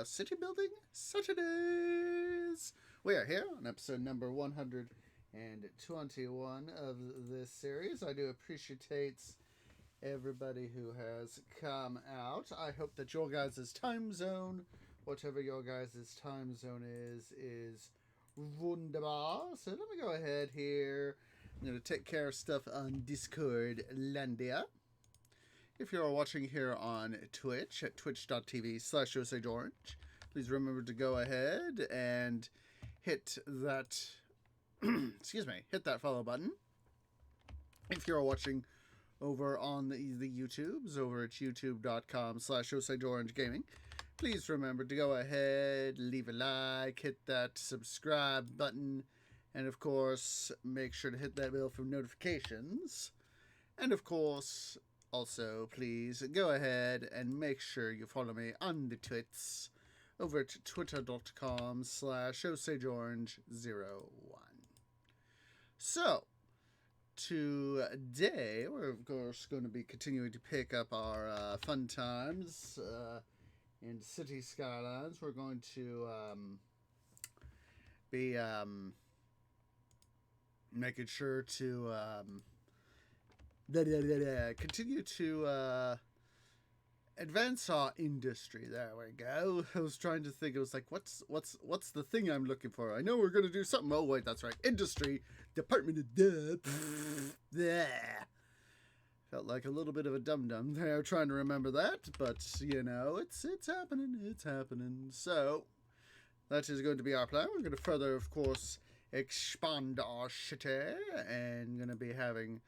of City Building Saturdays. We are here on episode number 121 of this series. I do appreciate everybody who has come out. I hope that your guys' time zone, whatever your guys' time zone is wunderbar. So let me go ahead here. I'm going to take care of stuff on Discord Landia. If you're watching here on Twitch at twitch.tv/OsageOrange, please remember to go ahead and hit that hit that follow button. If you're watching over on the YouTubes, over at youtube.com/OsageOrangeGaming, please remember to go ahead, leave a like, hit that subscribe button, and of course, make sure to hit that bell for notifications. And of course, also, please go ahead and make sure you follow me on the twits over at twitter.com/OsageOrange01. So, today we're of course going to be continuing to pick up our fun times in City Skylines. We're going to be making sure to continue to advance our industry. There we go. I was trying to think. It was like, what's the thing I'm looking for? I know we're going to do something. Oh wait, that's right. Industry Department of yeah. Felt like a little bit of a dum-dum there trying to remember that, but you know, it's happening. It's happening. So that is going to be our plan. We're going to further, of course, expand our city and going to be having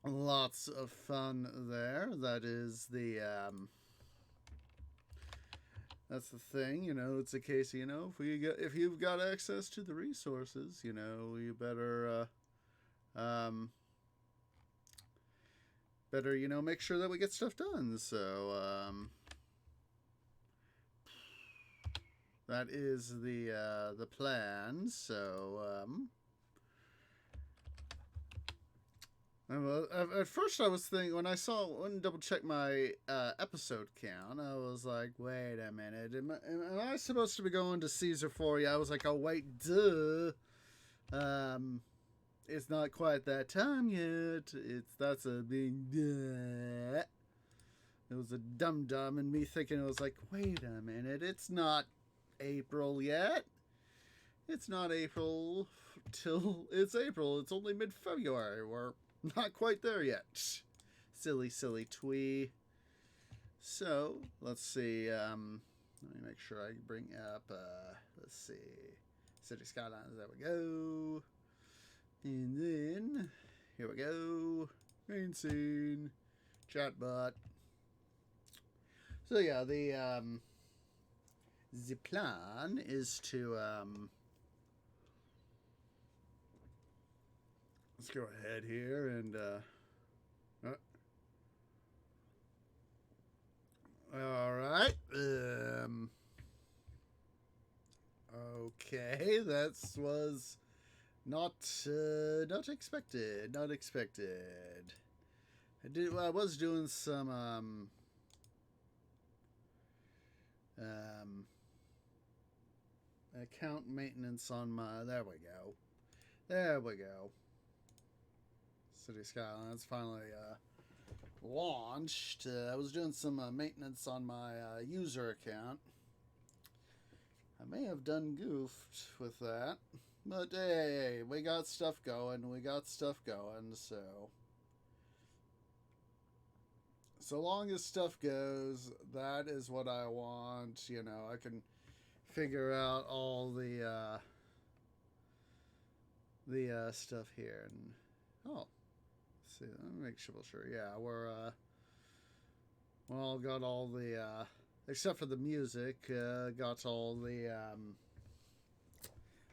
lots of fun there. That is the that's the thing, you know. It's a case, you know, if you've got access to the resources, you know, you better you know, make sure that we get stuff done. So that is the plan. So at first I was thinking, when I double check my episode count, I was like, wait a minute, am I supposed to be going to Caesar 4? Yeah, I was like, oh wait, duh. It's not quite that time yet. That's a big duh. It was a dum-dum and me thinking, it was like, wait a minute, it's not April yet. It's not April till it's April. It's only mid-February. We're not quite there yet. Silly twee. So, let's see. Let me make sure I bring up, let's see. City Skylines, there we go. And then, here we go. Main scene. Chatbot. So yeah, the plan is to, let's go ahead here and all right. Okay, that was not expected. Not expected. I was doing some account maintenance on my. There we go. City Skylines finally launched. I was doing some maintenance on my user account. I may have done goofed with that, but hey, we got stuff going. So long as stuff goes, that is what I want. You know, I can figure out all the stuff here. And let's see, let me make sure. Yeah, we're all got all the except for the music, got all the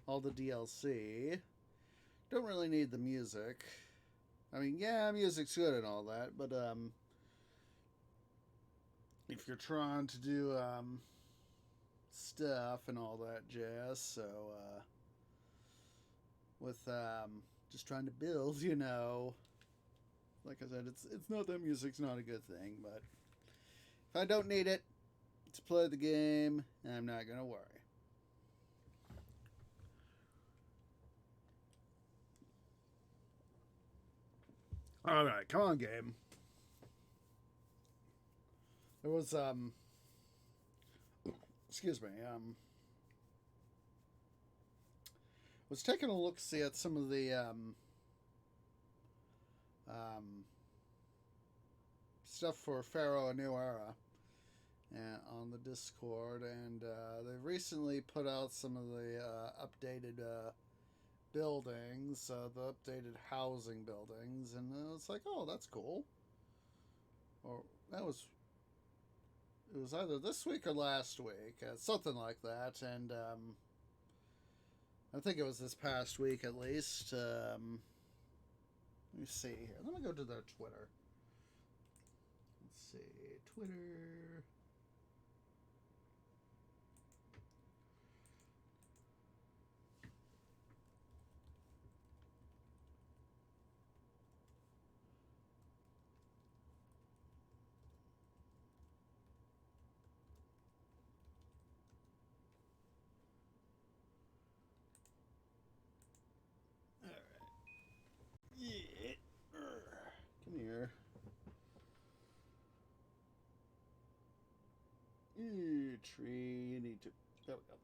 DLC. Don't really need the music. I mean, yeah, music's good and all that, but if you're trying to do stuff and all that jazz, so with just trying to build, you know, like I said, it's not that music's not a good thing, but if I don't need it, to play the game, and I'm not going to worry. All right, come on, game. There was excuse me, was taking a look see at some of the stuff for Pharaoh A New Era on the Discord, and they recently put out some of the updated buildings, the updated housing buildings, and it's like, oh, that's cool. Or it was either this week or last week, something like that, and I think it was this past week at least. Let me see here. Let me go to their Twitter. Let's see, Twitter. Yeah. Come here. Tree. You need to. There we go.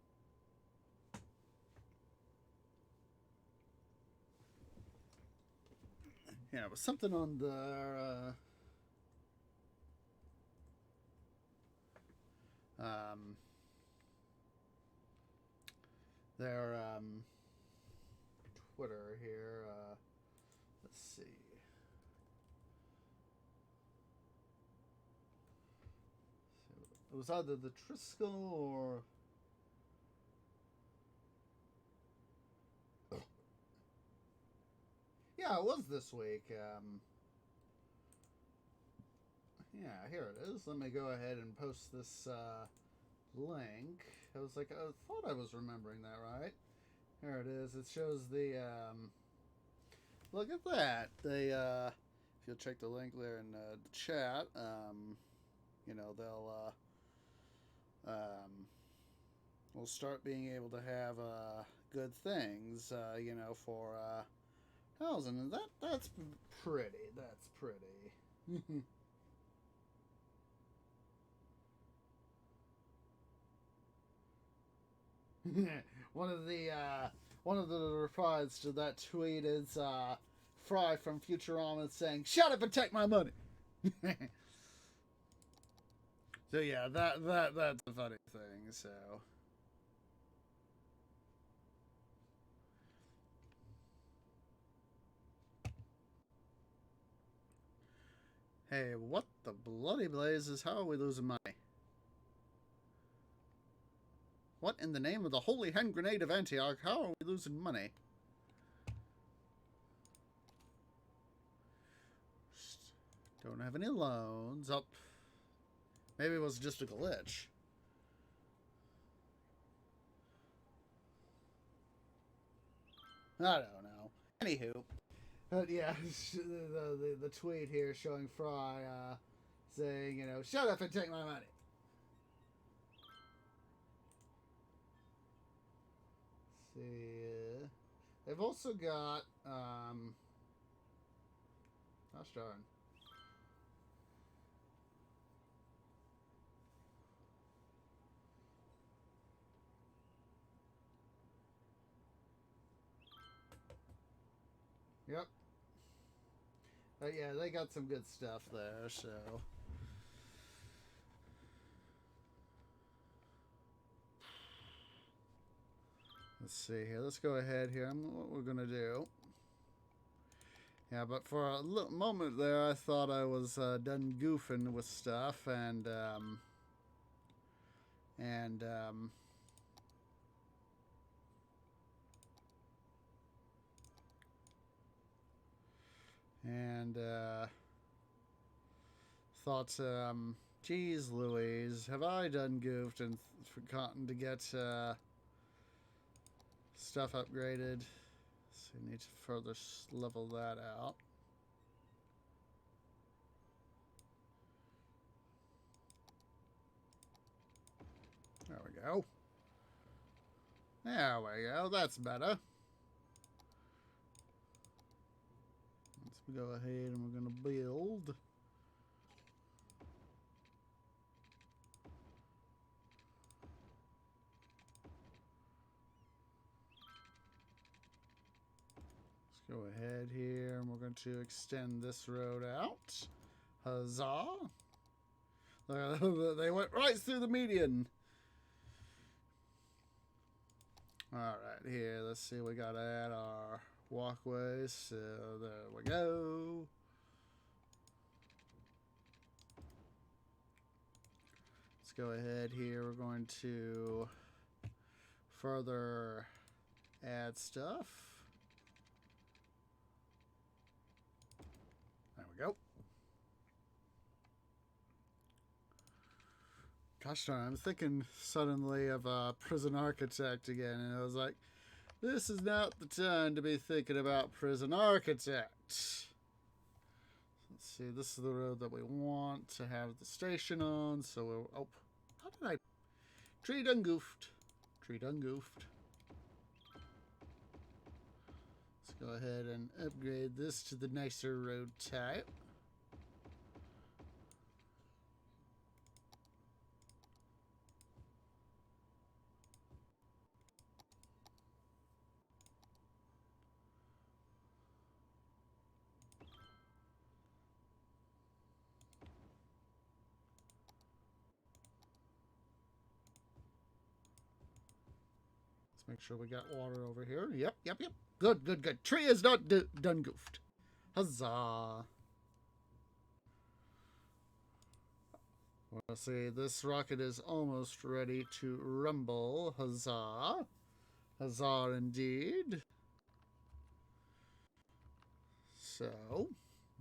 Yeah, it was something on their Twitter here. Let's see. It was either the Triskel or yeah, it was this week. Yeah, here it is. Let me go ahead and post this link. I was like, I thought I was remembering that right. Here it is. It shows the look at that. They if you'll check the link there in the chat, you know, they'll we'll start being able to have good things, you know, for housing, and that's pretty. That's pretty. one of the replies to that tweet is Fry from Futurama saying, "Shut up and take my money." So yeah, that's a funny thing. So hey, what the bloody blazes? How are we losing money? What in the name of the holy hand grenade of Antioch? How are we losing money? Don't have any loans. Up. Oh, maybe it was just a glitch. I don't know. Anywho. But yeah, the tweet here showing Fry saying, you know, shut up and take my money. Let's see. They've also got, gosh darn. Yep. But yeah, they got some good stuff there, so. Let's see here. Let's go ahead here. What we're going to do. Yeah, but for a little moment there, I thought I was done goofing with stuff, and thought, geez Louise, have I done goofed and forgotten to get stuff upgraded? So we need to further level that out. go. There we go. That's better. Let's go ahead and we're going to build. Let's go ahead here and we're going to extend this road out. Huzzah! They went right through the median. Alright, here, let's see, we gotta add our walkways, so there we go. Let's go ahead here, we're going to further add stuff. There we go. Gosh darn, I'm thinking suddenly of Prison Architect again, and I was like, this is not the time to be thinking about Prison Architect. Let's see, this is the road that we want to have the station on, so we'll, oh, how did I, tree done goofed. Tree done goofed. Let's go ahead and upgrade this to the nicer road type. Make sure we got water over here. Yep. Good. Tree is not done goofed. Huzzah. Well, see, this rocket is almost ready to rumble. Huzzah. Huzzah indeed. So,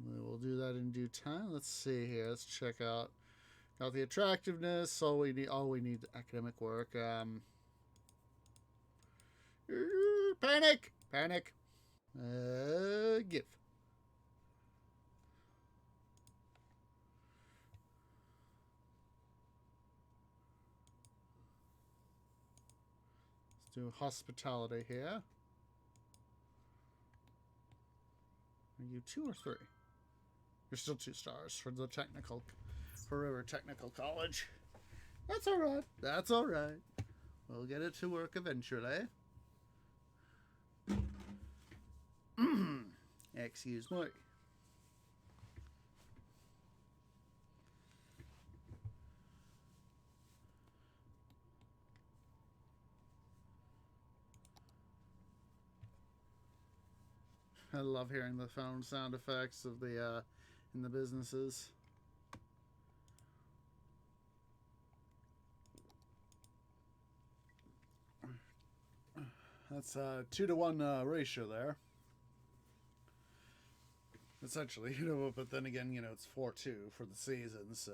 we will do that in due time. Let's see here. Let's check out. Got the attractiveness. All we need academic work. Panic! Give. Let's do hospitality here. Are you 2 or 3? You're still 2 stars for the Forever Technical College. That's alright. We'll get it to work eventually. Excuse me. I love hearing the phone sound effects of the in the businesses. That's a 2-to-1 ratio there. Essentially, but then again, it's 4-2 for the season, so.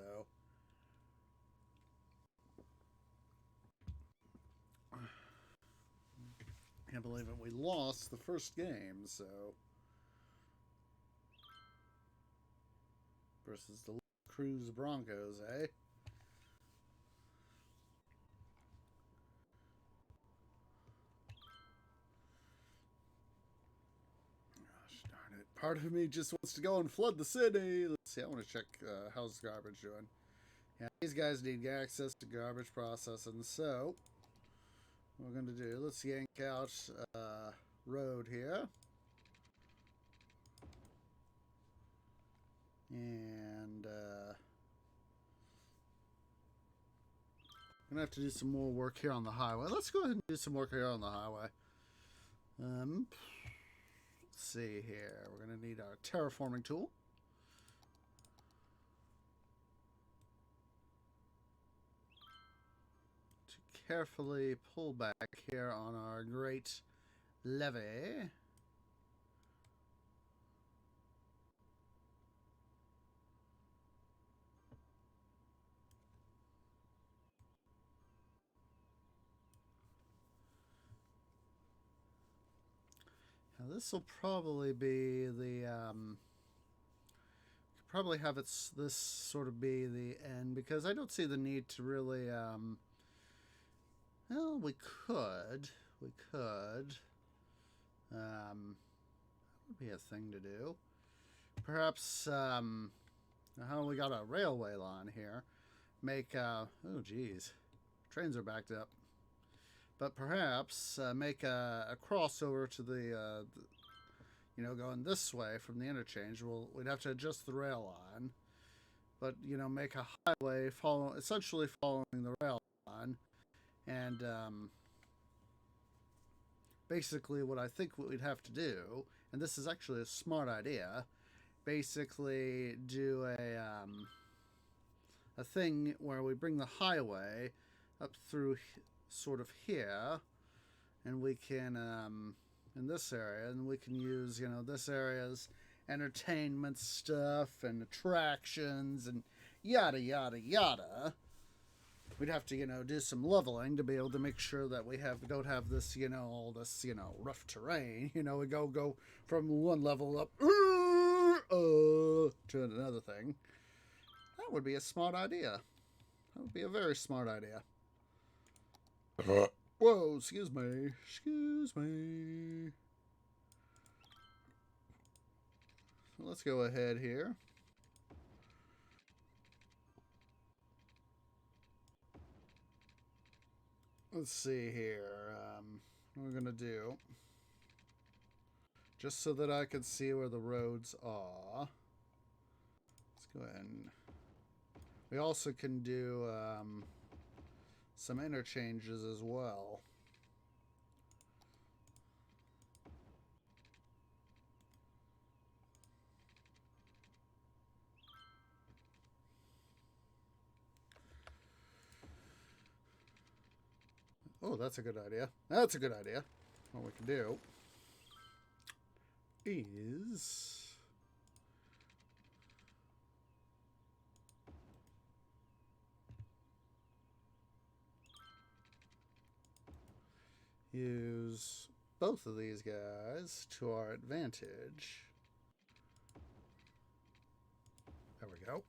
Can't believe it. We lost the first game, so. Versus the Cruz Broncos, eh? Part of me just wants to go and flood the city. Let's see, I want to check how's garbage doing. Yeah, these guys need access to garbage processing, so what we're going to do, let's yank out road here. And I'm going to have to do some more work here on the highway. Let's go ahead and do some work here on the highway. Let's see here. We're going to need our terraforming tool. To carefully pull back here on our great levee. Now this will probably be the probably have this sort of be the end, because I don't see the need to really Well, we could. That would be a thing to do. Perhaps, how we got a railway line here. Make, oh geez. Trains are backed up. But perhaps make a crossover to the going this way from the interchange. We'd have to adjust the rail line. But, make a highway essentially following the rail line. And, basically what I think what we'd have to do, and this is actually a smart idea, basically do a thing where we bring the highway up through sort of here, and we can in this area, and we can use this area's entertainment stuff and attractions and yada yada yada. We'd have to do some leveling to be able to make sure that we don't have this all this rough terrain. We go from one level up to another thing. That would be a smart idea. That would be a very smart idea. Whoa, excuse me. Let's go ahead here. Let's see here. What we're going to do, just so that I can see where the roads are. Let's go ahead and... We also can do some interchanges as well. Oh, that's a good idea. That's a good idea. What we can do is... use both of these guys to our advantage. There we go.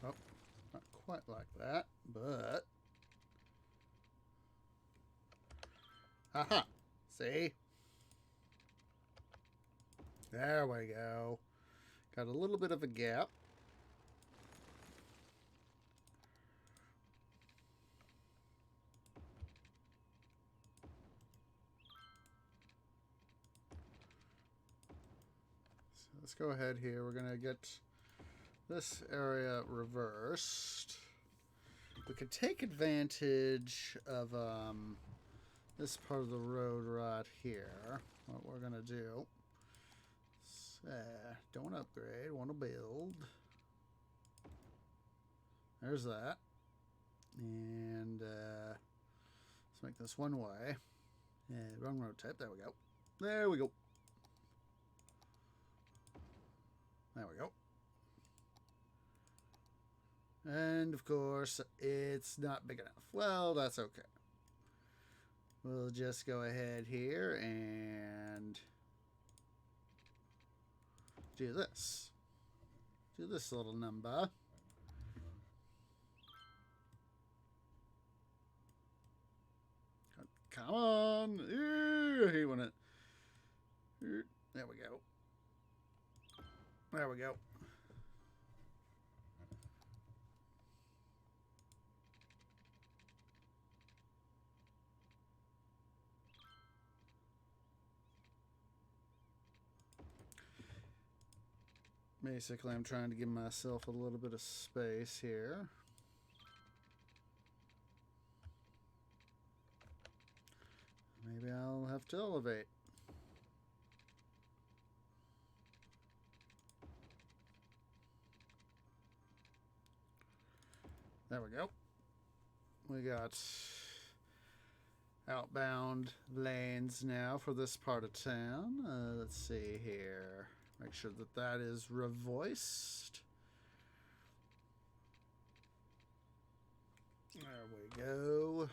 Oh, not quite like that, but... Haha! See? There we go. Got a little bit of a gap. So let's go ahead here. We're going to get this area reversed. We could take advantage of this part of the road right here. What we're going to do. Don't upgrade, want to build. There's that. And let's make this one way. Wrong road type. There we go. There we go. There we go. And of course, it's not big enough. Well, that's okay. We'll just go ahead here and do this. Do this little number. Come on. He won it. There we go. There we go. Basically, I'm trying to give myself a little bit of space here. Maybe I'll have to elevate. There we go. We got outbound lanes now for this part of town. Let's see here. Make sure that that is revoiced. There we go.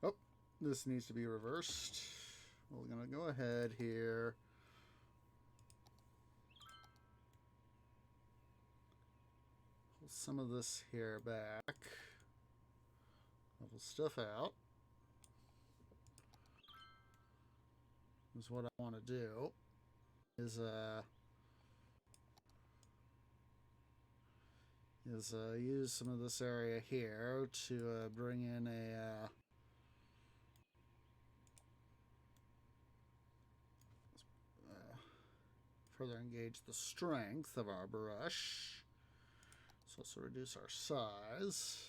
Oh, this needs to be reversed. We're going to go ahead here. pull some of this here back. Level stuff out. Is what I want to do. Is use some of this area here to bring in a further engage the strength of our brush. Let's also reduce our size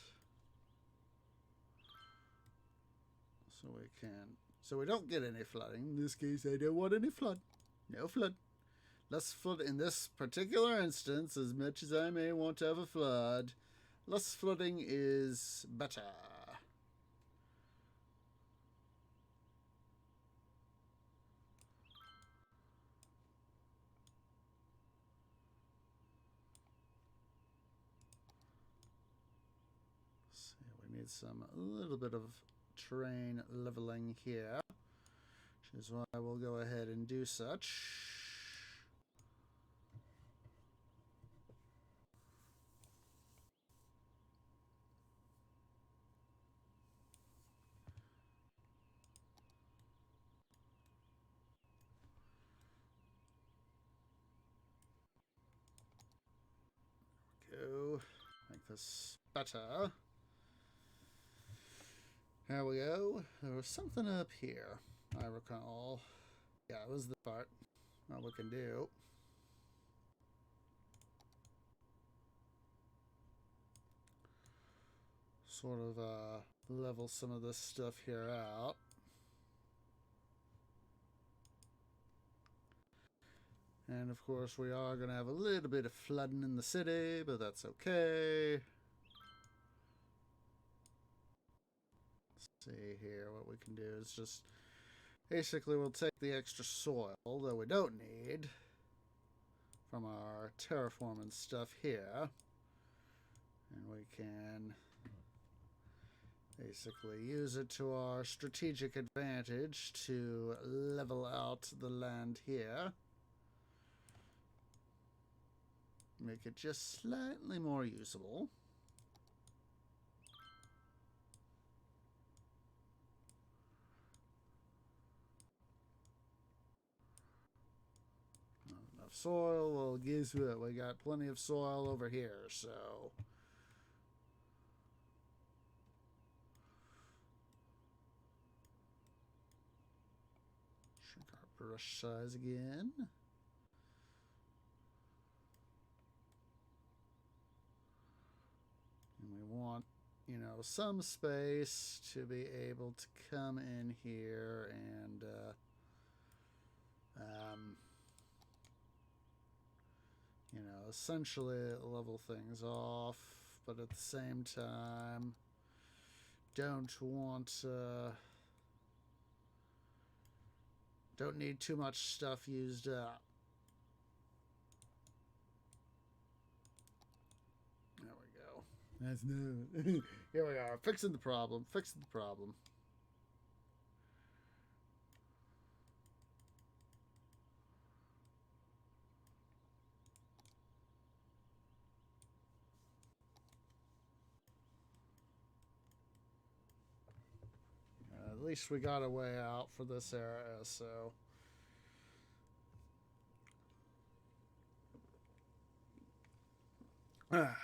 so we don't get any flooding. In this case, I don't want any flood. No flood. Less flood in this particular instance, as much as I may want to have a flood, less flooding is better. So we need a little bit of terrain leveling here, which is why we'll go ahead and do such. Go. Make this better. There we go. There was something up here, I recall. Yeah, it was the part. What we can do. Sort of level some of this stuff here out. And of course we are going to have a little bit of flooding in the city, but that's okay. Let's see here, what we can do is just basically we'll take the extra soil that we don't need from our terraforming stuff here, and we can basically use it to our strategic advantage to level out the land here. Make it just slightly more usable. Not enough soil. Well, guess what? We got plenty of soil over here, so. Shrink our brush size again. And we want, some space to be able to come in here and essentially level things off, but at the same time don't need too much stuff used up. There we go. That's new. Here we are, fixing the problem. At least we got a way out for this area, so. Alright.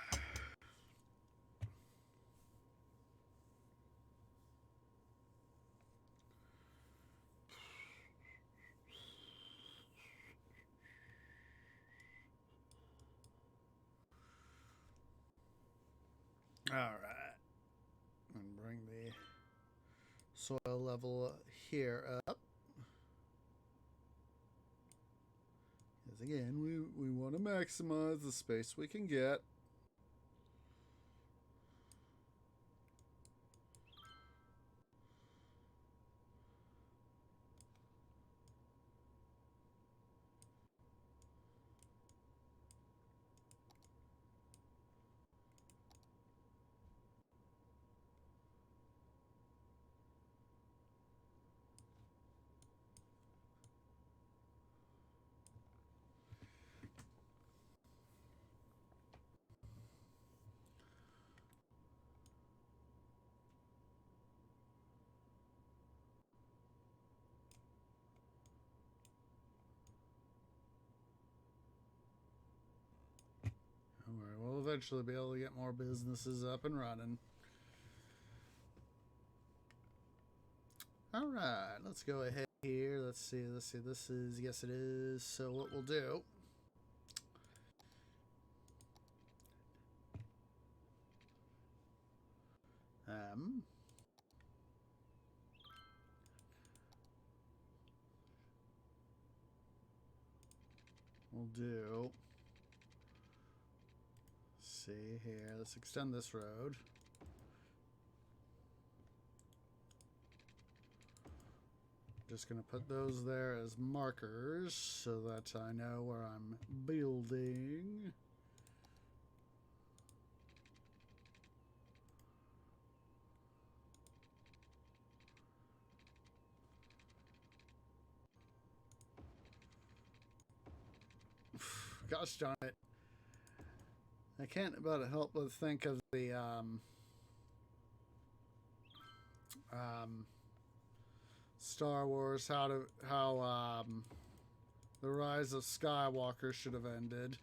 And bring the soil level here up. Because again, we want to maximize the space we can get. eventually be able to get more businesses up and running. All right, let's go ahead here. Let's see. This is, yes, it is. So what we'll do. We'll do. See here. Let's extend this road. Just gonna put those there as markers so that I know where I'm building. Gosh darn it. I can't but help but think of the Star Wars, how the Rise of Skywalker should have ended.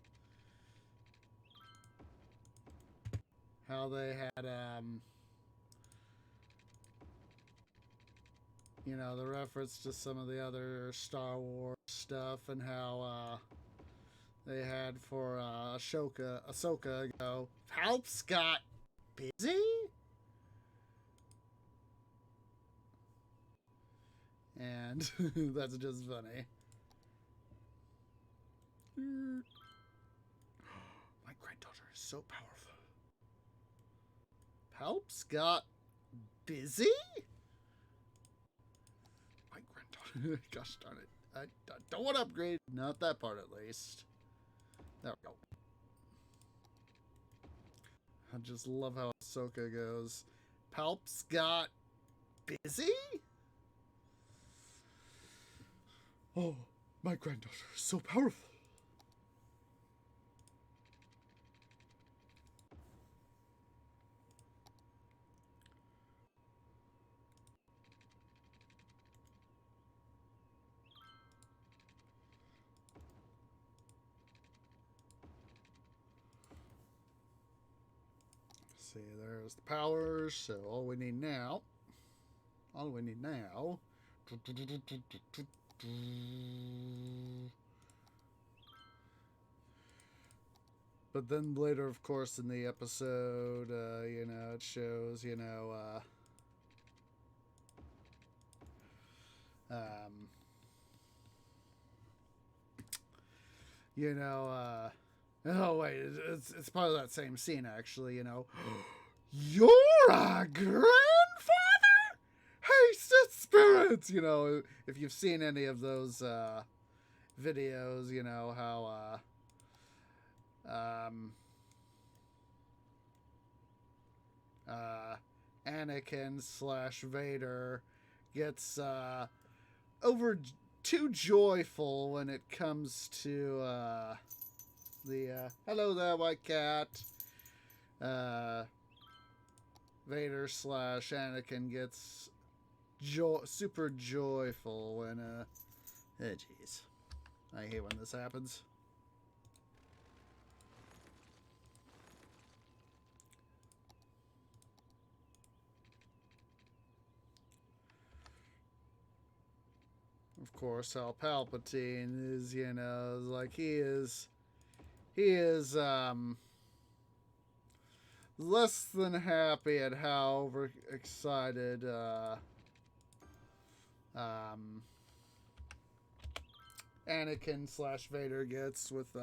How they had you know, the reference to some of the other Star Wars stuff, and how they had for Ahsoka go, Palps got busy? And that's just funny. My granddaughter is so powerful. Palps got busy? My granddaughter. Gosh darn it. I don't want to upgrade. Not that part, at least. There we go. I just love how Ahsoka goes. Palps got busy? Oh, my granddaughter is so powerful. See, there's the powers. So all we need now. But then later, of course, in the episode, you know, it shows, you know, you know, oh wait, it's part of that same scene, actually, you know. You're a grandfather? Haste spirits! You know, if you've seen any of those videos, you know how Anakin / Vader gets over too joyful when it comes to the hello there, white cat. Vader / Anakin gets super joyful when oh jeez, I hate when this happens. Of course, how Palpatine is, you know, like he is less than happy at how overexcited Anakin / Vader gets with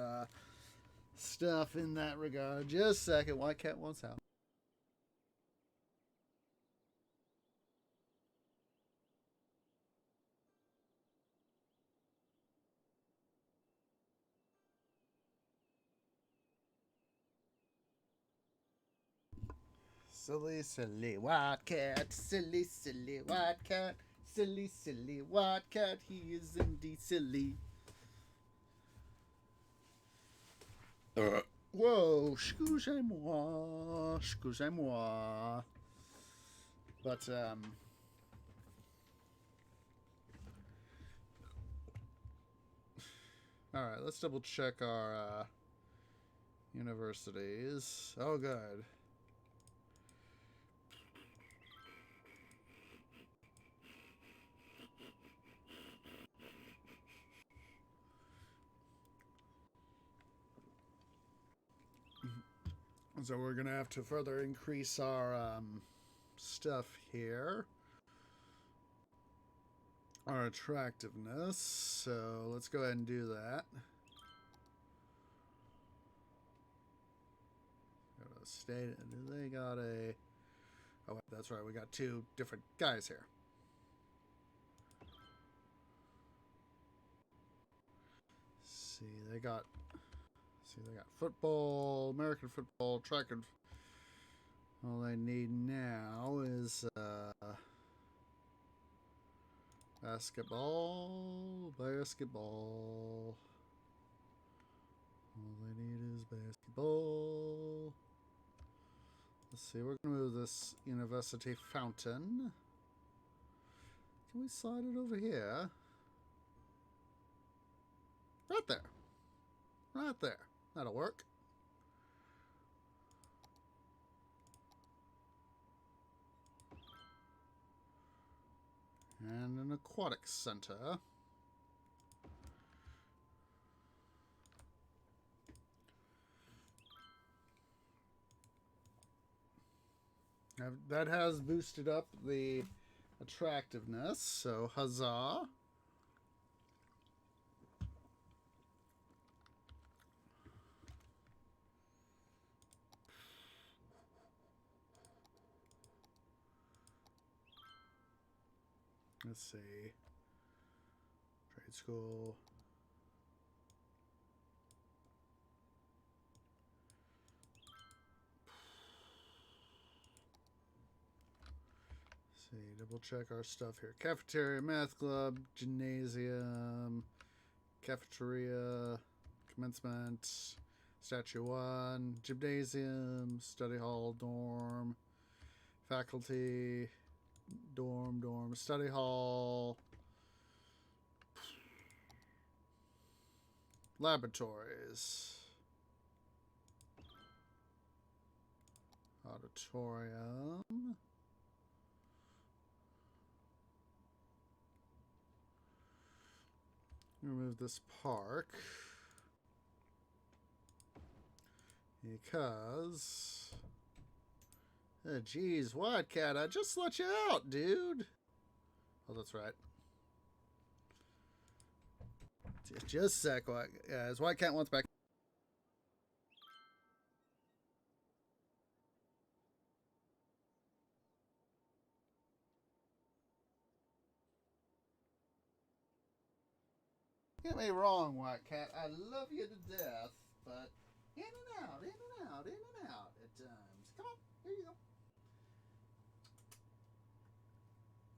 stuff in that regard. Just a second, White Cat wants out. Silly, silly white cat, silly, silly white cat, silly, silly white cat, he is indeed silly. Whoa, excusez-moi, excusez-moi. But, alright, let's double check our, Universities. Oh, good. So we're going to have to further increase our stuff here. Our attractiveness. So let's go ahead and do that. State. They got a... Oh, that's right. We got two different guys here. See, they got football, American football, track and... All they need now is basketball. All they need is basketball. Let's see, we're going to move this university fountain. Can we slide it over here? Right there. Right there. That'll work. And an aquatic center. That has boosted up the attractiveness, so huzzah. Let's see. Trade school. Let's see, double check our stuff here. Cafeteria, math club, gymnasium, cafeteria, commencement, statue 1, gymnasium, study hall, dorm, faculty, dorm, study hall, laboratories, auditorium, remove this park because oh, geez, what, cat? I just let you out, dude. Oh, that's right. Just a sec, guys. White cat wants back. Get me wrong, White Cat. I love you to death, but in and out, in and out, in and out at times. Come on, here you go.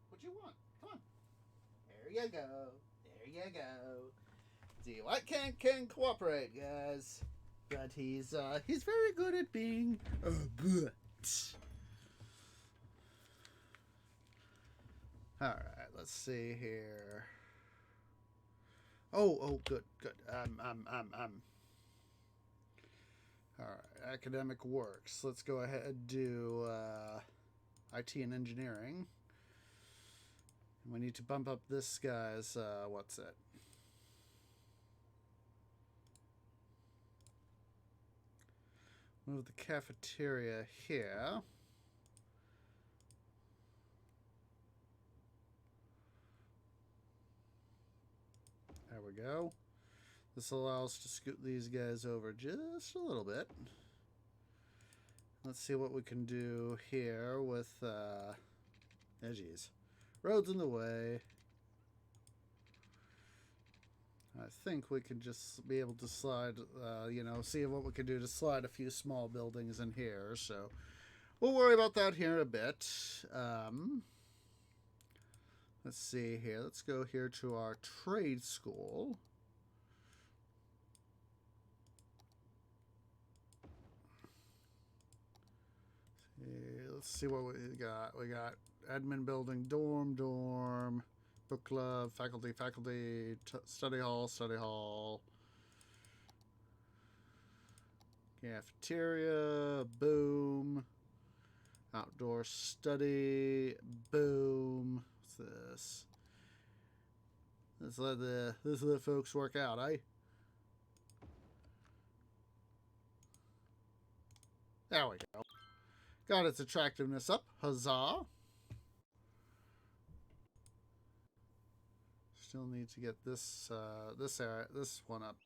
What you want? Come on. There you go. There you go. See, White Cat can cooperate, guys, but he's very good at being a butt. All right, let's see here. Oh, good. All right, academic works. Let's go ahead and do IT and engineering. We need to bump up this guy's, what's it? Move the cafeteria here. There we go. This allows us to scoot these guys over just a little bit. Let's see what we can do here with, oh geez. Roads in the way. I think we can just be able to slide, see what we can do to slide a few small buildings in here. So we'll worry about that here in a bit. Let's see here. Let's go here to our trade school. Let's see what we got. We got admin building, dorm, book club, faculty, study hall. Cafeteria, boom. Outdoor study, boom. What's this? Let's let folks work out, eh? There we go. Got its attractiveness up. Huzzah! Still need to get this this one up.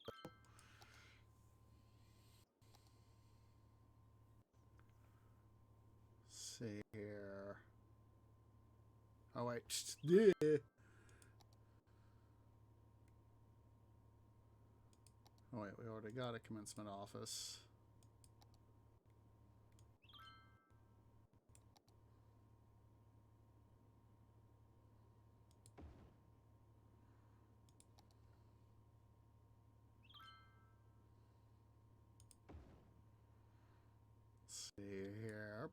Let's see here. Oh wait. Yeah. Oh wait, we already got a commencement office. Let's see here.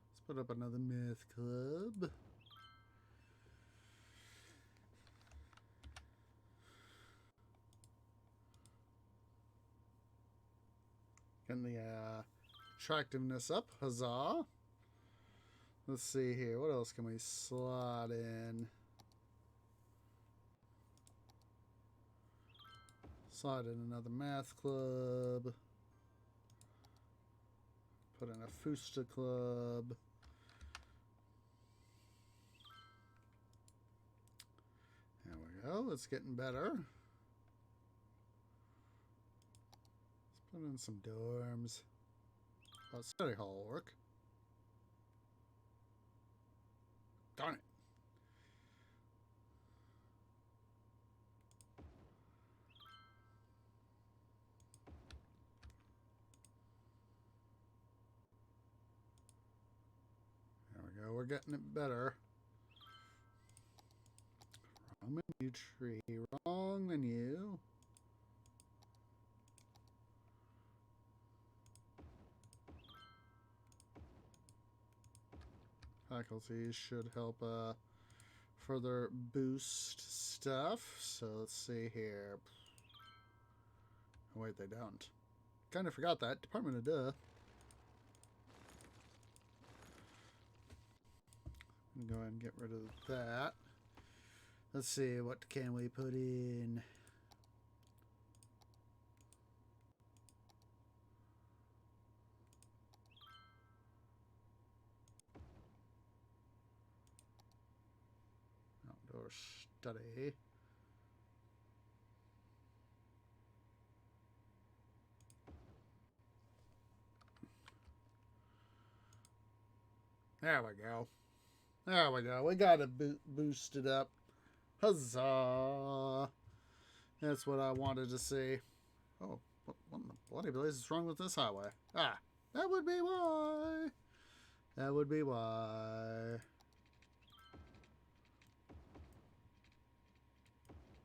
Let's put up another math club. Getting the attractiveness up. Huzzah! Let's see here. What else can we slot in? Slot in another math club. Put in a Fusta club. There we go. It's getting better. Let's put in some dorms. Oh, study hall will work. Darn it. There we go. We're getting it better. Wrong menu tree. Wrong menu. Faculties should help further boost stuff. So let's see here. Oh, wait, they don't. Kind of forgot that. Department of Duh. I'm gonna go ahead and get rid of that. Let's see, what can we put in? Outdoor study. There we go. There we go. We got it boosted up. Huzzah! That's what I wanted to see. Oh, what in the bloody blaze is wrong with this highway? Ah, that would be why. That would be why.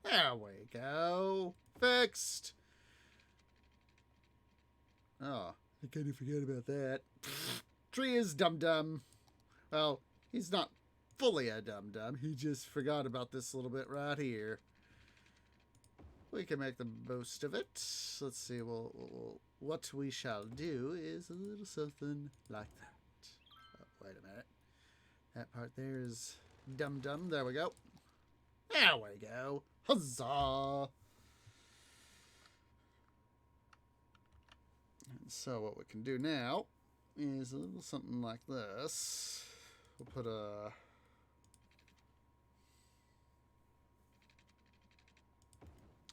There we go. Fixed. Oh, I kind of forgot about that. Tree is dum-dum. Well, he's not fully a dum-dum. He just forgot about this little bit right here. We can make the most of it. Let's see. What we shall do is a little something like that. Oh, wait a minute. That part there is dum-dum. There we go. There we go. Huzzah! And so what we can do now is a little something like this. We'll put a...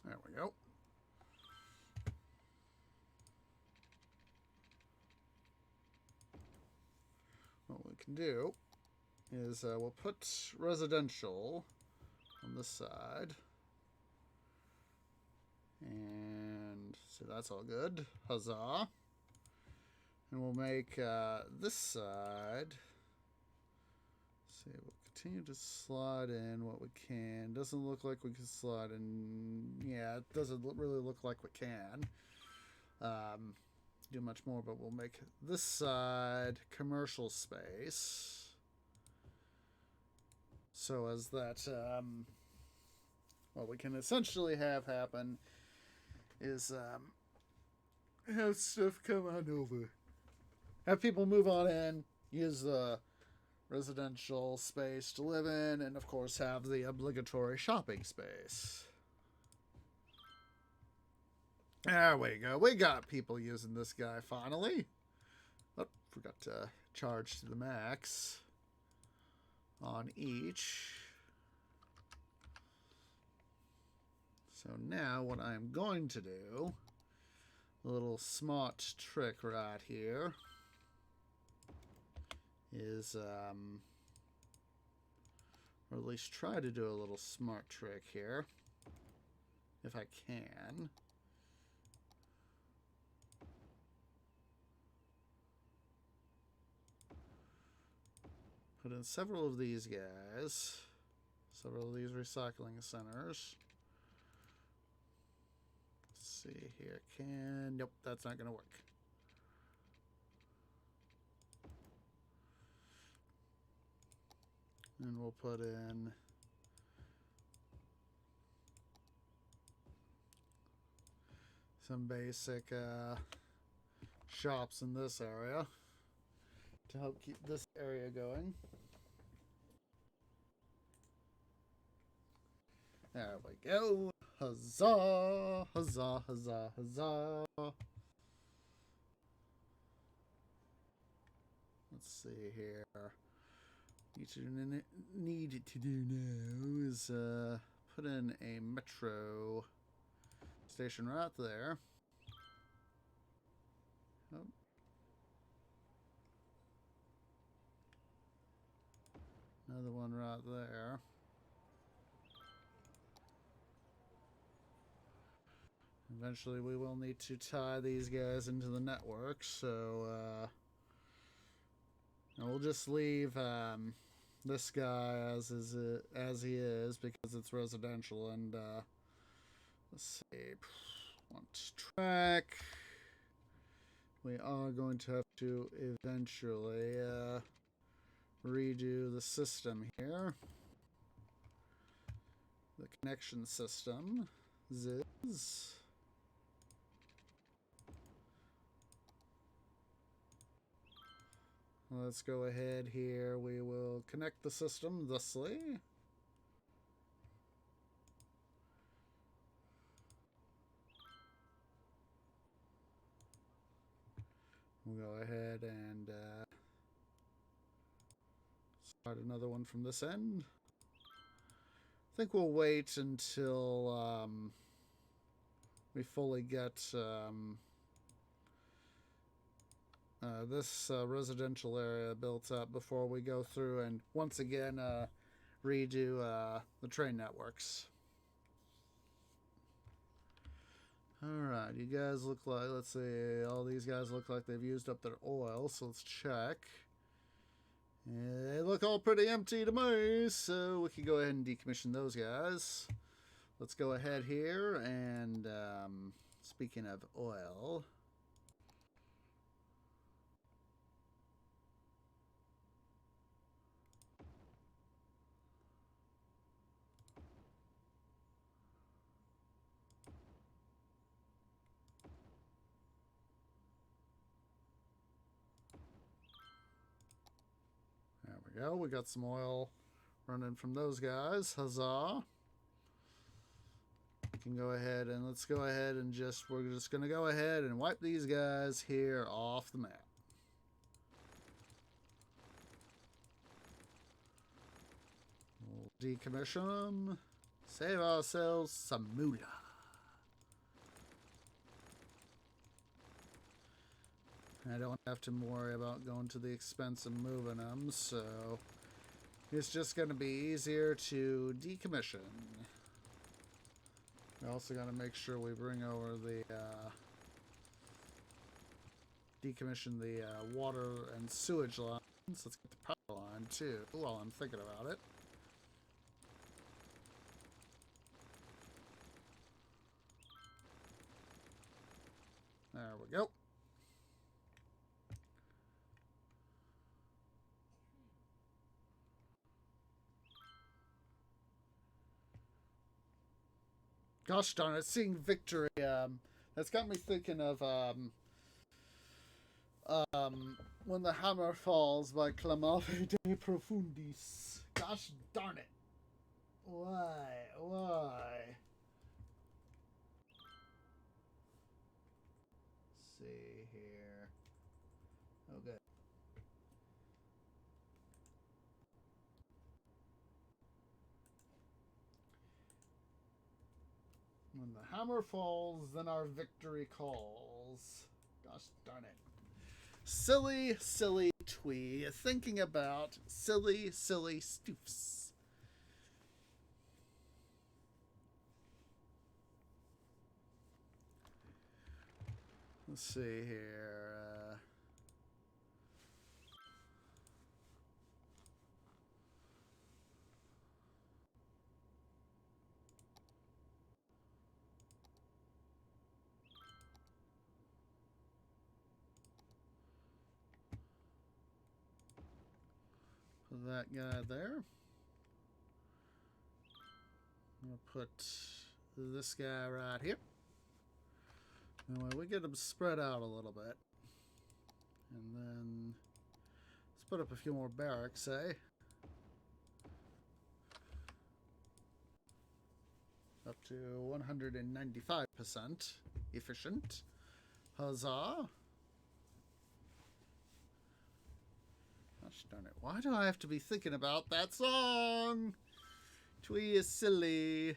There we go. What we can do is we'll put residential on this side. And so that's all good. Huzzah. And we'll make this side. Let's see, we'll continue to slide in what we can. Doesn't look like we can slide in. Yeah, it doesn't really look like we can do much more, but we'll make this side commercial space. So as that, what we can essentially have happen is have stuff come on over. Have people move on in, use the residential space to live in, and of course have the obligatory shopping space. There we go. We got people using this guy finally. Oh, forgot to charge to the max on each. So now what I'm going to do, a little smart trick right here, is, or at least try to do a little smart trick here, if I can. Put in several of these guys, several of these recycling centers. Let's see here, nope, that's not going to work. And we'll put in some basic shops in this area to help keep this area going. There we go. Huzzah! Huzzah! Huzzah! Huzzah! Let's see here. Need to do now is put in a metro station right there. Oh. Another one right there. Eventually we will need to tie these guys into the network, so we'll just leave this guy as he is because it's residential. And let's see, want track. We are going to have to eventually redo the system here. The connection system. Ziz. Let's go ahead here. We will connect the system thusly. We'll go ahead and start another one from this end. I think we'll wait until we fully get this residential area built up before we go through and once again redo the train networks. Alright, you guys look like, let's see, all these guys look like they've used up their oil, so let's check. Yeah, they look all pretty empty to me, so we can go ahead and decommission those guys. Let's go ahead here and speaking of oil, there we go. We got some oil running from those guys. Huzzah. We can go ahead and let's go ahead and we're just going to go ahead and wipe these guys here off the map. We'll decommission them. Save ourselves some moolah. I don't have to worry about going to the expense of moving them, so it's just going to be easier to decommission. We also got to make sure we bring over the decommission the water and sewage lines. Let's get the power line too while I'm thinking about it. There we go. Gosh darn it, seeing victory That's got me thinking of When the Hammer Falls by Clamavi de Profundis. Gosh darn it. Why? Why? Let's see here. Okay. When the hammer falls, then our victory calls. Gosh darn it. Silly, silly twee. Thinking about silly, silly stoofs. Let's see here. Put that guy there. I'm going to put this guy right here. Anyway, we get them spread out a little bit. And then let's put up a few more barracks, eh? Up to 195% efficient. Huzzah! Gosh darn it. Why do I have to be thinking about that song? Twee is silly.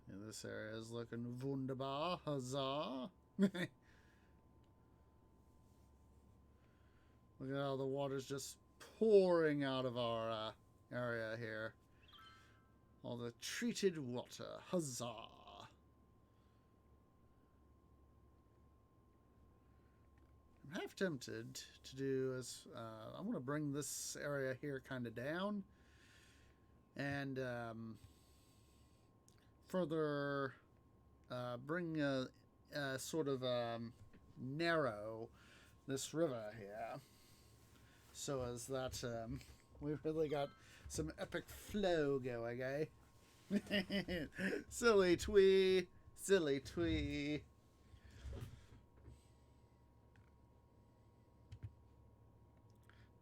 Yeah, this area is looking wunderbar. Huzzah! Look at how the water's just pouring out of our area here. All the treated water. Huzzah! I'm half tempted to do as I'm going to bring this area here kind of down and further bring sort of narrow this river here so as that we've really got some epic flow going, eh? Silly twee, silly twee.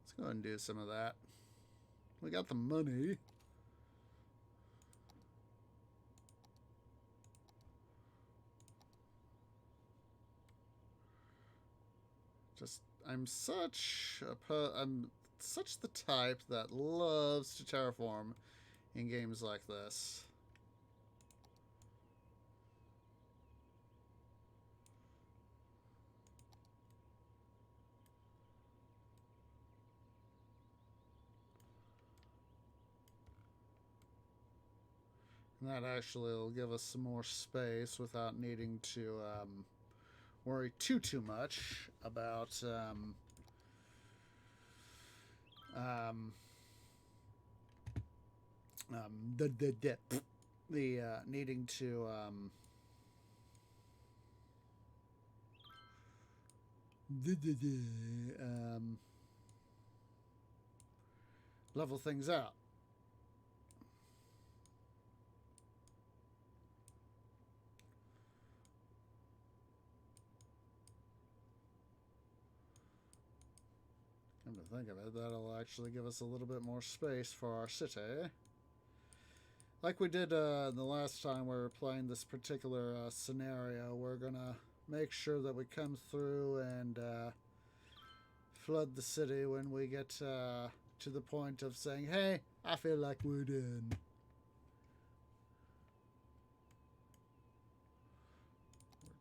Let's go ahead and do some of that. We got the money. Just I'm such the type that loves to terraform in games like this. And that actually will give us some more space without needing to worry too much about the needing to level things out. Come to think of it, that'll actually give us a little bit more space for our city. Like we did the last time we were playing this particular scenario, we're gonna make sure that we come through and flood the city when we get to the point of saying, hey, I feel like we're done.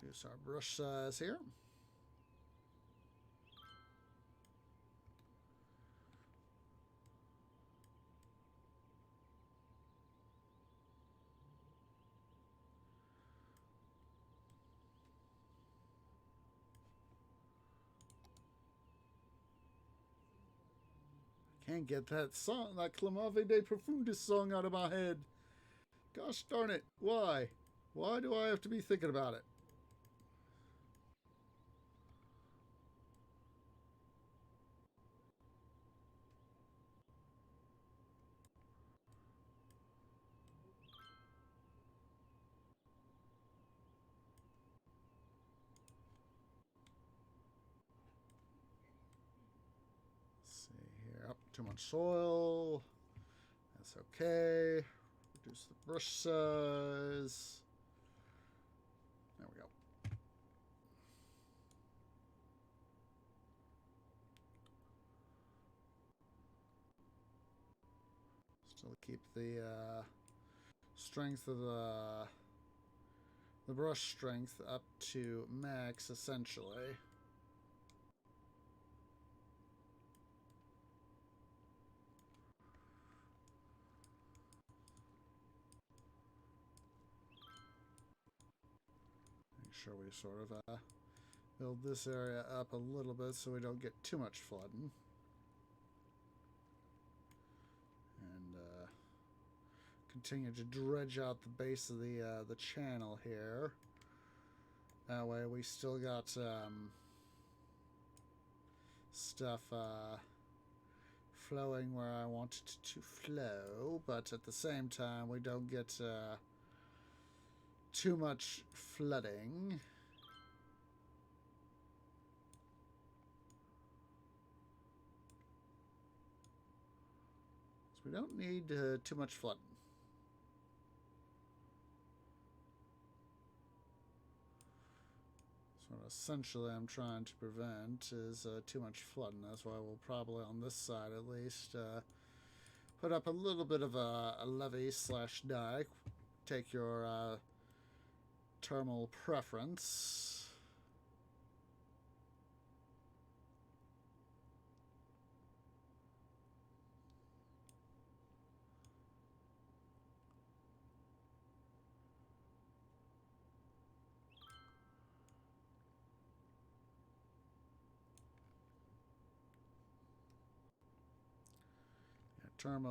Reduce our brush size here. Can't get that song, that Clamavi de Profundis song out of my head. Gosh darn it. Why? Why do I have to be thinking about it? Too much soil. That's okay. Reduce the brush size. There we go. Still keep the strength of the brush strength up to max, essentially. Make sure we sort of build this area up a little bit so we don't get too much flooding. And continue to dredge out the base of the channel here. That way we still got stuff flowing where I want it to flow, but at the same time we don't get too much flooding. So we don't need too much flooding. So what essentially I'm trying to prevent is too much flooding. That's why we'll probably, on this side at least, put up a little bit of a levee slash dike. Take your thermal preference. Term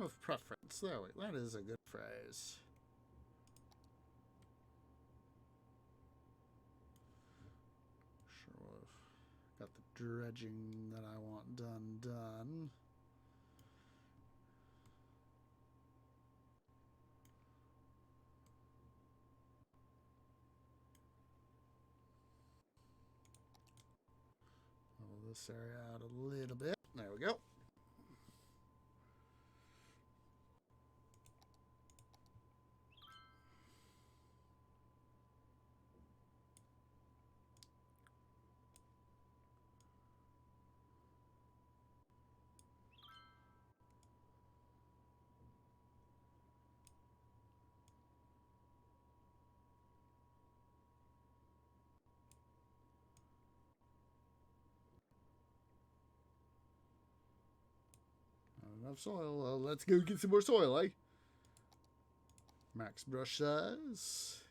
of preference. There we go. That is a good phrase. Sure, we've got the dredging that I want done. Level this area out a little bit. There we go. Not enough soil. Well, let's go get some more soil, eh? Max brush size.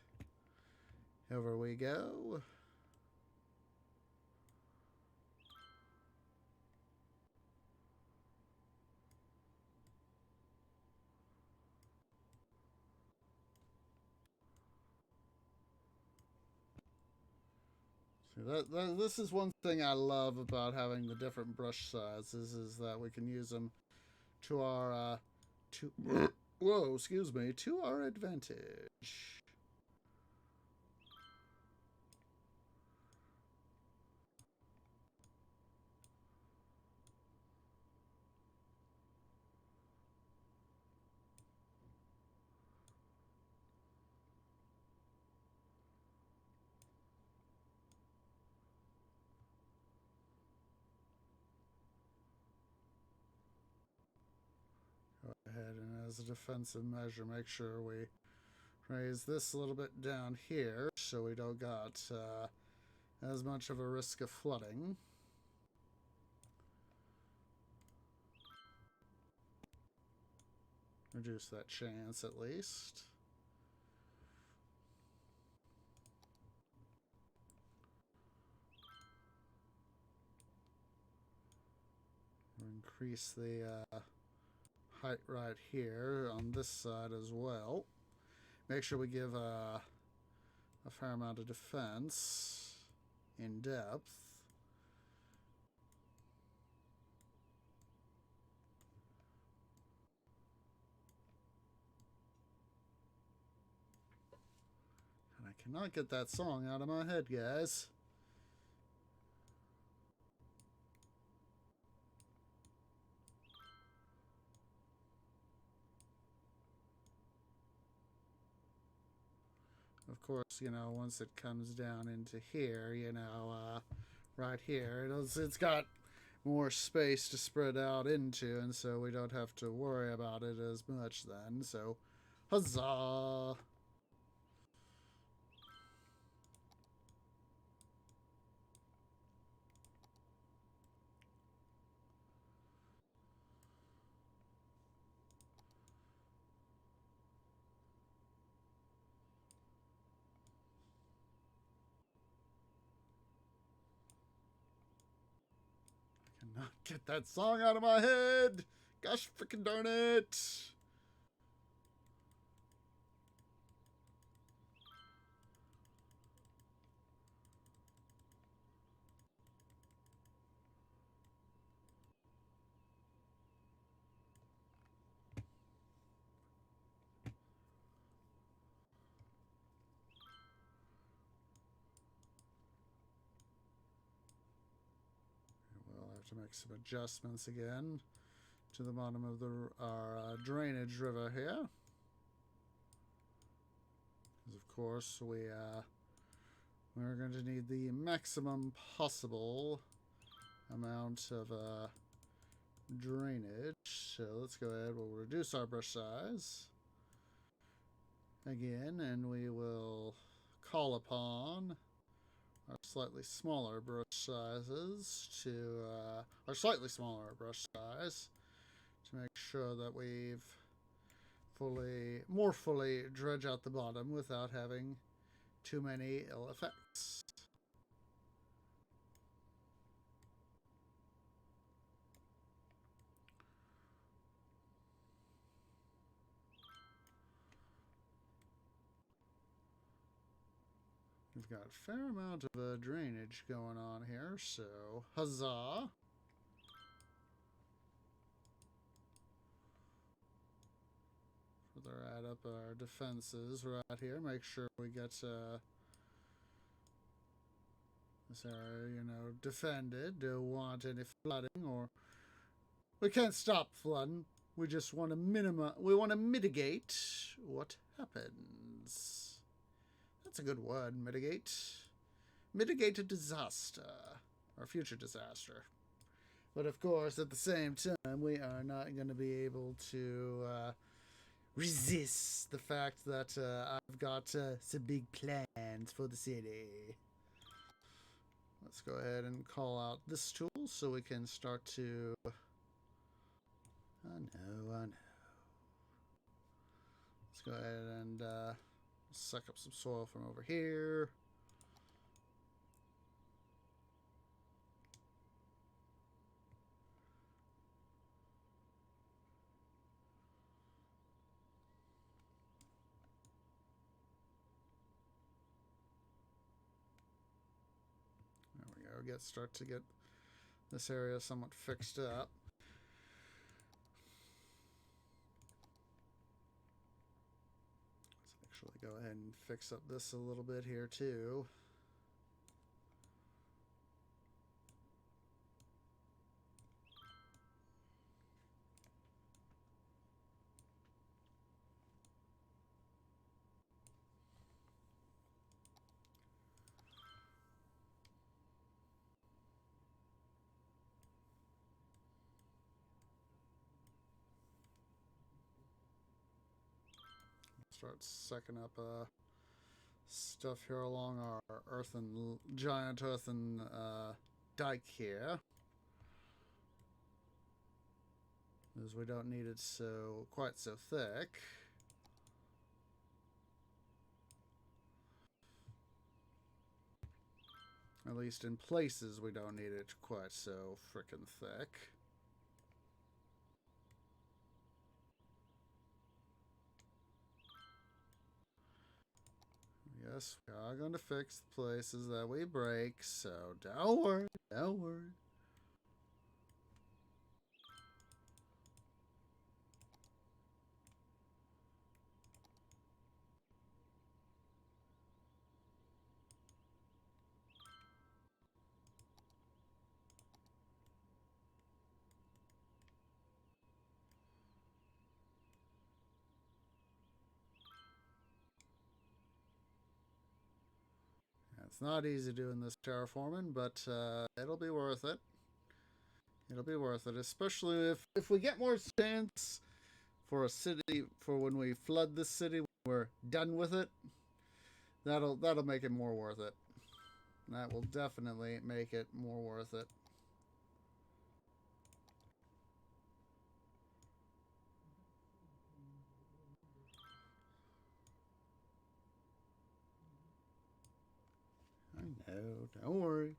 Over we go. This is one thing I love about having the different brush sizes, is that we can use them to our whoa, excuse me, to our advantage. Go ahead and, as a defensive measure, make sure we raise this a little bit down here so we don't got as much of a risk of flooding. Reduce that chance at least. Increase the height right here on this side as well. Make sure we give a fair amount of defense in depth. And I cannot get that song out of my head, guys. course, once it comes down into here, right here, it's got more space to spread out into, and so we don't have to worry about it as much then. So, huzzah! Cannot get that song out of my head. Gosh freaking darn it. We'll have to make some adjustments again to the bottom of our drainage river here. Because of course we're going to need the maximum possible amount of drainage. So let's go ahead. We'll reduce our brush size again, and we will call upon our slightly smaller brush sizes to our slightly smaller brush size to make sure that we've more fully dredge out the bottom without having too many ill effects. We've got a fair amount of drainage going on here, so huzzah! Further add up our defenses right here. Make sure we get this area, defended. Don't want any flooding, or we can't stop flooding. We just want to mitigate what happens. That's a good word, mitigate. Mitigate a disaster, or future disaster. But of course, at the same time, we are not going to be able to resist the fact that I've got some big plans for the city. Let's go ahead and call out this tool so we can start to... I know. Let's go ahead and suck up some soil from over here. There we go. Start to get this area somewhat fixed up. Let's actually go ahead and fix up this a little bit here too. Start sucking up stuff here along our giant earthen dike here, because we don't need it quite so thick. At least in places we don't need it quite so frickin' thick. Yes, we are going to fix the places that we break, so don't worry, don't worry. It's not easy doing this terraforming, but it'll be worth it. It'll be worth it, especially if we get more chance for a city, for when we flood this city, when we're done with it. That'll make it more worth it. That will definitely make it more worth it. I know, don't worry.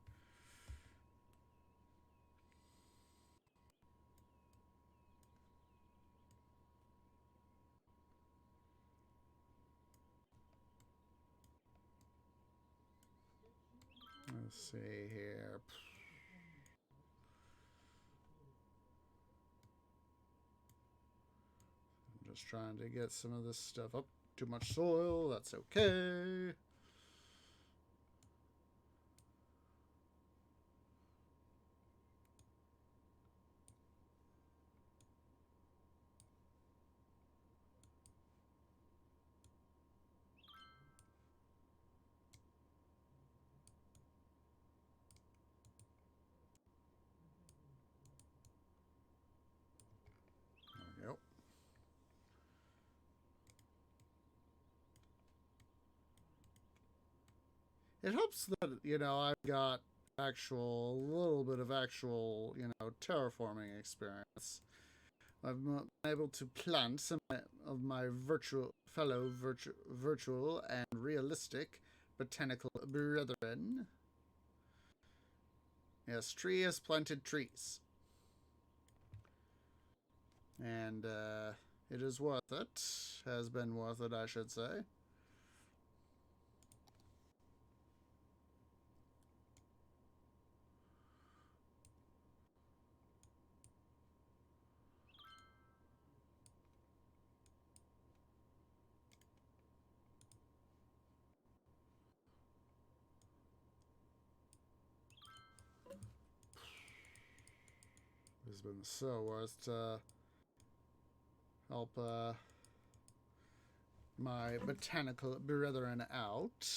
Let's see here. I'm just trying to get some of this stuff up. Too much soil, that's okay. There we go. It helps that, I've got a little bit of actual, terraforming experience. I've been able to plant some of my virtual and realistic botanical brethren. Yes, tree has planted trees. And it is worth it. Has been worth it, I should say. It's been so worth to help my botanical brethren out.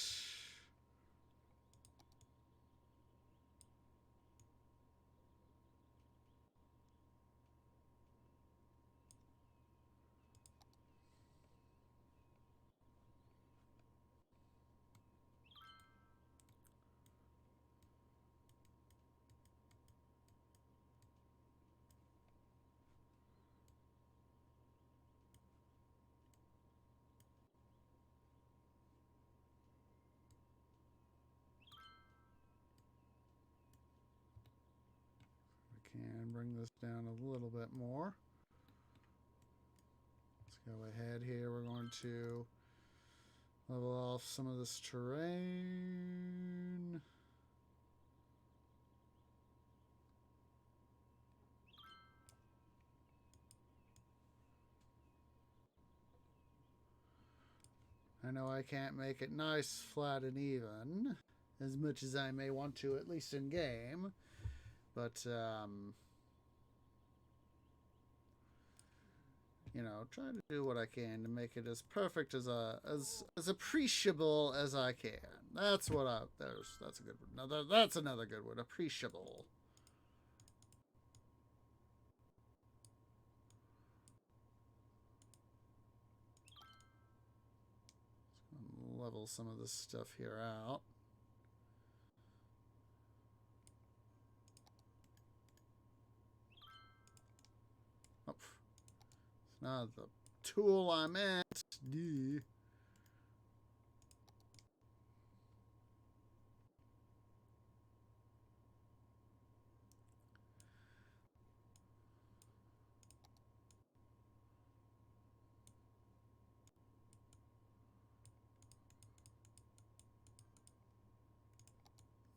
Can bring this down a little bit more. Let's go ahead here. We're going to level off some of this terrain. I know I can't make it nice, flat, and even as much as I may want to, at least in game. But try to do what I can to make it as perfect as appreciable as I can. That's what that's a good one. That's another good one. Appreciable. Level some of this stuff here out. Oh, it's not the tool I meant. Duh.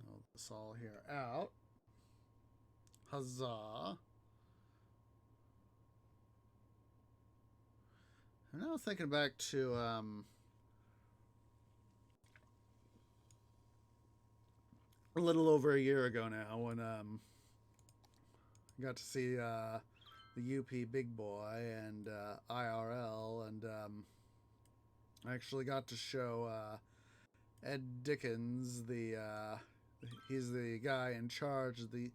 Roll this all here out. Huzzah. I'm now thinking back to a little over a year ago now when I got to see the UP Big Boy and IRL, and I actually got to show Ed Dickens, he's the guy in charge of the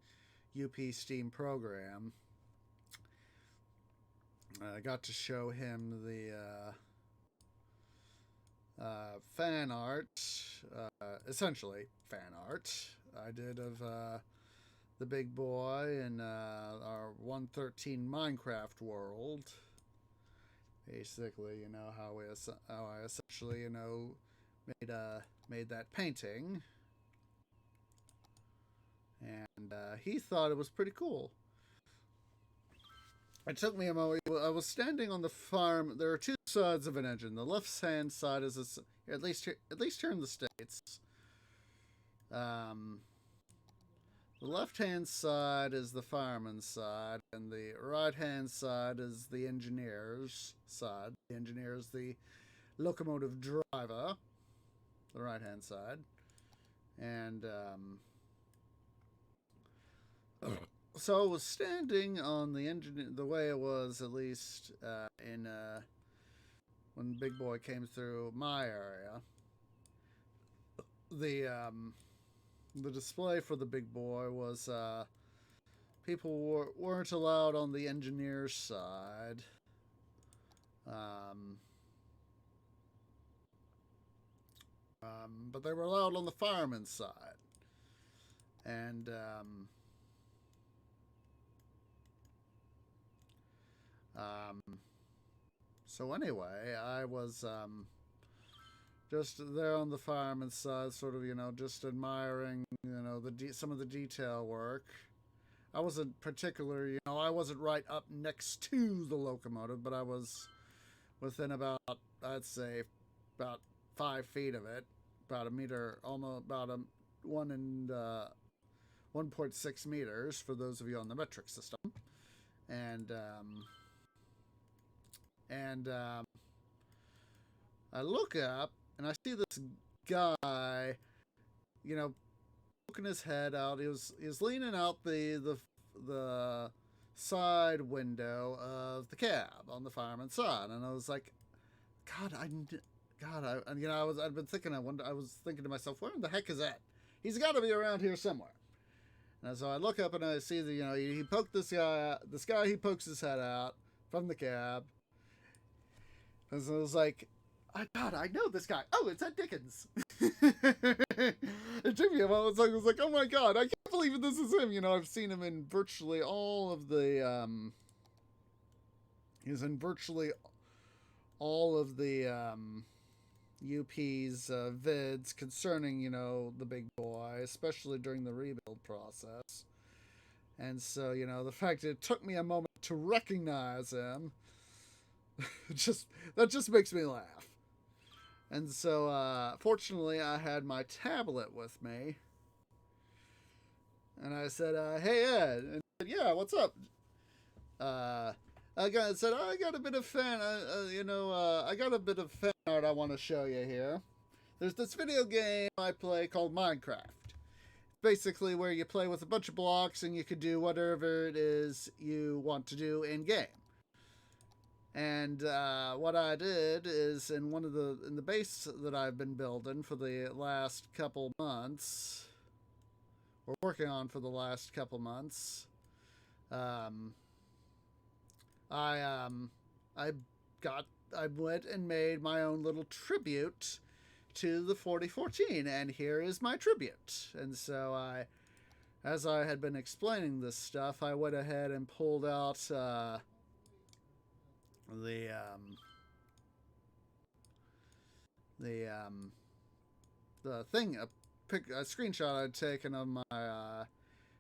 UP Steam program. I got to show him the fan art, essentially fan art I did of the big boy in our 113 Minecraft world. Basically, how I essentially made that painting, and he thought it was pretty cool. It took me a moment. I was standing on the farm. There are two sides of an engine. The left-hand side is at least here in the States. The left-hand side is the fireman's side, and the right-hand side is the engineer's side. The engineer is the locomotive driver. The right-hand side, and so I was standing on the engine, the way it was at least in when Big Boy came through my area. The display for the Big Boy was people weren't allowed on the engineer's side. But they were allowed on the fireman's side. And so anyway, I was just there on the fireman's side, sort of, just admiring, some of the detail work. I wasn't particular, I wasn't right up next to the locomotive, but I was within about, I'd say, about 5 feet of it, about a meter, almost about a 1.6 meters for those of you on the metric system, and I look up and I see this guy, poking his head out. He was leaning out the side window of the cab on the fireman's side, and I was like, I'd been thinking, I was thinking to myself, where in the heck is that? He's got to be around here somewhere. And so I look up and I see that, he poked this guy out. This guy, he pokes his head out from the cab. And so I was like, I know this guy. Oh, it's Ed Dickens. It took me a moment. I was like, oh my God, I can't believe this is him. I've seen him in virtually all of the, he's in virtually all of the, UP's vids concerning, the Big Boy, especially during the rebuild process. And so, the fact that it took me a moment to recognize him, that just makes me laugh. And so, fortunately, I had my tablet with me. And I said, hey, Ed. And he said, yeah, what's up? I got a bit of fan, I got a bit of fan art I want to show you here. There's this video game I play called Minecraft. Basically where you play with a bunch of blocks and you can do whatever it is you want to do in game. And what I did is in the base that I've been building for the last couple months, or working on for the last couple months, I went and made my own little tribute to the 4014, and here is my tribute. And so as I had been explaining this stuff, I went ahead and pulled out the thing, a screenshot I'd taken of my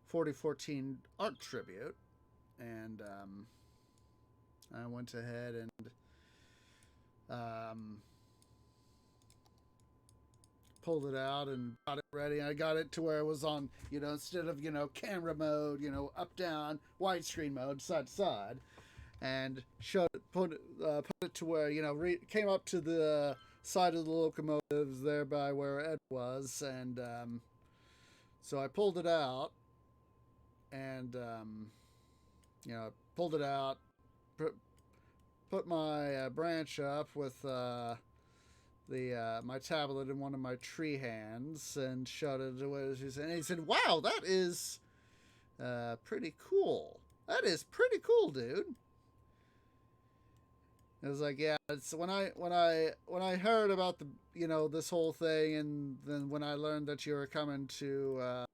4014 art tribute, and I went ahead and pulled it out and got it ready. I got it to where it was on, instead of, camera mode, up, down, widescreen mode, side to side, and put it to where, came up to the side of the locomotives there by where Ed was, and so I pulled it out, and pulled it out, put my branch up with the my tablet in one of my tree hands and showed it to him. And he said, "Wow, that is pretty cool. That is pretty cool, dude." It was like, yeah, it's when I heard about the this whole thing, and then when I learned that you were coming to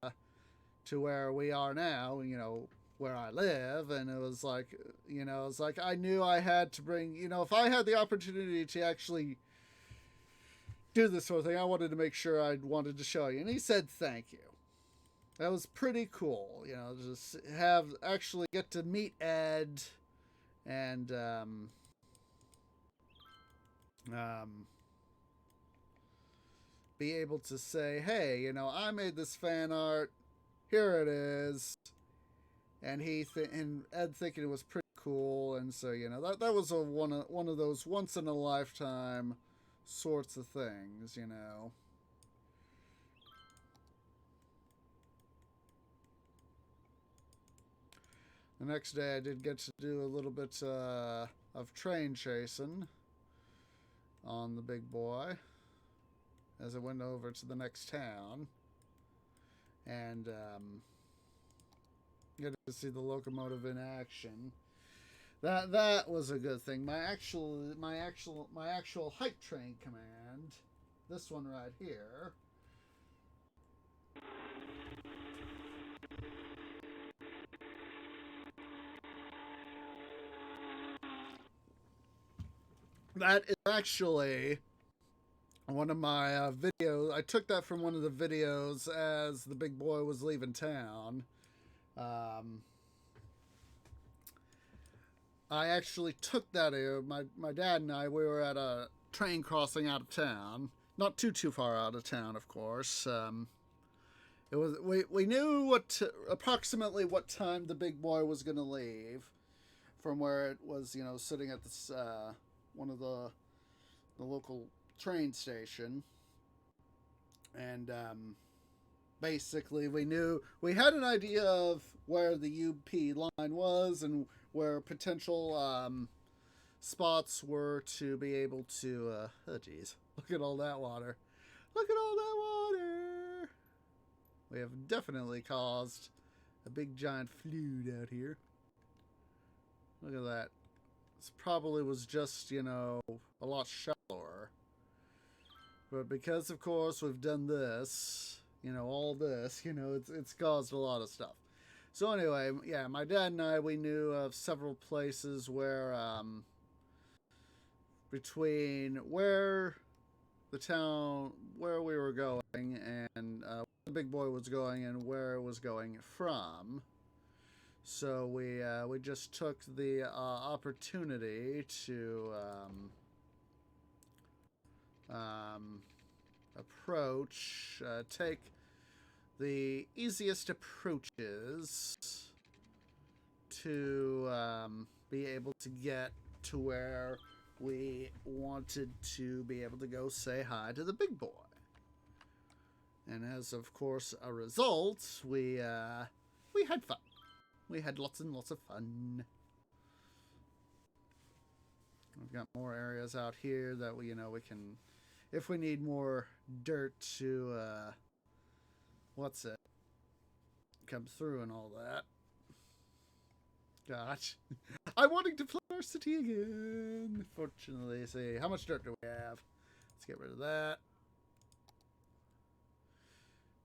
where we are now, where I live, and it was like, it's like I knew I had to bring, if I had the opportunity to actually do this sort of thing, I wanted to make sure I wanted to show you. And he said, "Thank you." That was pretty cool, just actually get to meet Ed and be able to say, "Hey, I made this fan art. Here it is." And and Ed thinking it was pretty cool, and so that was one of those once in a lifetime sorts of things. The next day, I did get to do a little bit of train chasing on the big boy as it went over to the next town, and get to see the locomotive in action. That was a good thing. My actual hype train command, this one right here. That is actually one of my videos. I took that from one of the videos as the big boy was leaving town. I actually took that. My dad and I, we were at a train crossing out of town, not too far out of town, of course. It was we knew approximately what time the big boy was going to leave from where it was, sitting at this one of the local train station, and basically we had an idea of where the UP line was and where potential spots were to be able to oh geez, look at all that water. Look at all that water. We have definitely caused a big giant flood out here. Look at that. This probably was just, a lot shallower. But because, of course, we've done this, all this, it's caused a lot of stuff. So anyway, yeah, my dad and I, we knew of several places where, between where the town, where we were going, and where the big boy was going, and where it was going from. So we just took the opportunity to take the easiest approaches to be able to get to where we wanted to be able to go say hi to the big boy. And as of course a result, we had fun. We had lots and lots of fun. We've got more areas out here that we can, if we need more dirt to come through and all that. Gosh, I'm wanting to play our city again. Fortunately, see how much dirt do we have. Let's get rid of that.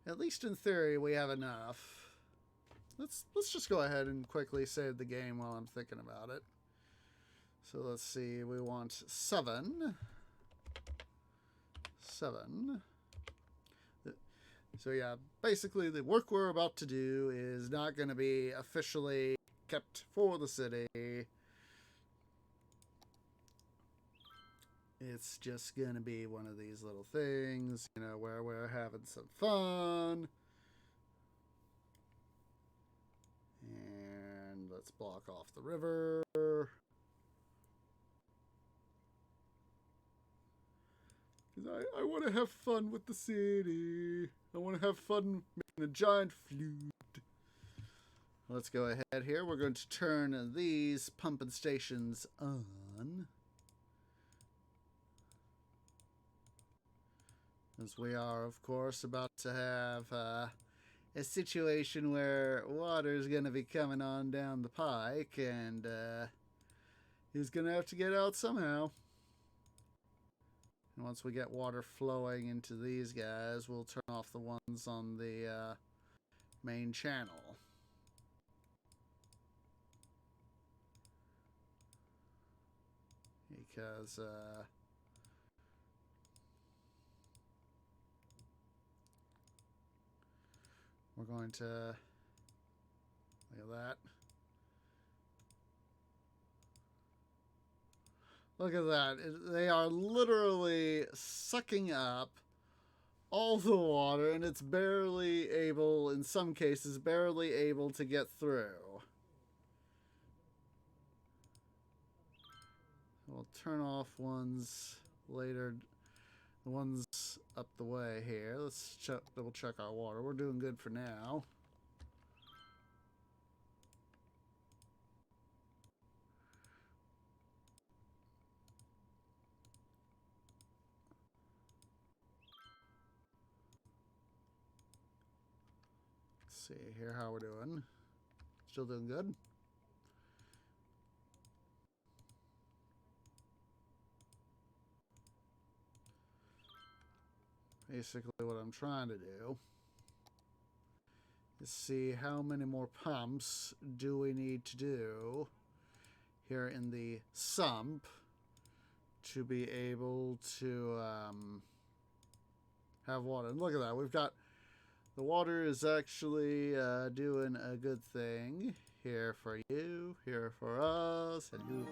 At least in theory, we have enough. Let's just go ahead and quickly save the game while I'm thinking about it. So let's see. We want 7. So yeah, basically the work we're about to do is not going to be officially kept for the city. It's just going to be one of these little things, where we're having some fun. And let's block off the river. Because I want to have fun with the city. I want to have fun making a giant flute. Let's go ahead here. We're going to turn these pumping stations on. As we are, of course, about to have a situation where water's going to be coming on down the pike, and he's going to have to get out somehow. And once we get water flowing into these guys, we'll turn off the ones on the main channel. Because we're going to look at that. Look at that. They are literally sucking up all the water, and it's barely able, in some cases, barely able to get through. We'll turn off ones later. The ones up the way here. Let's double check our water. We're doing good for now. Let's see here how we're doing. Still doing good. Basically what I'm trying to do is see how many more pumps do we need to do here in the sump to be able to have water. And look at that. We've got the water is actually doing a good thing. Here for you, here for us, and you.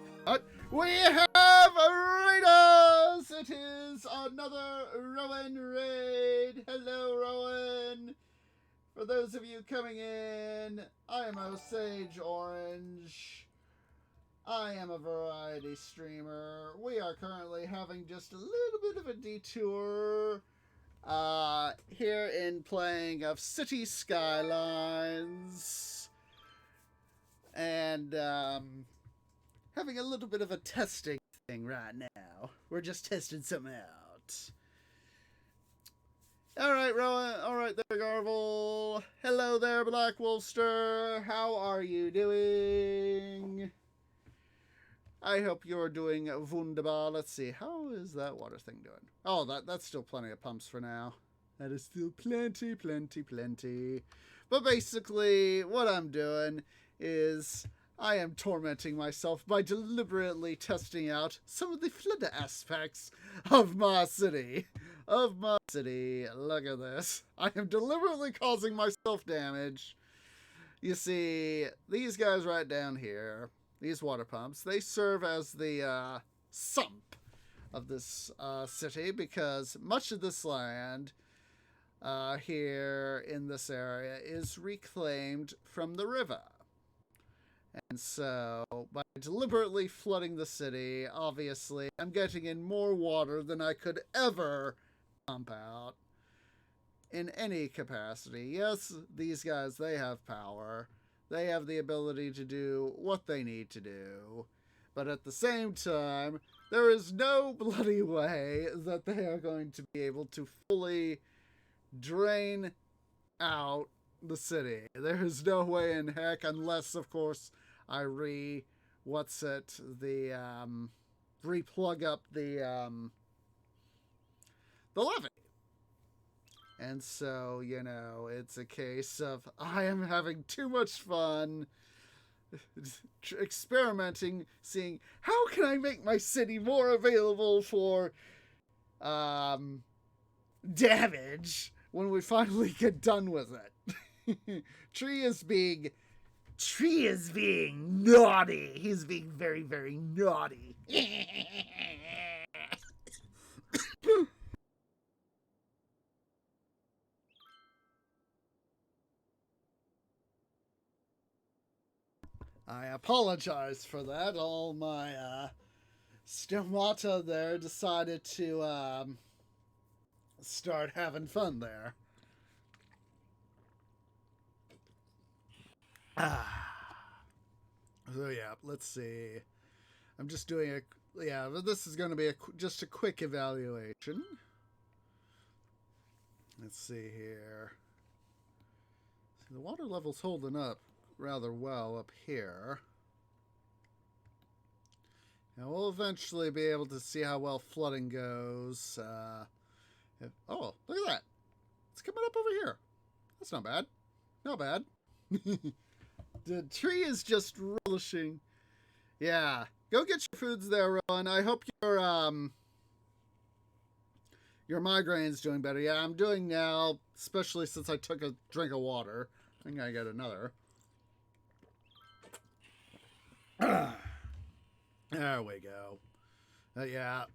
We have raiders! It is another Rowan raid. Hello, Rowan. For those of you coming in, I am Osage Orange. I am a variety streamer. We are currently having just a little bit of a detour here in playing of City Skylines. And having a little bit of a testing thing right now. We're just testing something out. Alright, Rowan. Alright there, Garvel. Hello there, Black Wolfster. How are you doing? I hope you're doing wunderbar. Let's see. How is that water thing doing? Oh, that's still plenty of pumps for now. That is still plenty. But basically, what I'm doing is I am tormenting myself by deliberately testing out some of the flood aspects of my city. Look at this. I am deliberately causing myself damage. You see, these guys right down here, these water pumps, they serve as the sump of this city, because much of this land here in this area is reclaimed from the river. And so, by deliberately flooding the city, obviously, I'm getting in more water than I could ever pump out in any capacity. Yes, these guys, they have power. They have the ability to do what they need to do. But at the same time, there is no bloody way that they are going to be able to fully drain out the city. There is no way in heck, unless, of course, I re-plug up the levee. And so, you know, it's a case of I am having too much fun experimenting, seeing how can I make my city more available for damage when we finally get done with it. Tree is being naughty. He's being very, very naughty. I apologize for that. All my stomata there decided to start having fun there. So yeah, let's see. I'm just doing this is going to be just a quick evaluation. Let's see here. See, the water level's holding up rather well up here. And we'll eventually be able to see how well flooding goes. Oh, look at that. It's coming up over here. That's not bad. Not bad. The tree is just relishing. Yeah. Go get your foods there, Rowan. I hope your migraine's doing better. Yeah, I'm doing now, especially since I took a drink of water. I think I got another. There we go. Yeah.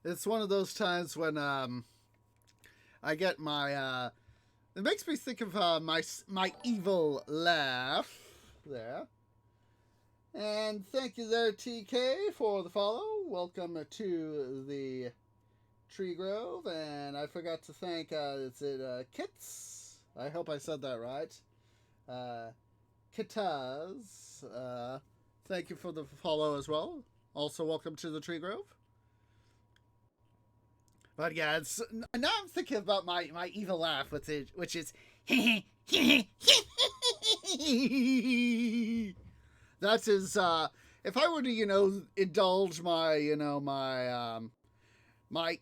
It's one of those times when I get my it makes me think of my evil laugh there. And thank you there, TK, for the follow. Welcome to the Tree Grove. And I forgot to thank, is it Kits? I hope I said that right. Kitaz. Thank you for the follow as well. Also, welcome to the Tree Grove. But yeah, it's now I'm thinking about my evil laugh, which is that is if I were to indulge my my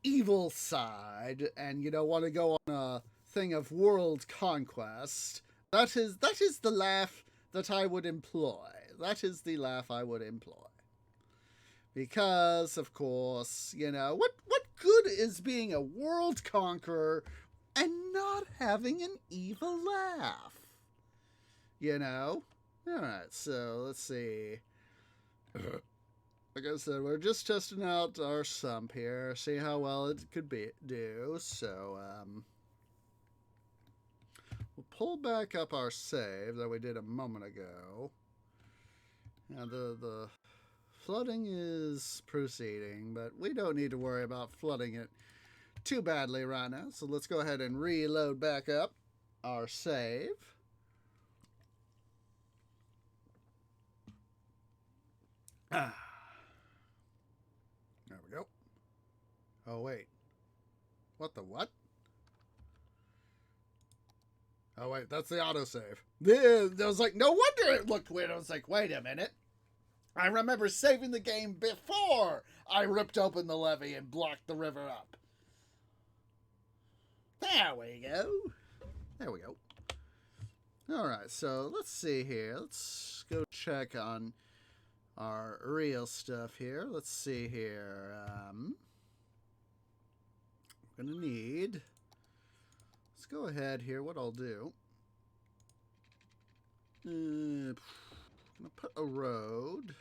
evil side and want to go on a thing of world conquest, that is the laugh that I would employ. That is the laugh I would employ. Because, of course, what good is being a world conqueror and not having an evil laugh? Alright, so let's see. Like I said, we're just testing out our sump here, see how well it could do. So, we'll pull back up our save that we did a moment ago. Now, the flooding is proceeding, but we don't need to worry about flooding it too badly right now. So let's go ahead and reload back up our save. There we go. Oh, wait. What the what? Oh, wait, that's the autosave. I was like, no wonder it looked weird. I was like, wait a minute. I remember saving the game before I ripped open the levee and blocked the river up. There we go. There we go. Alright, so let's see here. Let's go check on our real stuff here. Let's see here. We're going to need... Let's go ahead here. What I'll do... I'm going to put a road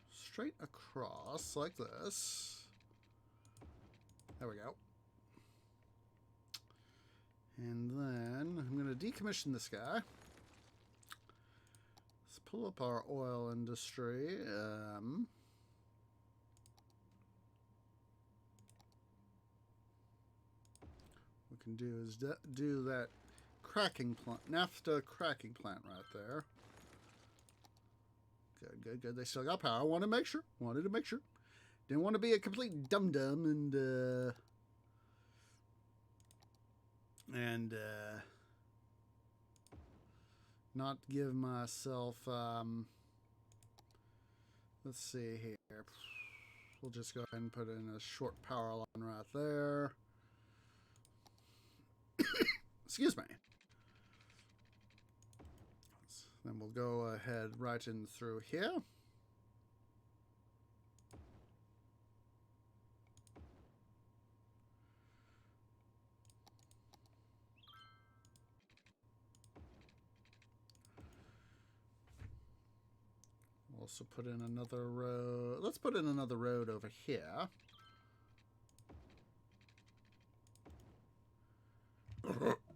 straight across like this. There we go. And then I'm going to decommission this guy. Let's pull up our oil industry. What we can do is do that cracking plant, naphtha cracking plant right there. Good. They still got power. Wanted to make sure. Didn't want to be a complete dum-dum and not give myself, let's see here. We'll just go ahead and put in a short power line right there. Excuse me. Then we'll go ahead right in through here. We'll also put in another road. Let's put in another road over here.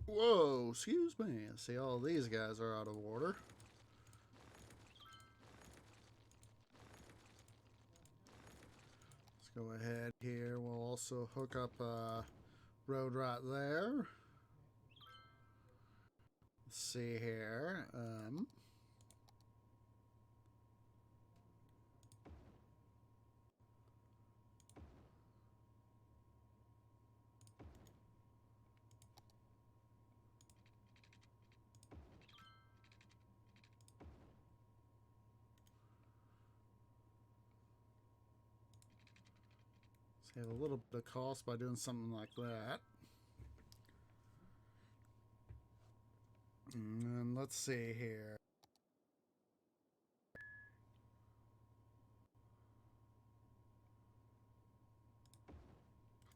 Whoa, excuse me. See, all these guys are out of order. Go ahead here. We'll also hook up a road right there. Let's see here. Save a little bit of cost by doing something like that. And let's see here.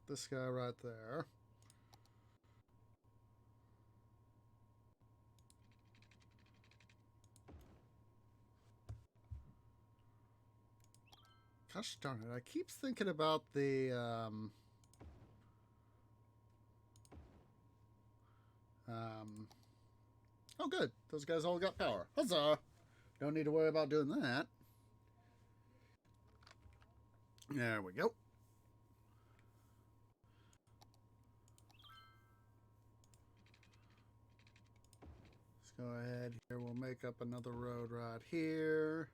This guy right there. Gosh darn it, I keep thinking about the oh good, those guys all got power. Huzzah! Don't need to worry about doing that. There we go. Let's go ahead here. We'll make up another road right here.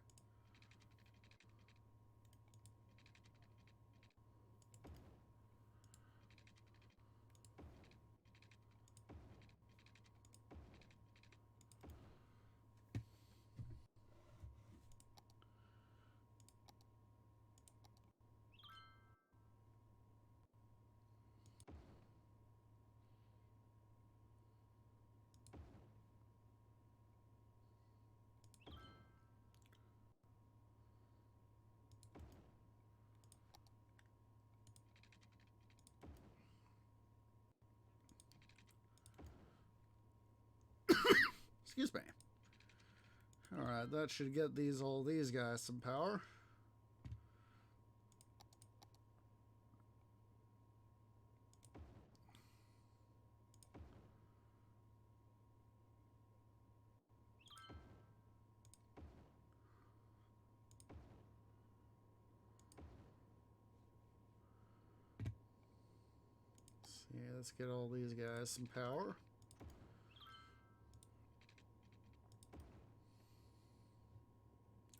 Excuse me. Alright, that should get all these guys some power. Let's get all these guys some power.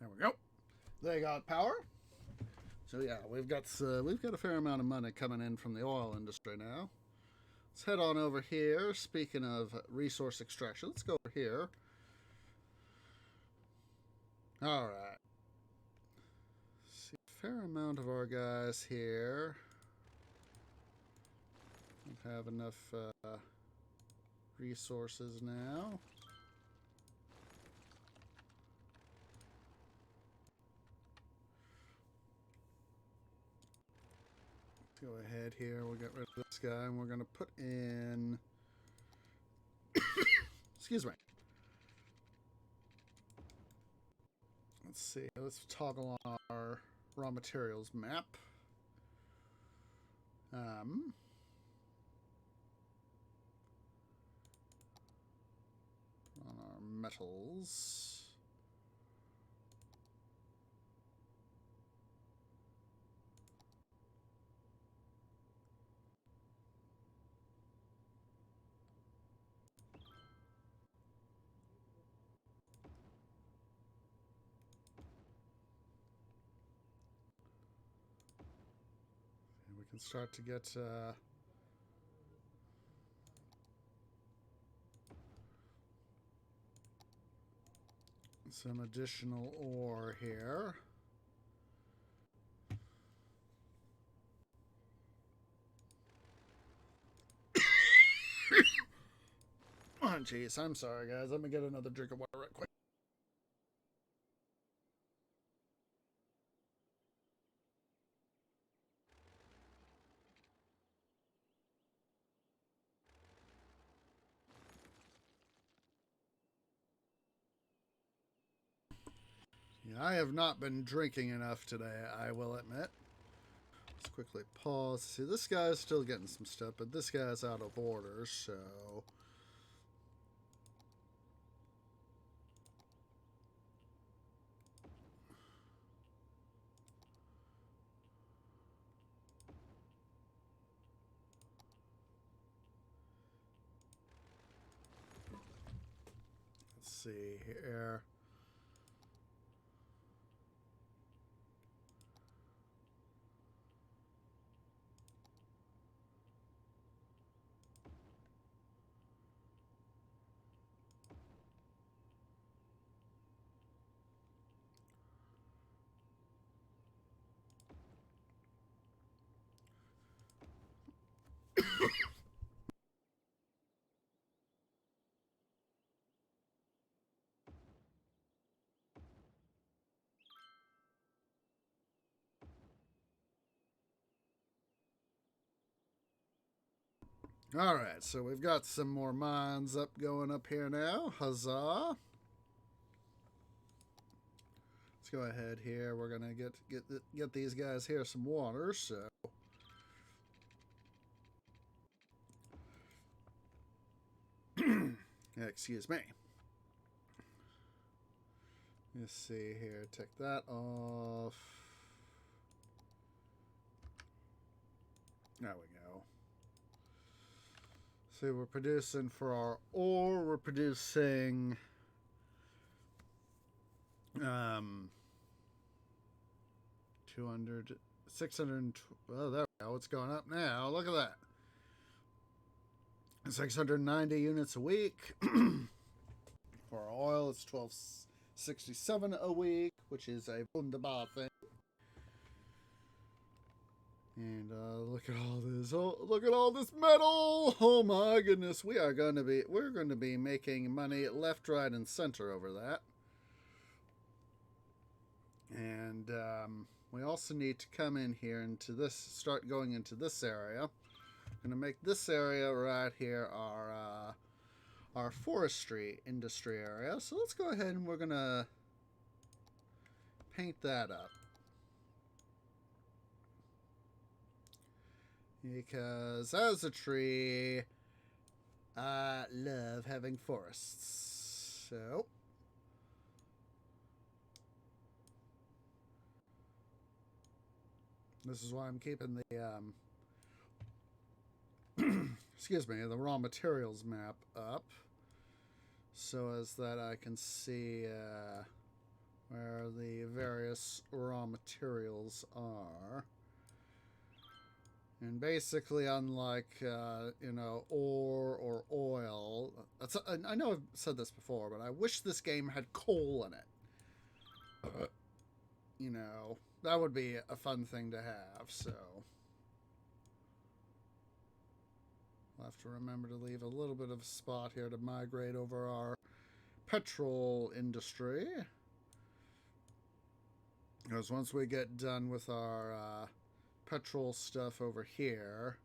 There we go. They got power. So yeah, we've got a fair amount of money coming in from the oil industry now. Let's head on over here. Speaking of resource extraction, let's go over here. All right. See, a fair amount of our guys here have enough resources now. Go ahead here. We'll get rid of this guy, and we're going to put in. Excuse me. Let's see. Let's toggle on our raw materials map. On our metals. We can start to get some additional ore here. Oh, jeez. I'm sorry, guys. Let me get another drink of water right quick. Yeah, I have not been drinking enough today, I will admit. Let's quickly pause. See, this guy's still getting some stuff, but this guy's out of order, so... Let's see here. Alright, so we've got some more mines going up here now. Huzzah! Let's go ahead here. We're gonna get these guys here some water, so excuse me. Let's see here. Take that off. There we go. See, we're producing for our ore. We're producing 200, 600. Oh, there we go. It's going up now. Look at that. 690 units a week. For our oil, it's 1267 a week, which is a wunderbar thing. And look at all this! Oh, look at all this metal! Oh my goodness, we're going to be making money left, right, and center over that. And we also need to come in here into this, start going into this area. I'm going to make this area right here our forestry industry area. So let's go ahead and we're going to paint that up. Because as a tree, I love having forests. So this is why I'm keeping the excuse me, the raw materials map up, so as that I can see where the various raw materials are. And basically, unlike you know, ore or oil, I know I've said this before, but I wish this game had coal in it. You know, that would be a fun thing to have. So we'll have to remember to leave a little bit of a spot here to migrate over our petrol industry. Because once we get done with our petrol stuff over here,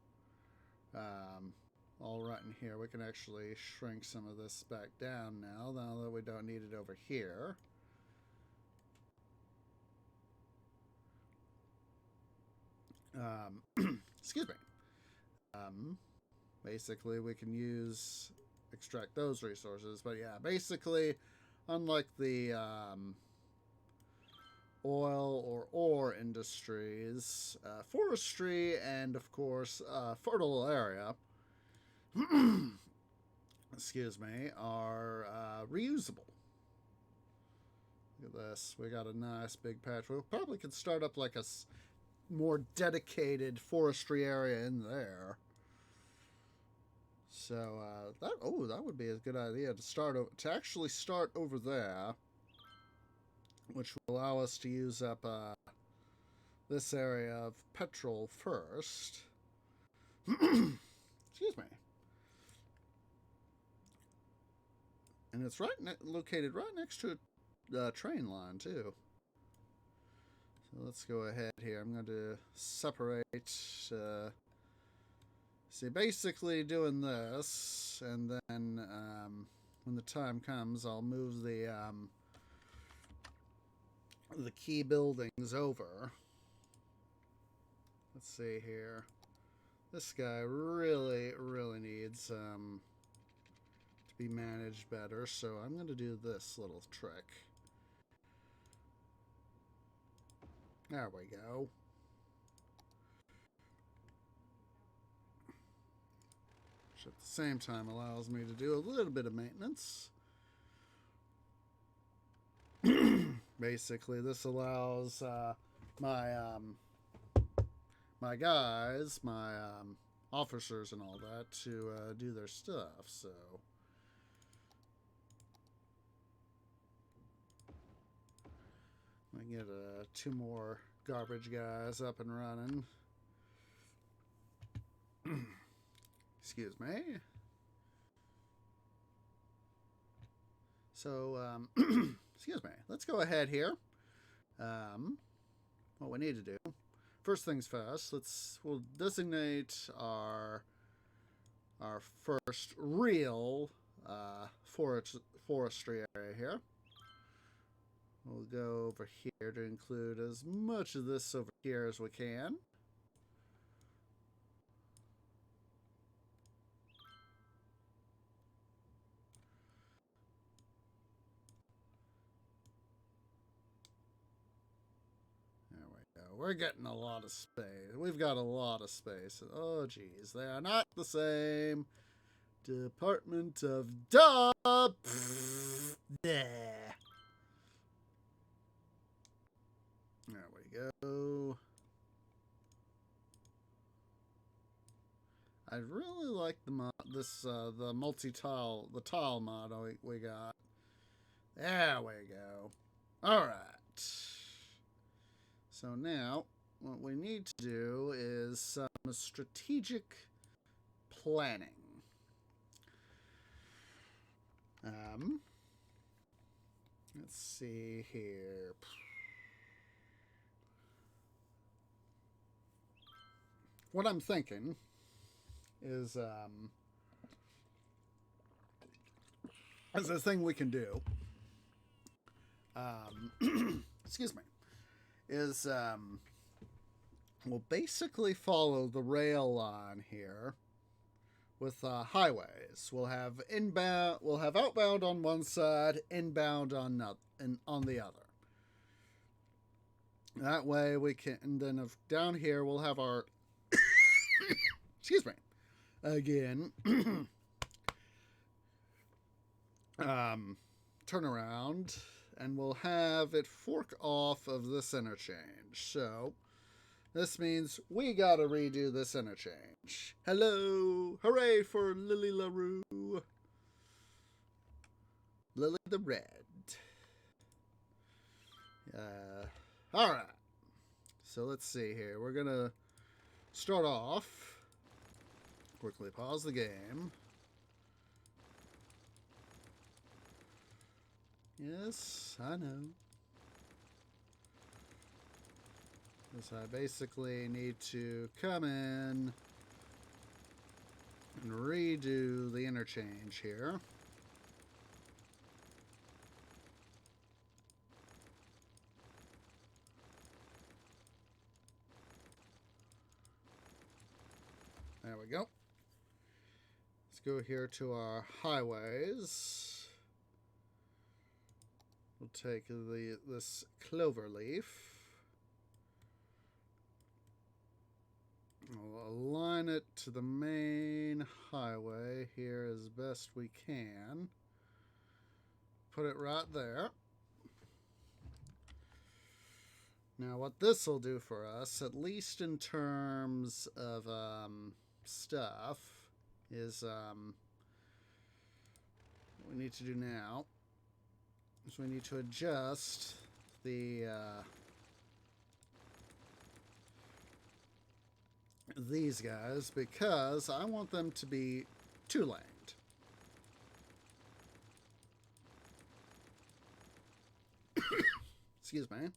all right in here, we can actually shrink some of this back down now that we don't need it over here. Excuse me. Basically, we can extract those resources, but yeah, basically, unlike the oil or ore industries, forestry, and of course, fertile area, excuse me, are reusable. Look at this. We got a nice big patch. We probably could start up like a more dedicated forestry area in there. So that would be a good idea to actually start over there, which will allow us to use up this area of petrol first. Excuse me. And it's located right next to a train line too. So let's go ahead here. I'm going to separate. See, basically doing this, and then when the time comes, I'll move the key buildings over. Let's see here. This guy really needs to be managed better, so I'm going to do this little trick. There we go. Which at the same time allows me to do a little bit of maintenance. Basically, this allows my guys, my officers and all that to do their stuff, so... I can get 2 more garbage guys up and running. Excuse me. So, excuse me. Let's go ahead here. What we need to do. First things first, we'll designate our our first real forestry area here. We'll go over here to include as much of this over here as we can. There we go. We're getting a lot of space. We've got a lot of space. Oh, geez. They are not the same. Department of Duh. There we go. I really like the mod, the multi-tile, the tile mod we got. There we go. All right. So now, what we need to do is some strategic planning. Let's see here. What I'm thinking is as a thing we can do. Excuse me. Is we'll basically follow the rail line here with highways. We'll have inbound. We'll have outbound on one side, inbound on the other. That way we can. And then down here we'll have our. Excuse me. Again. Turn around, and we'll have it fork off of this interchange. So this means we gotta redo this interchange. Hello! Hooray for Lily LaRue! Lily the Red. Alright. So let's see here. We're gonna start off. Quickly pause the game. Yes, I know. So I basically need to come in and redo the interchange here. There we go. Let's go here to our highways. We'll take this clover leaf. We'll align it to the main highway here as best we can. Put it right there. Now what this will do for us, at least in terms of stuff, is what we need to do now is we need to adjust the these guys, because I want them to be two-laned. Excuse me.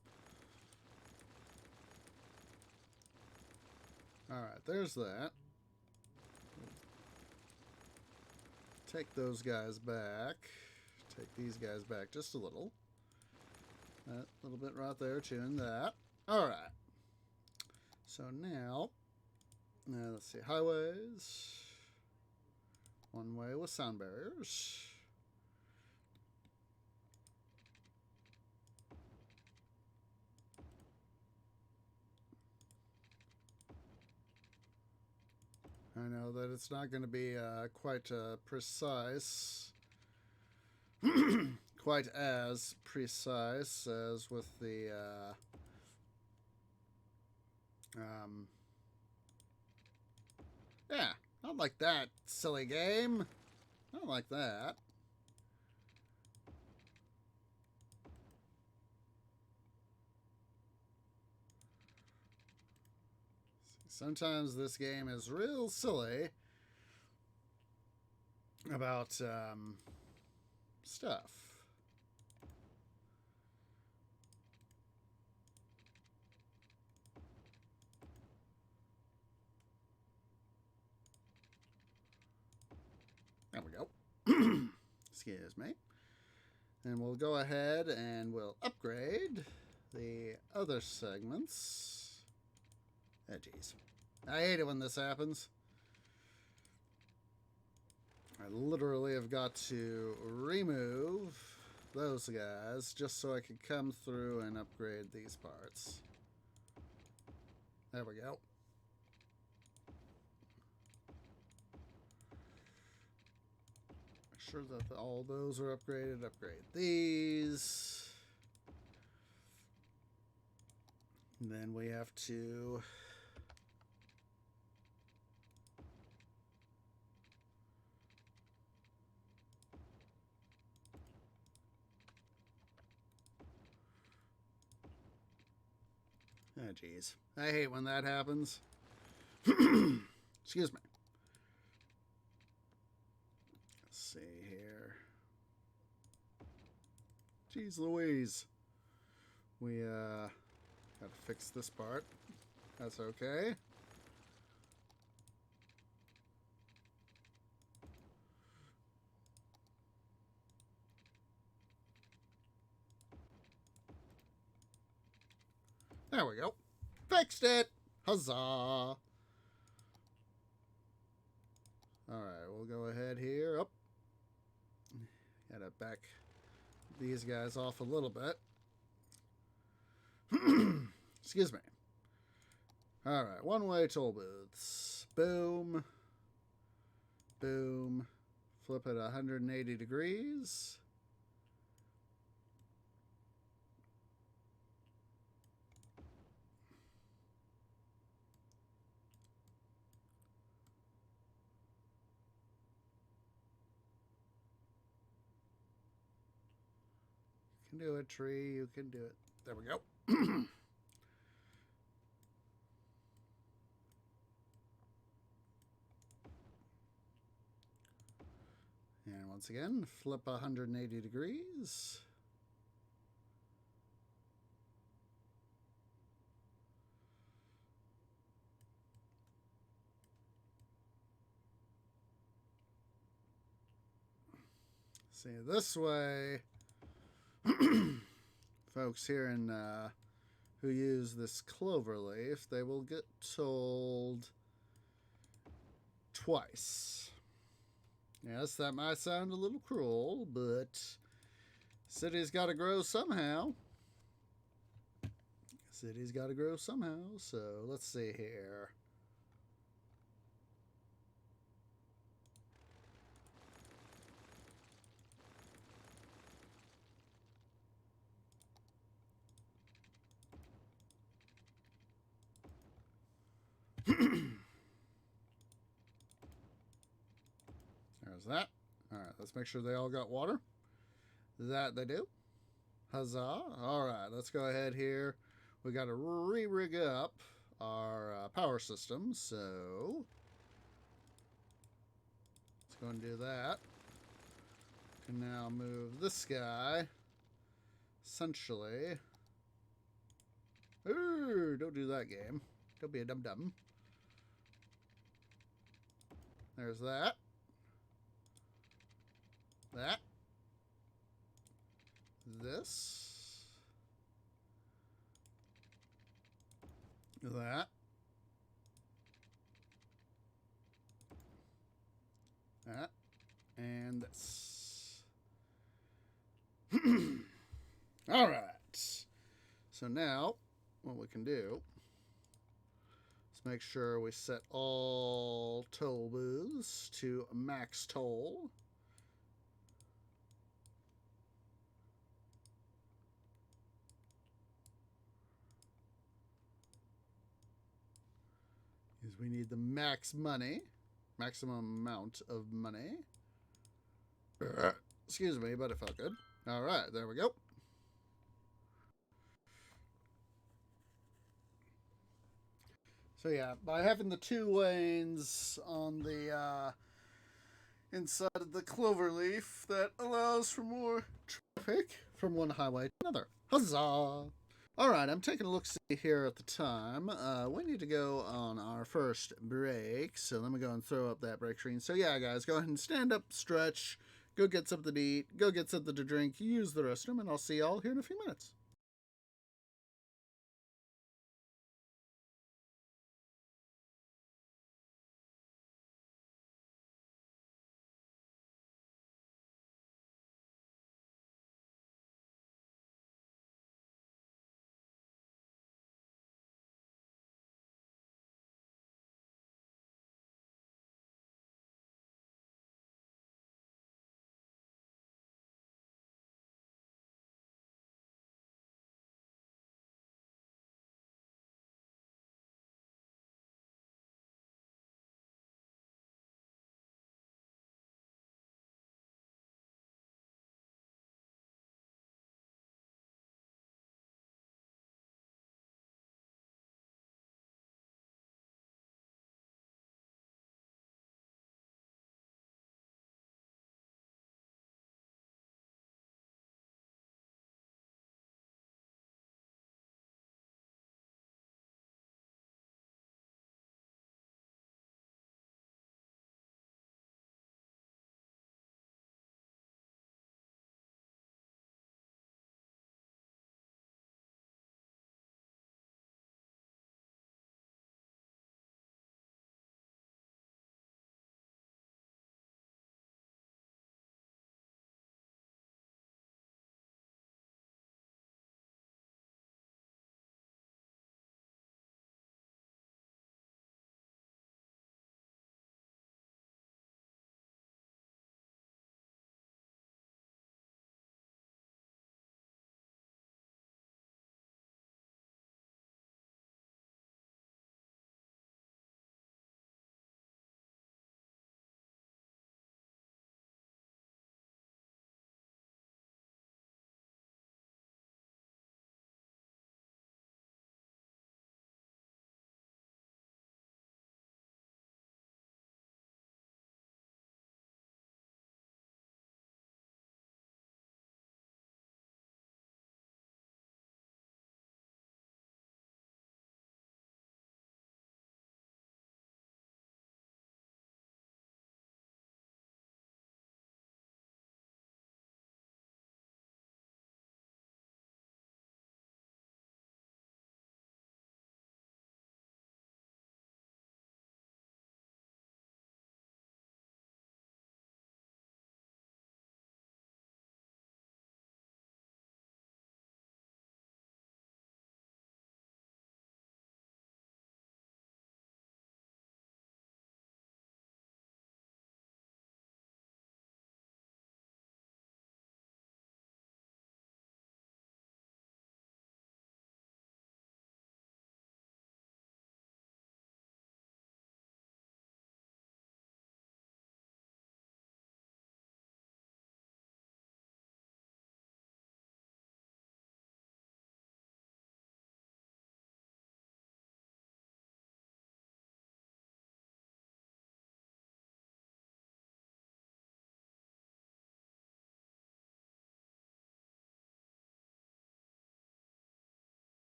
Alright, there's that. Take those guys back. Take these guys back just a little. That little bit right there, tune that. Alright. So now let's see, highways. One way with sound barriers. I know that it's not going to be quite precise, quite as precise as with the yeah, not like that, silly game. Not like that. Sometimes this game is real silly about stuff. There we go. Excuse me. And we'll go ahead and we'll upgrade the other segments. Oh, geez. I hate it when this happens. I literally have got to remove those guys just so I can come through and upgrade these parts. There we go. Make sure that all those are upgraded. Upgrade these. And then we have to oh, geez. I hate when that happens. Excuse me. Let's see here. Jeez Louise. We, gotta fix this part. That's okay. There we go. Fixed it! Huzzah! Alright, we'll go ahead here. Oh. Gotta back these guys off a little bit. Excuse me. Alright, one-way toll booths. Boom. Boom. Flip it 180 degrees. You can do it, tree. You can do it. There we go. And once again, flip 180 degrees. See, this way, folks here in who use this clover leaf, they will get told twice. Yes, that might sound a little cruel, but city's got to grow somehow. City's got to grow somehow. So let's see here. There's that. All right, let's make sure they all got water. That they do. Huzzah. All right, let's go ahead here. We got to re-rig up our power system, so let's go and do that. Can now move this guy. Essentially. Ooh, don't do that, game. Don't be a dum-dum. There's that. That. This. That. That. And this. All right. So now, what we can do is make sure we set all toll booths to max toll. Because we need the max money, maximum amount of money. Excuse me, but it felt good. All right, there we go. So yeah, by having the 2 lanes on the inside of the cloverleaf, that allows for more traffic from one highway to another. Huzzah! All right, I'm taking a look see here at the time. We need to go on our first break, so let me go and throw up that break screen. So yeah, guys, go ahead and stand up, stretch, go get something to eat, go get something to drink, use the restroom, and I'll see y'all here in a few minutes.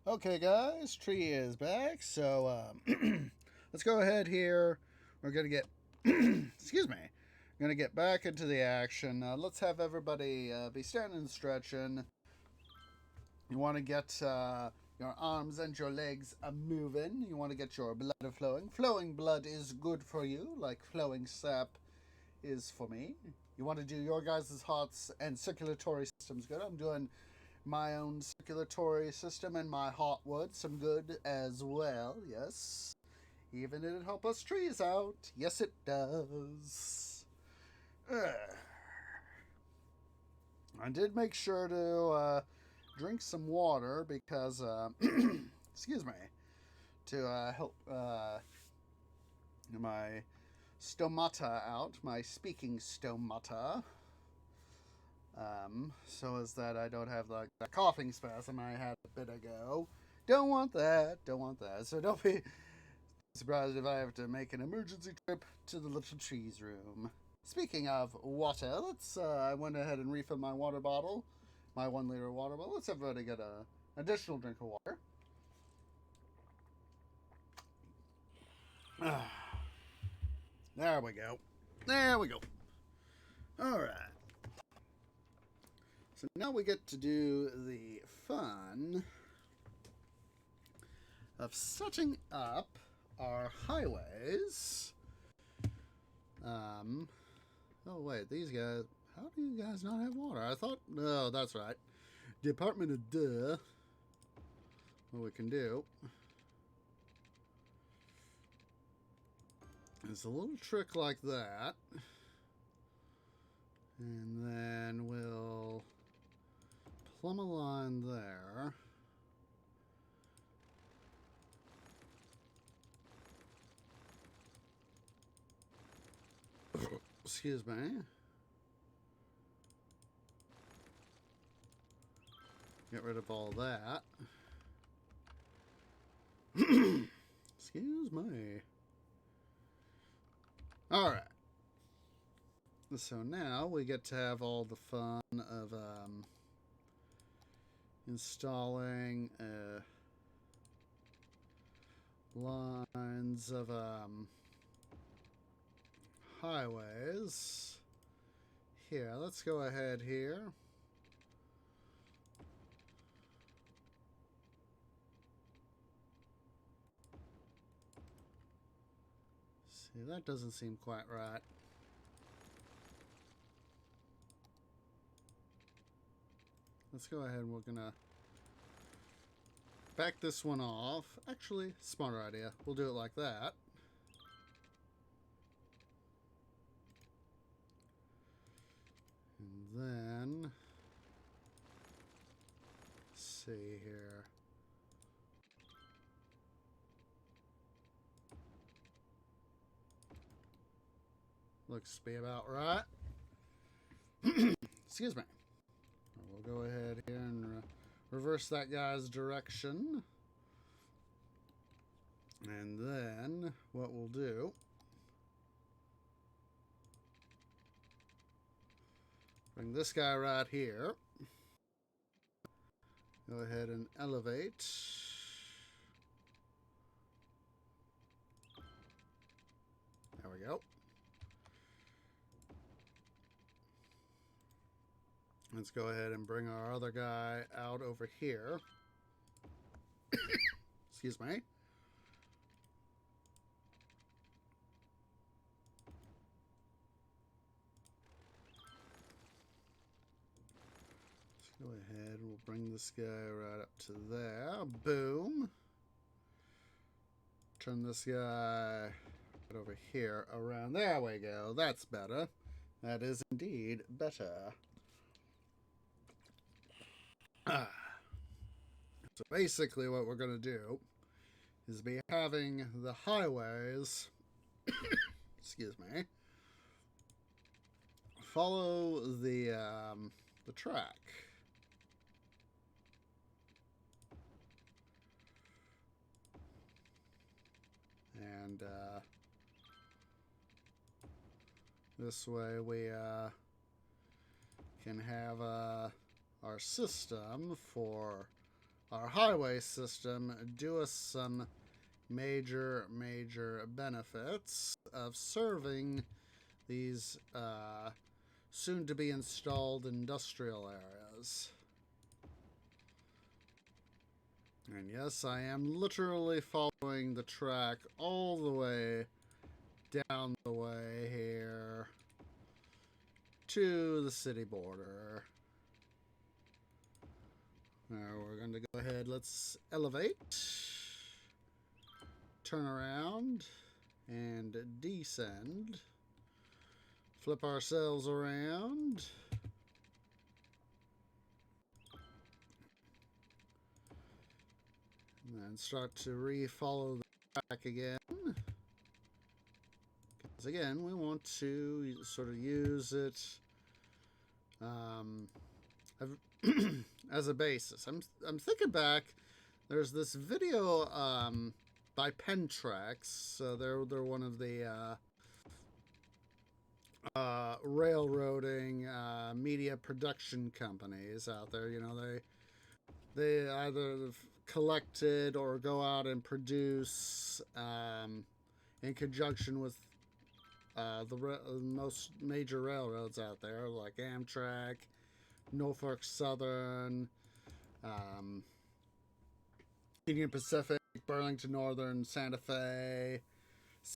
Okay, guys, Tree is back. So let's go ahead here. We're gonna get, excuse me, we're gonna get back into the action. Let's have everybody be standing and stretching. You want to get your arms and your legs moving. You want to get your blood flowing. Flowing blood is good for you, like flowing sap is for me. You want to do your guys' hearts and circulatory systems good. I'm doing my own circulatory system and my heart would some good as well. Yes, even it'll help us trees out. Yes, it does. I did make sure to drink some water because, excuse me, to help my stomata out, my speaking stomata. So as that I don't have like that coughing spasm I had a bit ago. Don't want that. Don't want that. So don't be surprised if I have to make an emergency trip to the little cheese room. Speaking of water, let's. I went ahead and refilled my water bottle, my 1 liter water bottle. Let's everybody get a additional drink of water. There we go. There we go. All right. So now we get to do the fun of setting up our highways. Oh wait, these guys. How do you guys not have water? I thought. No, that's right. Department of Duh. What we can do is a little trick like that, and then we'll plumb a line there. Excuse me. Get rid of all that. Excuse me. Alright. So now we get to have all the fun of installing lines of highways. Here, let's go ahead here. See, that doesn't seem quite right. Let's go ahead and we're gonna back this one off. Actually, smarter idea. We'll do it like that. And then, let's see here. Looks to be about right. Excuse me. We'll go ahead here and reverse that guy's direction. And then what we'll do, bring this guy right here. Go ahead and elevate. There we go. Let's go ahead and bring our other guy out over here. Excuse me. Let's go ahead. We'll bring this guy right up to there. Boom. Turn this guy right over here around. There we go. That's better. That is indeed better. So basically what we're going to do is be having the highways, excuse me, follow the track. And this way we can have our system for our highway system do us some major benefits of serving these soon to be installed industrial areas. And yes, I am literally following the track all the way down the way here to the city border. Now we're going to go ahead, let's elevate, turn around, and descend. Flip ourselves around. And start to re-follow the track again. Because again, we want to sort of use it as a basis. I'm thinking back. There's this video by Pentrax. So they're one of the railroading media production companies out there. You know, they either collected or go out and produce in conjunction with the most major railroads out there, like Amtrak, Norfolk Southern, Union Pacific, Burlington Northern, Santa Fe,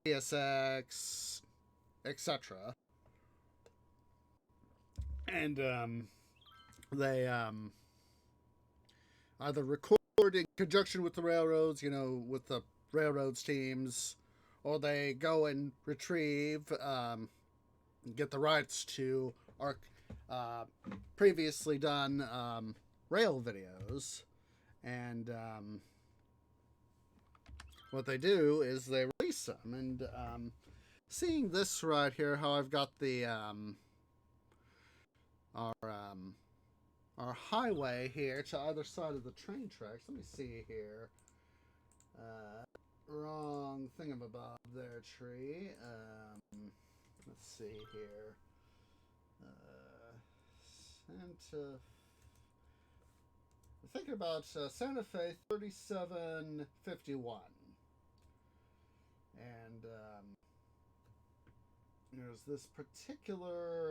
CSX, etc. And they either record in conjunction with the railroads, you know, with the railroads teams, or they go and retrieve, get the rights to our previously done rail videos. And what they do is they release them. And seeing this right here, how I've got the our highway here to either side of the train tracks. Let me see here. Wrong thingamabob there, tree. Let's see here. Santa. I'm thinking about Santa Fe 3751. And there's this particular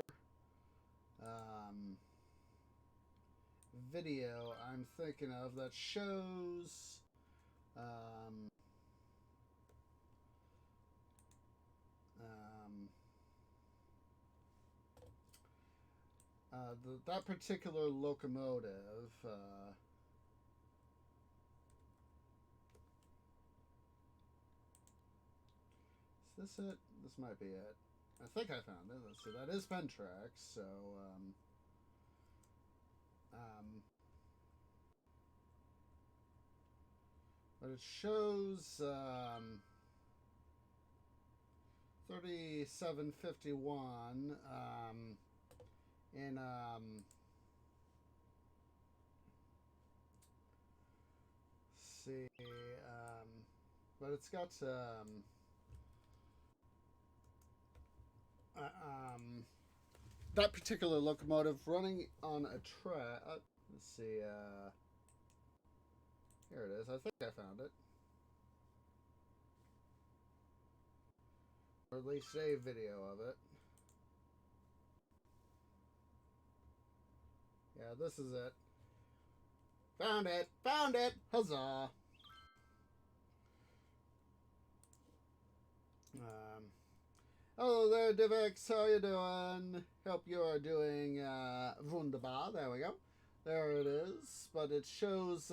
video I'm thinking of that shows that particular locomotive. Is this it? This might be it. I think I found it. Let's see. That is Pentrax. So but it shows 3751 in see but it's got that particular locomotive running on a track. Let's see. Here it is. I think I found it. Or at least a video of it. Yeah, this is it. Found it! Found it! Huzzah! Hello there, Divx. How you doing? Hope you are doing wunderbar. There we go. There it is. But it shows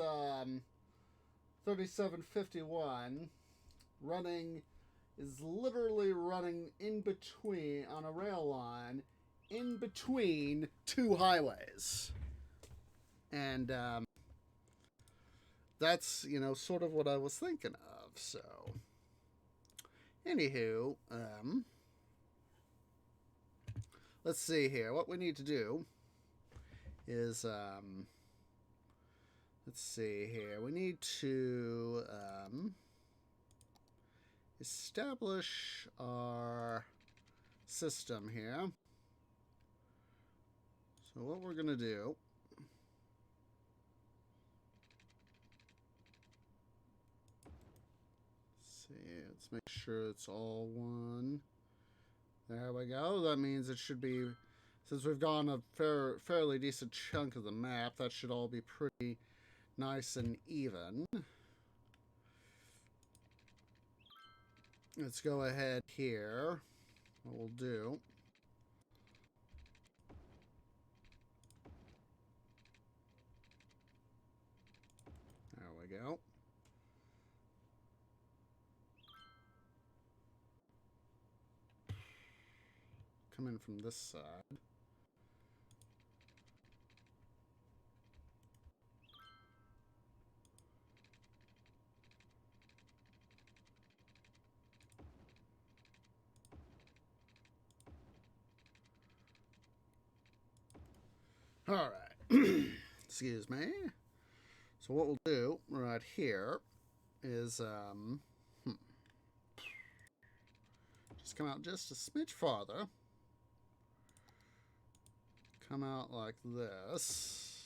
3751 is literally running in between, on a rail line, in between two highways. And that's, you know, sort of what I was thinking of. So, anywho, let's see here. What we need to do is, let's see here. We need to establish our system here. So what we're going to do see, let's make sure it's all one. There we go. That means it should be, since we've gone a fairly decent chunk of the map, that should all be pretty nice and even. Let's go ahead here. What we'll do. There we go. Come in from this side. All right. Excuse me. So what we'll do right here is just come out just a smidge farther. Come out like this.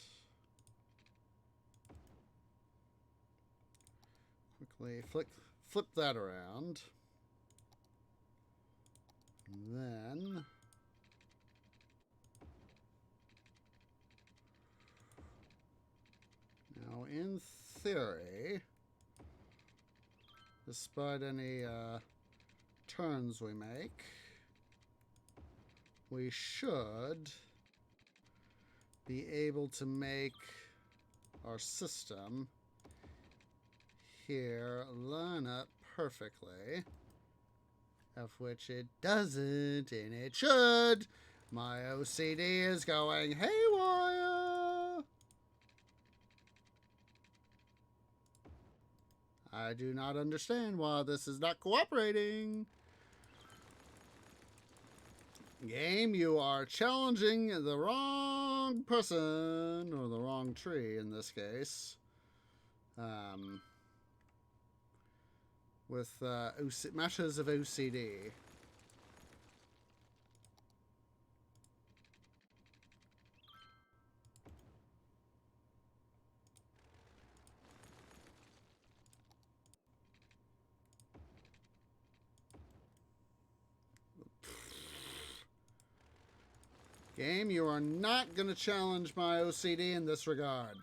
Quickly flip that around. And then now in theory, despite any turns we make, we should be able to make our system here line up perfectly, of which it doesn't, and it should. My OCD is going haywire. I do not understand why this is not cooperating. Game, you are challenging the wrong person, or the wrong tree in this case. With matters of OCD. Game, you are not going to challenge my OCD in this regard.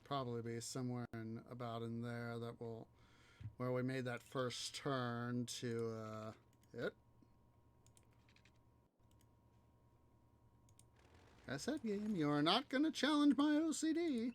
Probably be somewhere about in there that will, where we made that first turn to it. I said, game, you are not going to challenge my OCD.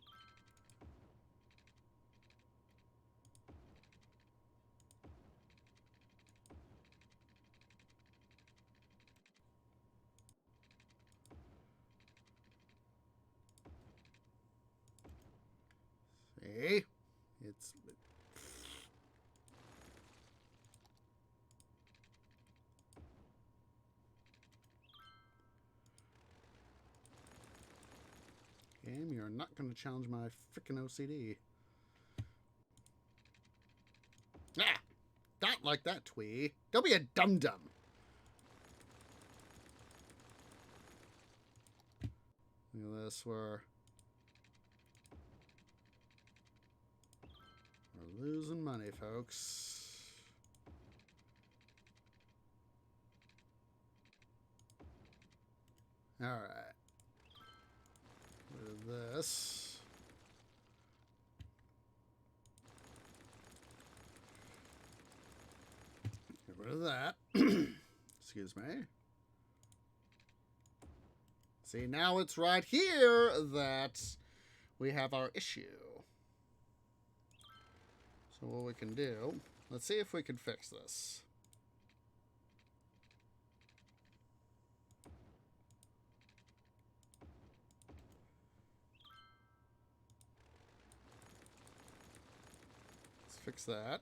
See? It's... Game, you're not going to challenge my freaking OCD. Ah! Not like that, Twee. Don't be a dum-dum. Look at this, we're losing money, folks. Alright. Rid of this. Get rid of that. Excuse me. See, now it's right here that we have our issue. So what we can do, let's see if we can fix this. Let's fix that.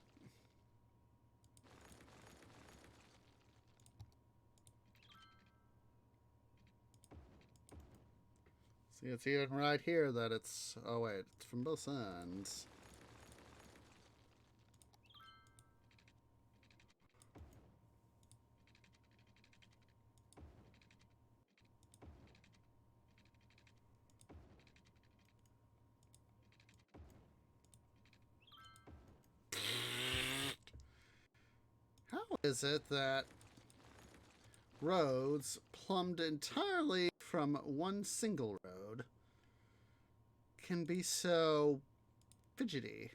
See, it's even right here that it's... Oh, wait. It's from both ends. is it that roads plumbed entirely from one single road can be so fidgety?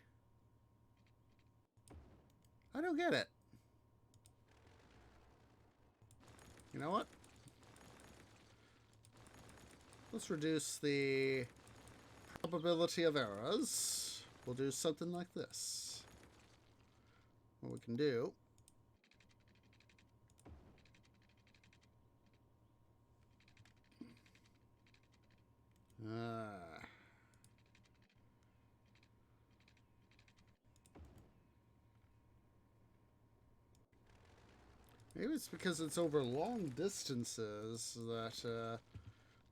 I don't get it. You know what? Let's reduce the probability of errors. We'll do something like this. What we can do maybe it's because it's over long distances that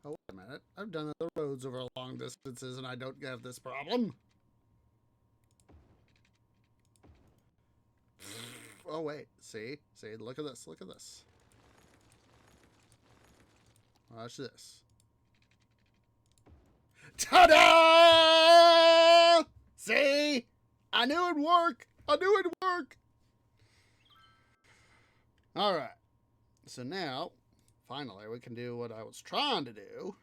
oh, wait a minute. I've done other roads over long distances and I don't have this problem. Oh, wait. See? Look at this. Look at this. Watch this. Ta-da! See? I knew it'd work. I knew it'd work. All right. So now, finally, we can do what I was trying to do.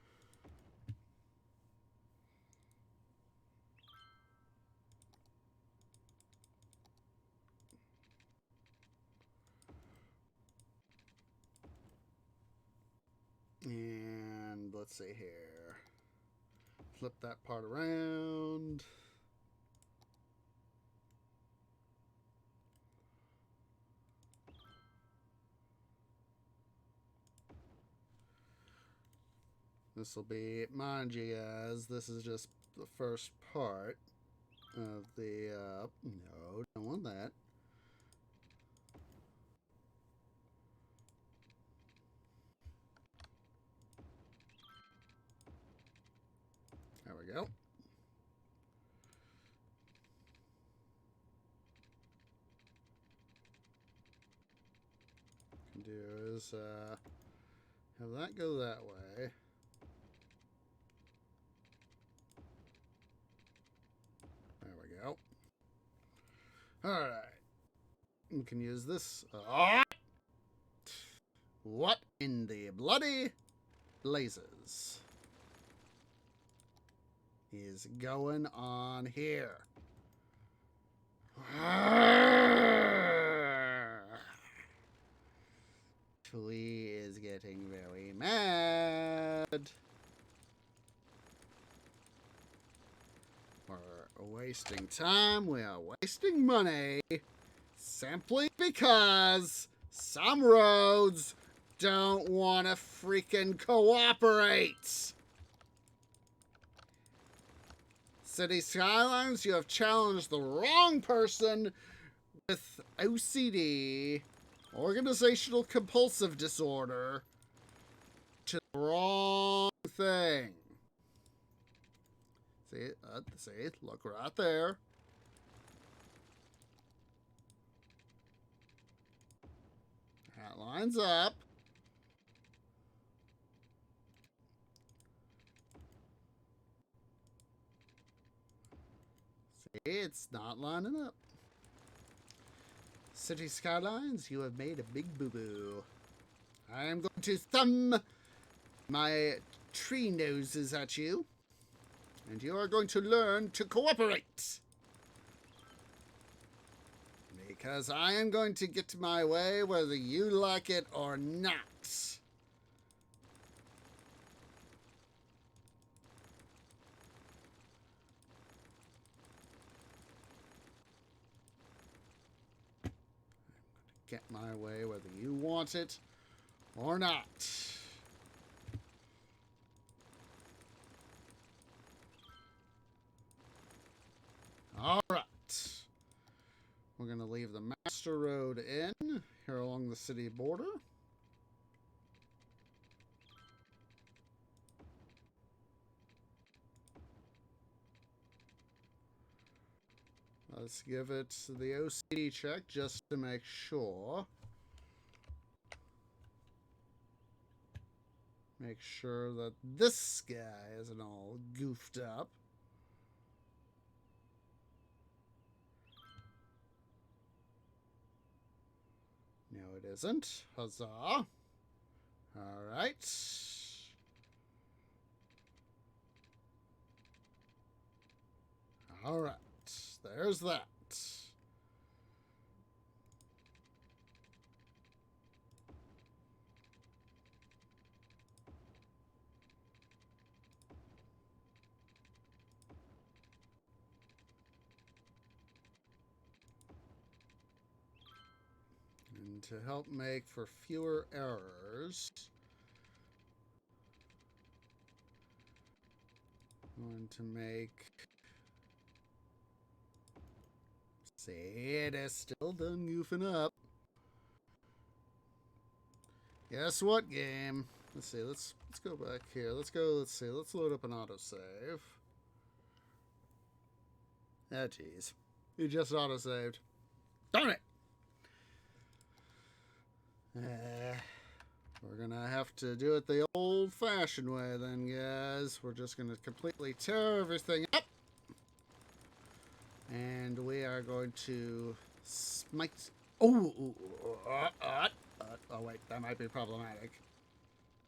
And let's see here. Flip that part around. This will be, mind you guys, this is just the first part of the, no, don't want that. There we go. What we can do is have that go that way. There we go. Alright. We can use this. What in the bloody blazes is going on here? Tweet is getting very mad. We're wasting time. We are wasting money. Simply because some roads don't want to freaking cooperate. City Skylines, you have challenged the wrong person with OCD, organizational compulsive disorder, to the wrong thing. See, look right there. That lines up. See, it's not lining up. City Skylines, you have made a big boo-boo. I am going to thumb my tree noses at you, and you are going to learn to cooperate. Because I am going to get my way whether you like it or not. Get my way whether you want it or not. All right. We're going to leave the master road in here along the city border. Let's give it the OCD check just to make sure. Make sure that this guy isn't all goofed up. isn't. Huzzah. Alright. Alright. There's that. And to help make for fewer errors, I'm going to make... See, it is still done goofing up. Guess what, game? Let's see, let's go back here. Let's load up an autosave. Ah, jeez. You just autosaved. Darn it! We're gonna have to do it the old-fashioned way then, guys. We're just gonna completely tear everything up. And we are going to smite... Oh, wait, that might be problematic.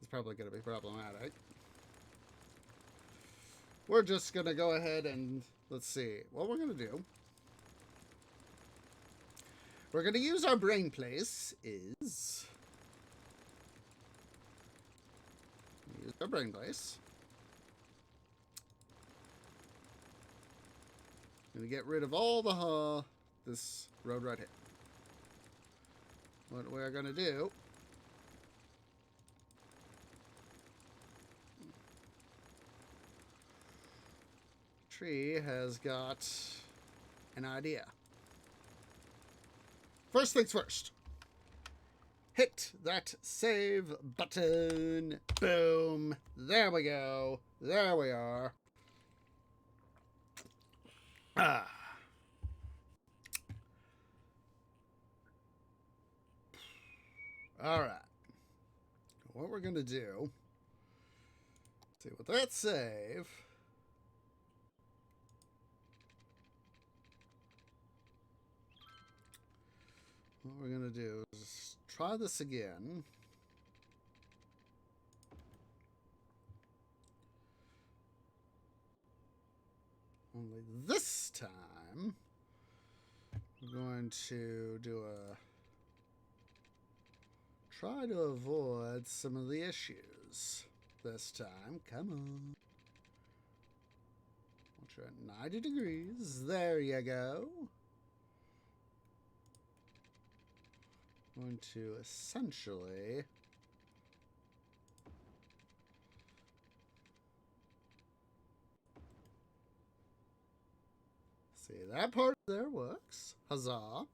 It's probably going to be problematic. We're just going to go ahead and... Let's see. What we're going to do... We're going to use our brain place is... Use our brain place. Gonna get rid of all the this road right here. What we're gonna do... Tree has got an idea. First things first. Hit that save button. Boom. There we go. There we are. Ah. All right. What we're going to do, see with that save, what we're going to do is try this again. Only this time, we're going to do a... Try to avoid some of the issues this time. Come on. We'll try 90 degrees. There you go. Going to essentially... See, that part there works. Huzzah.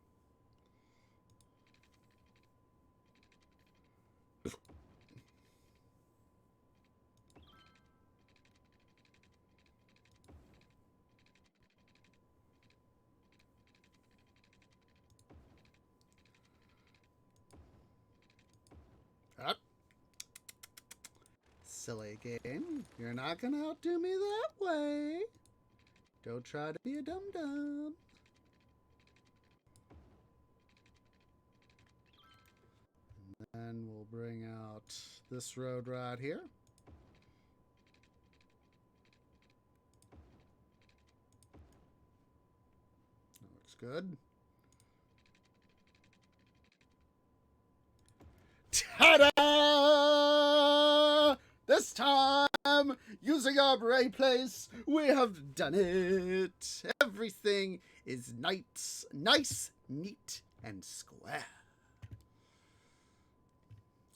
Up. Silly game. You're not gonna outdo me that way. Don't try to be a dum-dum. And then we'll bring out this road right here. That looks good. Ta-da! This time, using our brain place, we have done it. Everything is nice, neat, and square.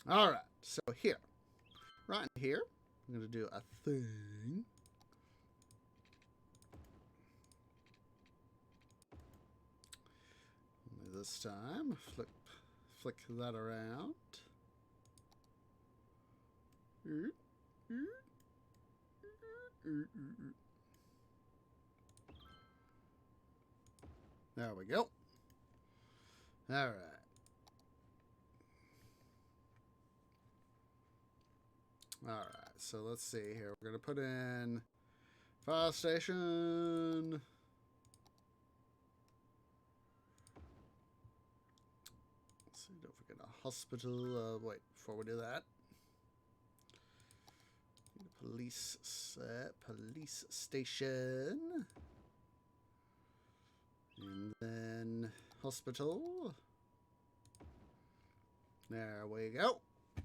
All right, so here, right here, I'm going to do a thing. Only this time, flick that around. There we go. All right. All right. So let's see here. We're going to put in fire station. Let's see. Don't forget to hospital. Wait, before we do that, police station, and then hospital. There we go. At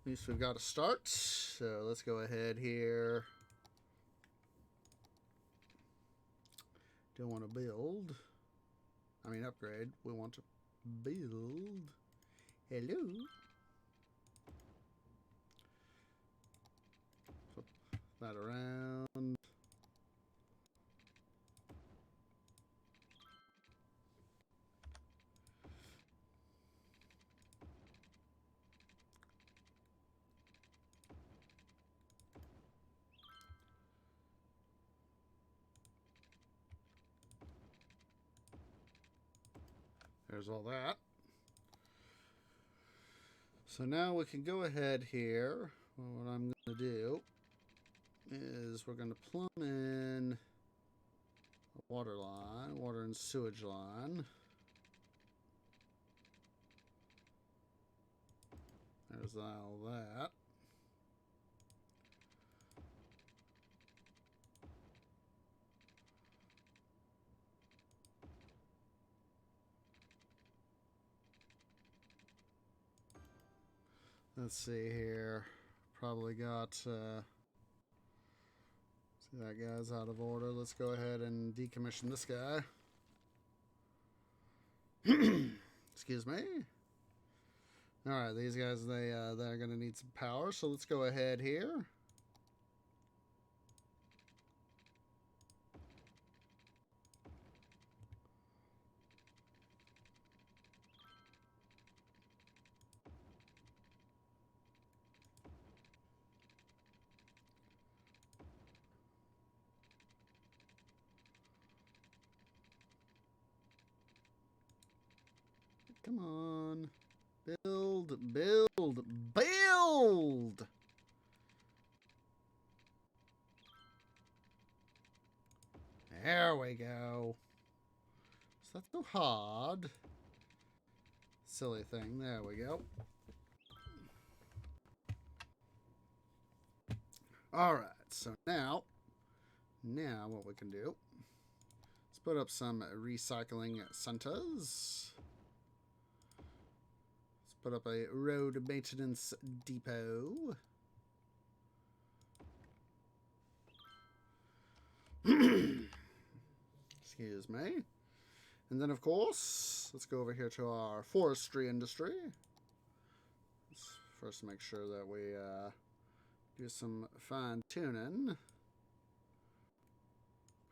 least we've got a start. So let's go ahead here. Don't want to build. I mean upgrade. We want to build. Hello. Flip that around. There's all that. So now we can go ahead here. Well, what I'm going to do is we're going to plumb in a water line, water and sewage line. There's all that. Let's see here. Probably got, see that guy's out of order. Let's go ahead and decommission this guy. Excuse me. Alright, these guys, they're going to need some power, so let's go ahead here. Come on. Build, build, build! There we go. Is that so hard? Silly thing. There we go. Alright, so now what we can do, let's put up some recycling centers. Put up a road maintenance depot. Excuse me. And then, of course, let's go over here to our forestry industry. Let's first make sure that we do some fine tuning.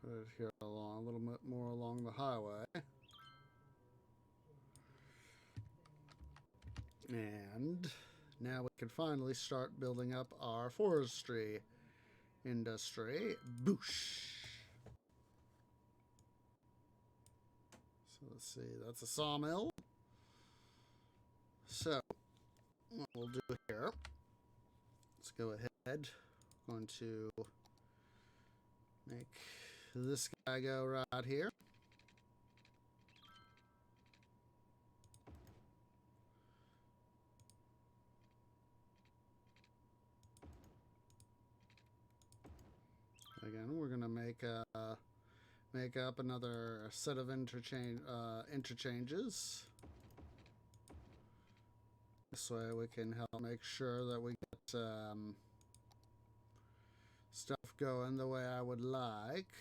Put it here along, a little bit more along the highway. And now we can finally start building up our forestry industry. Boosh! So let's see, that's a sawmill. So, what we'll do here, let's go ahead. I'm going to make this guy go right here. Again, we're going to make up another set of interchanges. This way we can help make sure that we get stuff going the way I would like.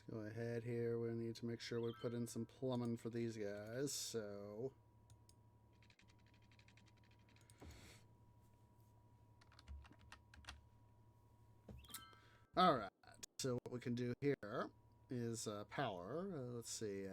Let's go ahead here. We need to make sure we put in some plumbing for these guys. So alright, so what we can do here is power. Let's see.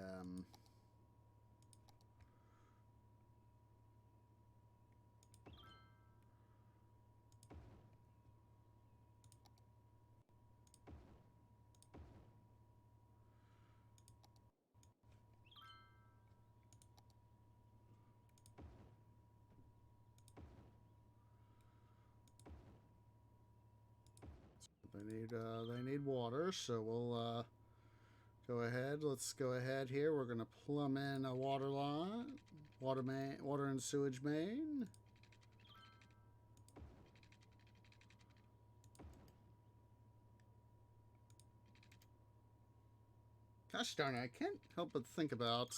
they need water, so we'll go ahead. Let's go ahead here. We're gonna plumb in a water line, water and sewage main. Gosh darn it, I can't help but think about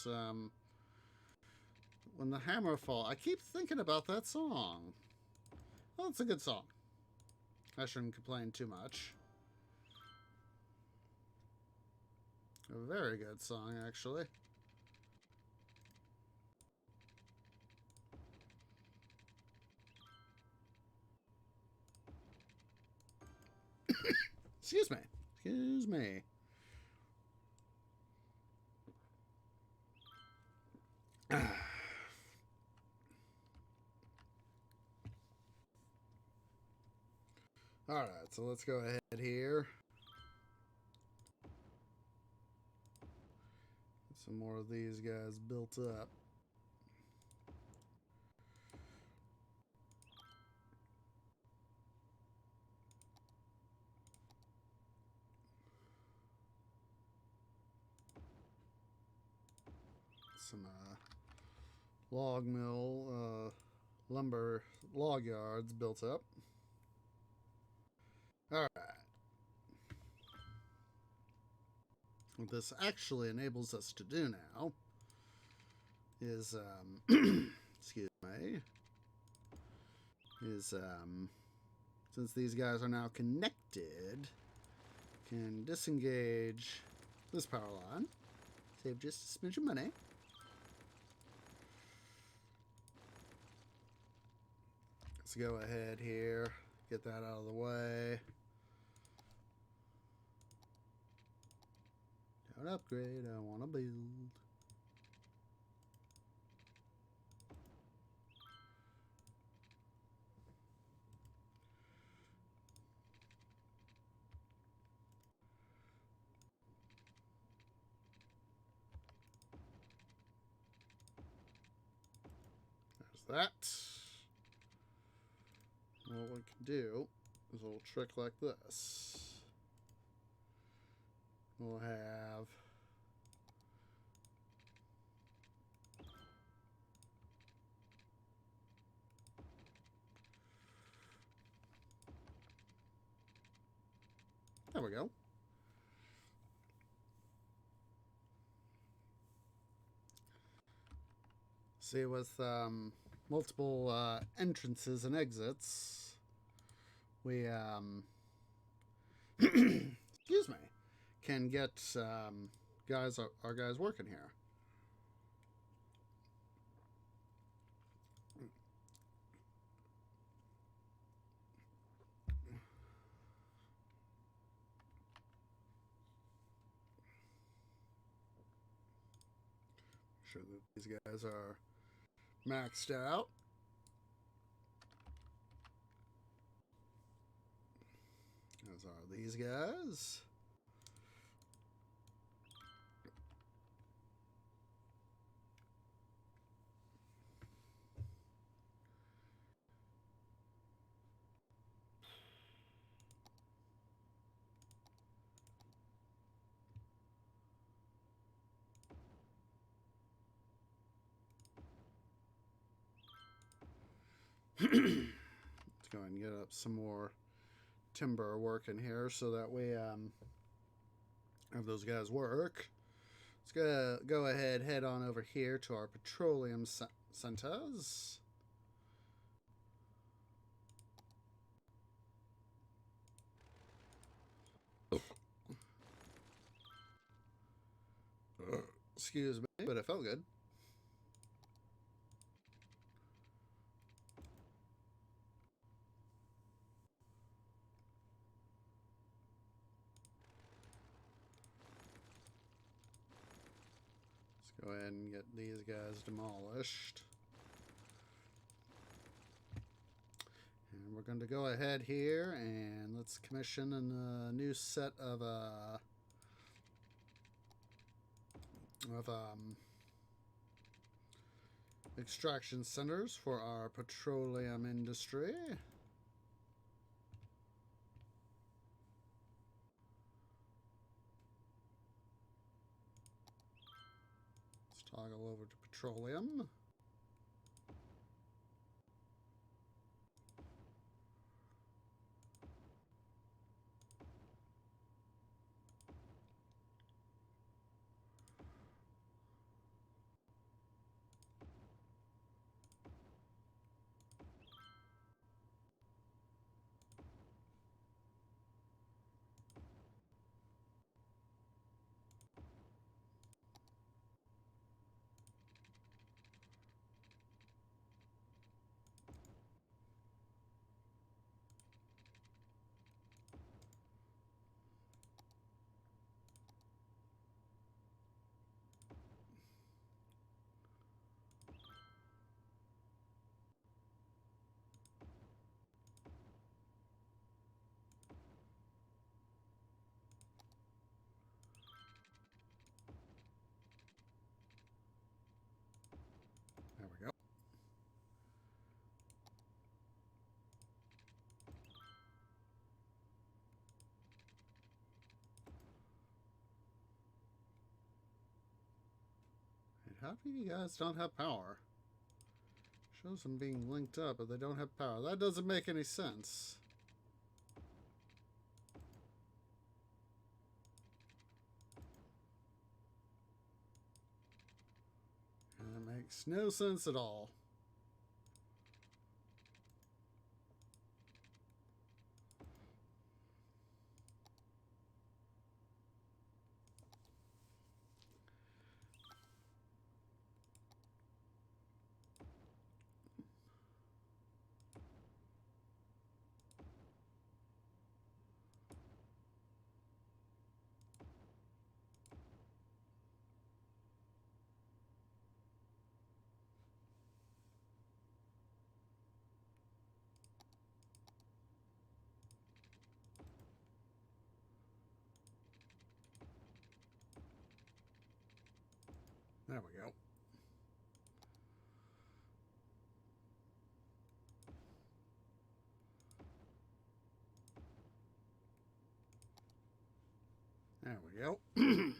when the hammer fall. I keep thinking about that song. Well, it's a good song. I shouldn't complain too much. A very good song, actually. Excuse me. Excuse me. Alright, so let's go ahead here. Get some more of these guys built up. Some log mill, lumber log yards built up. Alright. What this actually enables us to do now is, excuse me, is, since these guys are now connected, can disengage this power line, save just a smidge of money. Let's go ahead here, get that out of the way. Don't upgrade, I want to build. There's that. What we can do is a little trick like this. We'll have there we go. See, with multiple entrances and exits, we excuse me, can get our guys working here. Sure that these guys are maxed out. As are these guys. Let's go ahead and get up some more timber work in here so that we have those guys work. Let's go ahead, head on over here to our petroleum centers. Excuse me, but it felt good. Let's go ahead and get these guys demolished. And we're going to go ahead here and let's commission a new set of extraction centers for our petroleum industry. Toggle over to petroleum. There we go. And how do you guys don't have power? Shows them being linked up, but they don't have power. That doesn't make any sense. And it makes no sense at all. There we go. There we go. Can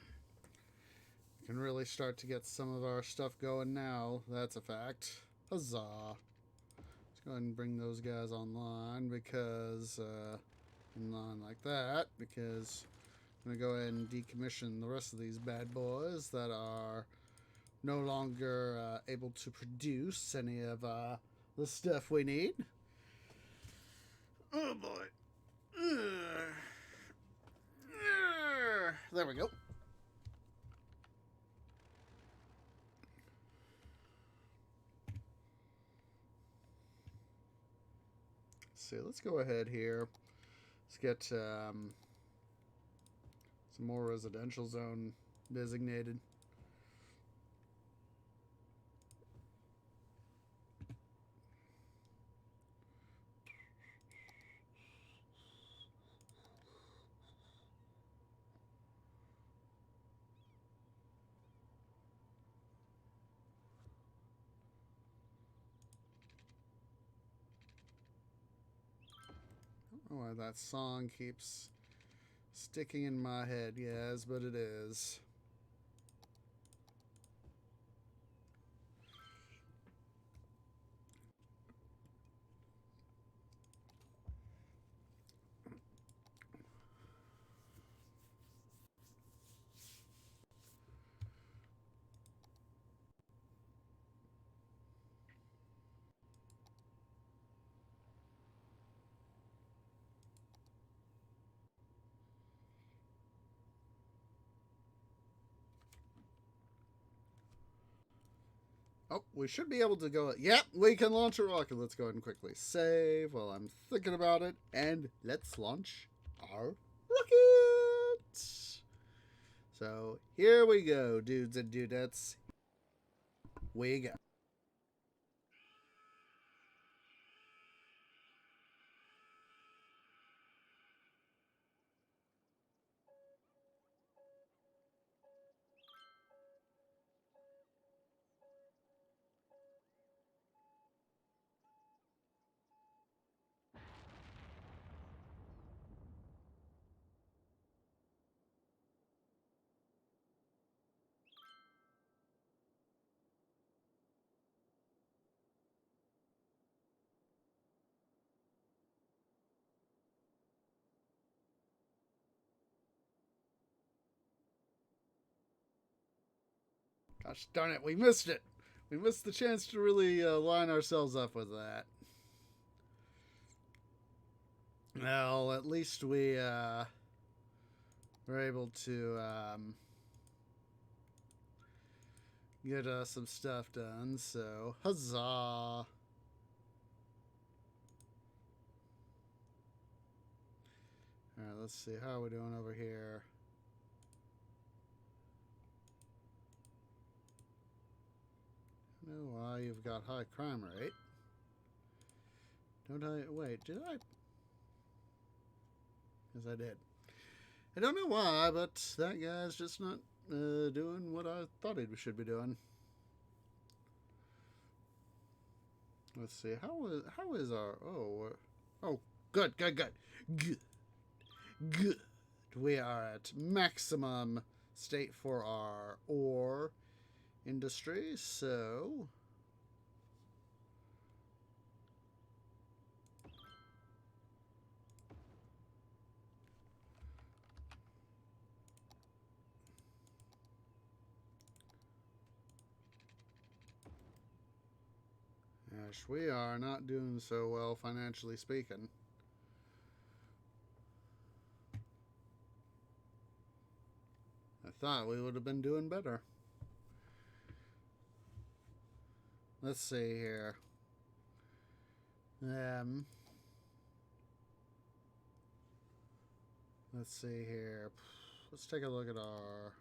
really start to get some of our stuff going now. That's a fact. Huzzah. Let's go ahead and bring those guys online because, online like that, because I'm going to go ahead and decommission the rest of these bad boys that are no longer able to produce any of the stuff we need. Oh boy. There we go. So let's go ahead here. Let's get some more residential zone designated. I don't know why that song keeps sticking in my head. Yes, but it is. Oh, we should be able to go. Yep, we can launch a rocket. Let's go ahead and quickly save while I'm thinking about it. And let's launch our rocket. So here we go, dudes and dudettes. We go. Gosh darn it, we missed it. We missed the chance to really line ourselves up with that. Well, at least we were able to get some stuff done, so huzzah! Alright, let's see, how are we doing over here? I know why you've got high crime rate. Don't I? Wait, did I? Yes, I did. I don't know why, but that guy's just not doing what I thought he should be doing. Let's see. How is our? Oh, good. We are at maximum state for our ore industry, so gosh, we are not doing so well financially speaking. I thought we would have been doing better. Let's see here. Let's see here. Let's take a look at our...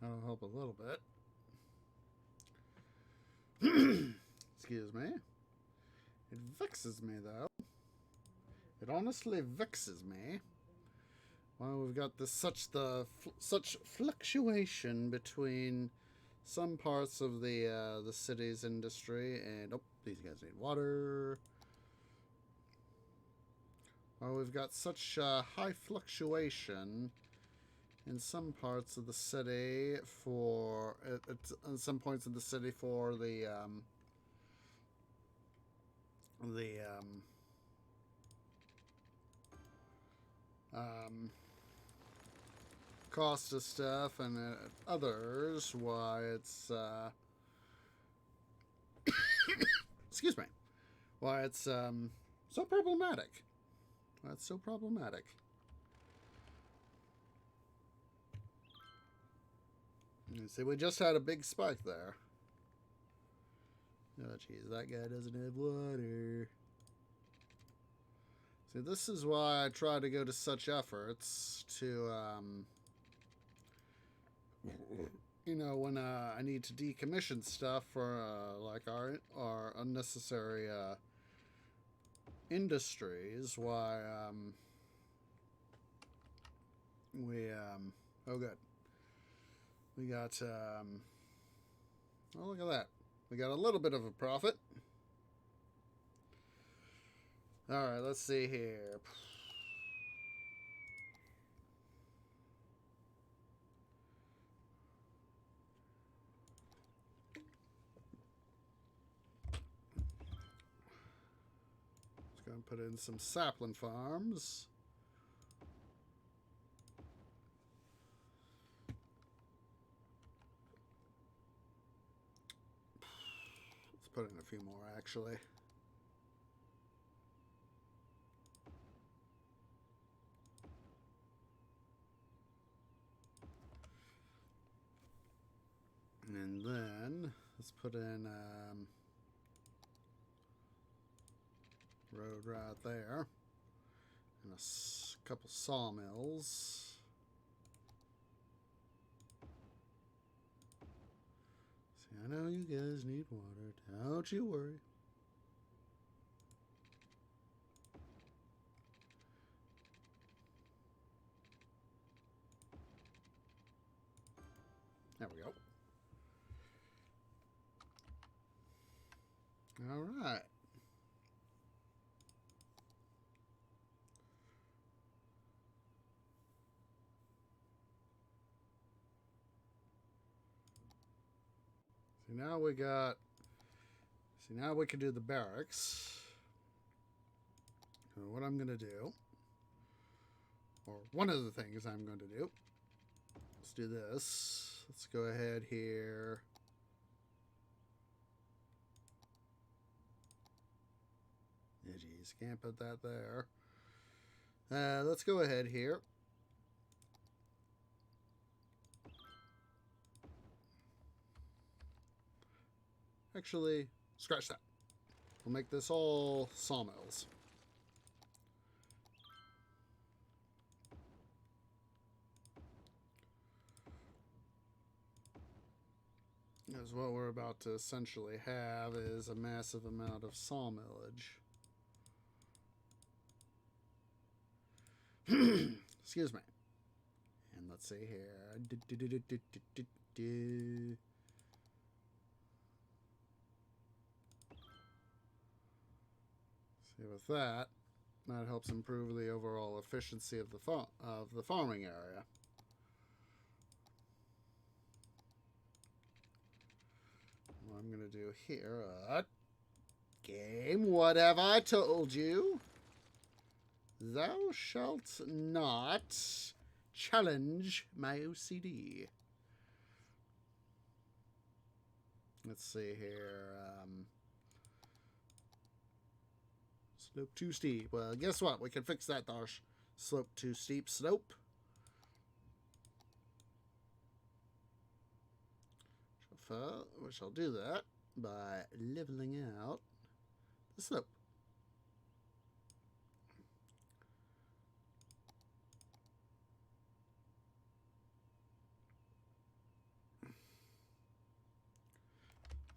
That'll help a little bit. Excuse me. It vexes me, though. It honestly vexes me. Well, we've got this such fluctuation between some parts of the city's industry and these guys need water. Well, we've got such high fluctuation in some parts of the city for at some points in the city for the cost of stuff, and others why it's excuse me, why it's so problematic. That's so problematic. You see, we just had a big spike there. Oh, jeez, that guy doesn't have water. See, this is why I try to go to such efforts to, you know, when I need to decommission stuff for, like, our unnecessary, industries, why, oh, good. We got, oh, look at that. We got a little bit of a profit. Alright, let's see here. Just gonna put in some sapling farms. Put in a few more, actually. And then let's put in road right there, and a couple sawmills. See, I know you guys need water. Don't you worry. There we go. All right. now we got... See, now we can do the barracks. So what I'm going to do, or one of the things I'm going to do, let's do this. Let's go ahead here. Yeah, geez, can't put that there. Let's go ahead here. Actually, scratch that. We'll make this all sawmills. Because what we're about to essentially have is a massive amount of sawmillage. Excuse me. And let's see here. See, with that, that helps improve the overall efficiency of the farming area. What I'm going to do here, game, what have I told you? Thou shalt not challenge my OCD. Let's see here. Slope too steep. Well, guess what? We can fix that, Darsh. Slope too steep slope. We shall do that by leveling out the slope.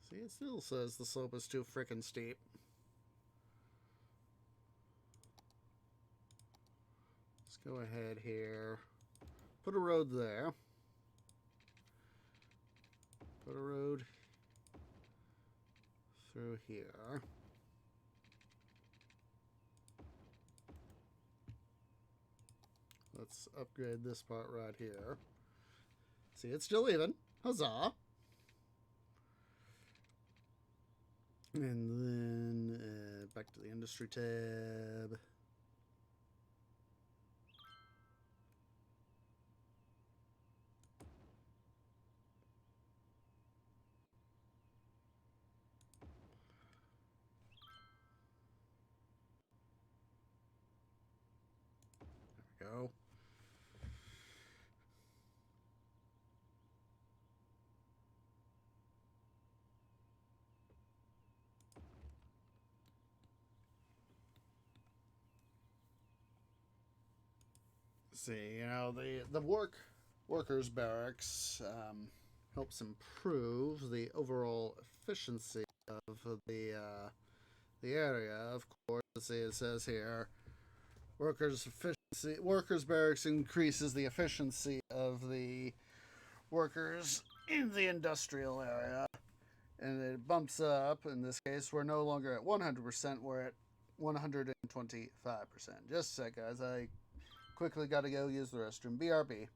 See, it still says the slope is too frickin' steep. Let's go ahead here. Put a road there. Put a road through here. Let's upgrade this part right here. See, it's still even. Huzzah! And then back to the industry tab. There we go. See, you know, the workers barracks helps improve the overall efficiency of the area. Of course, see, it says here, workers barracks increases the efficiency of the workers in the industrial area, and it bumps up. In this case, we're no longer at 100%, we're at 125%. Just a sec, guys, I quickly gotta go use the restroom. BRB.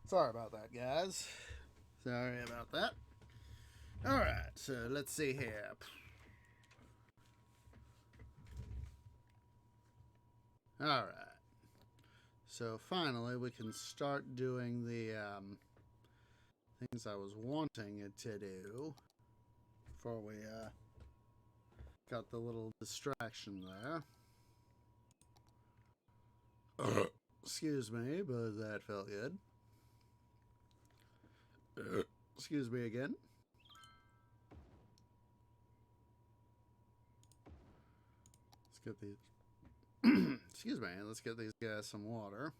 Sorry about that, guys. Sorry about that. Alright, so let's see here. Alright. So finally we can start doing the things I was wanting it to do before we got the little distraction there. Excuse me, but that felt good. Excuse me again. Let's get these. Excuse me. Let's get these guys some water.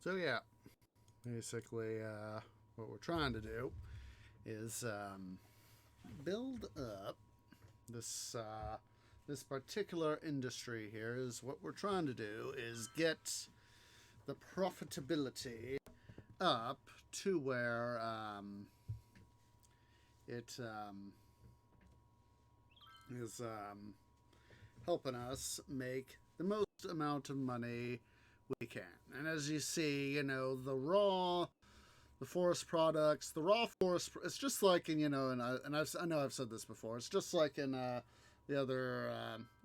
So yeah, basically, what we're trying to do is build up this this particular industry here. Is what we're trying to do is get the profitability up to where it is helping us make the most amount of money we can. And as you see, you know, the forest products, the raw forest, it's just like in, you know, and I know I've said this before, it's just like in the other,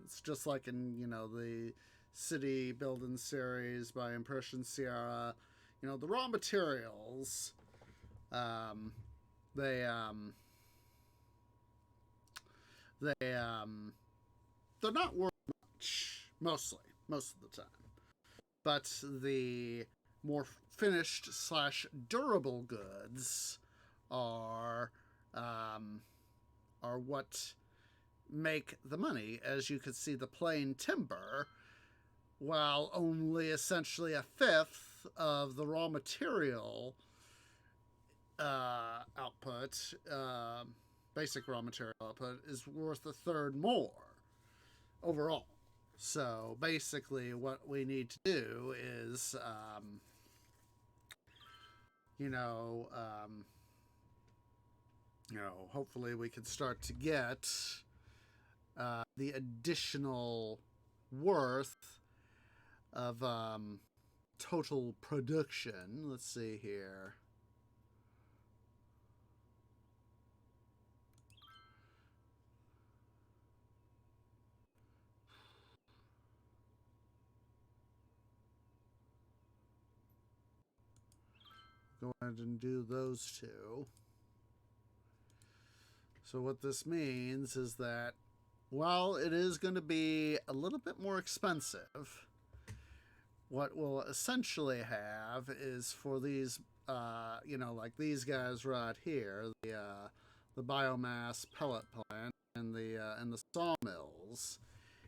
it's just like in, you know, the city building series by Impression Sierra, you know, the raw materials, um, they, they, they're not worth much, most of the time. But the more finished slash durable goods are what make the money. As you can see, the plain timber, while only essentially a fifth of the raw material output, basic raw material output, is worth a third more overall. So basically, what we need to do is, you know, hopefully we can start to get the additional worth of total production. Let's see here. Go ahead and do those two. So what this means is that while it is going to be a little bit more expensive, what we'll essentially have is for these, you know, like these guys right here, the biomass pellet plant and the sawmills,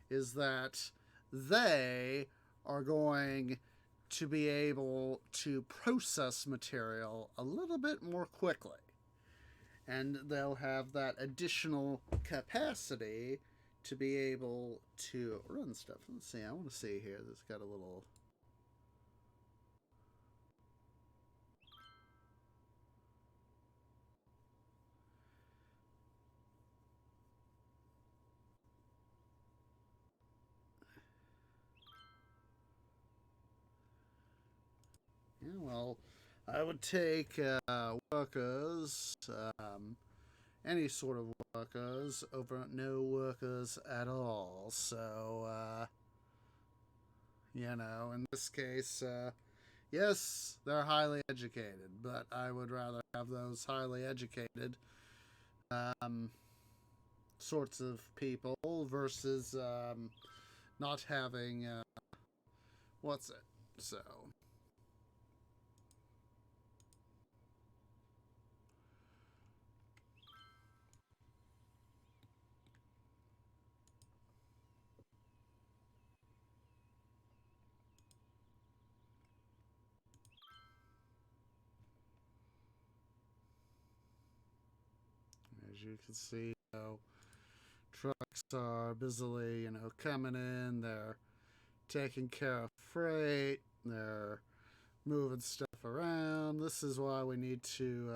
is that they are going to be able to process material a little bit more quickly. And they'll have that additional capacity to be able to run stuff. Let's see, I want to see here. This got a little. Yeah, well, I would take workers, any sort of workers, over no workers at all. So, you know, in this case, yes, they're highly educated, but I would rather have those highly educated um, sorts of people versus not having what's it? So. As you can see, you know, trucks are busily, you know, coming in. They're taking care of freight. They're moving stuff around. This is why we need to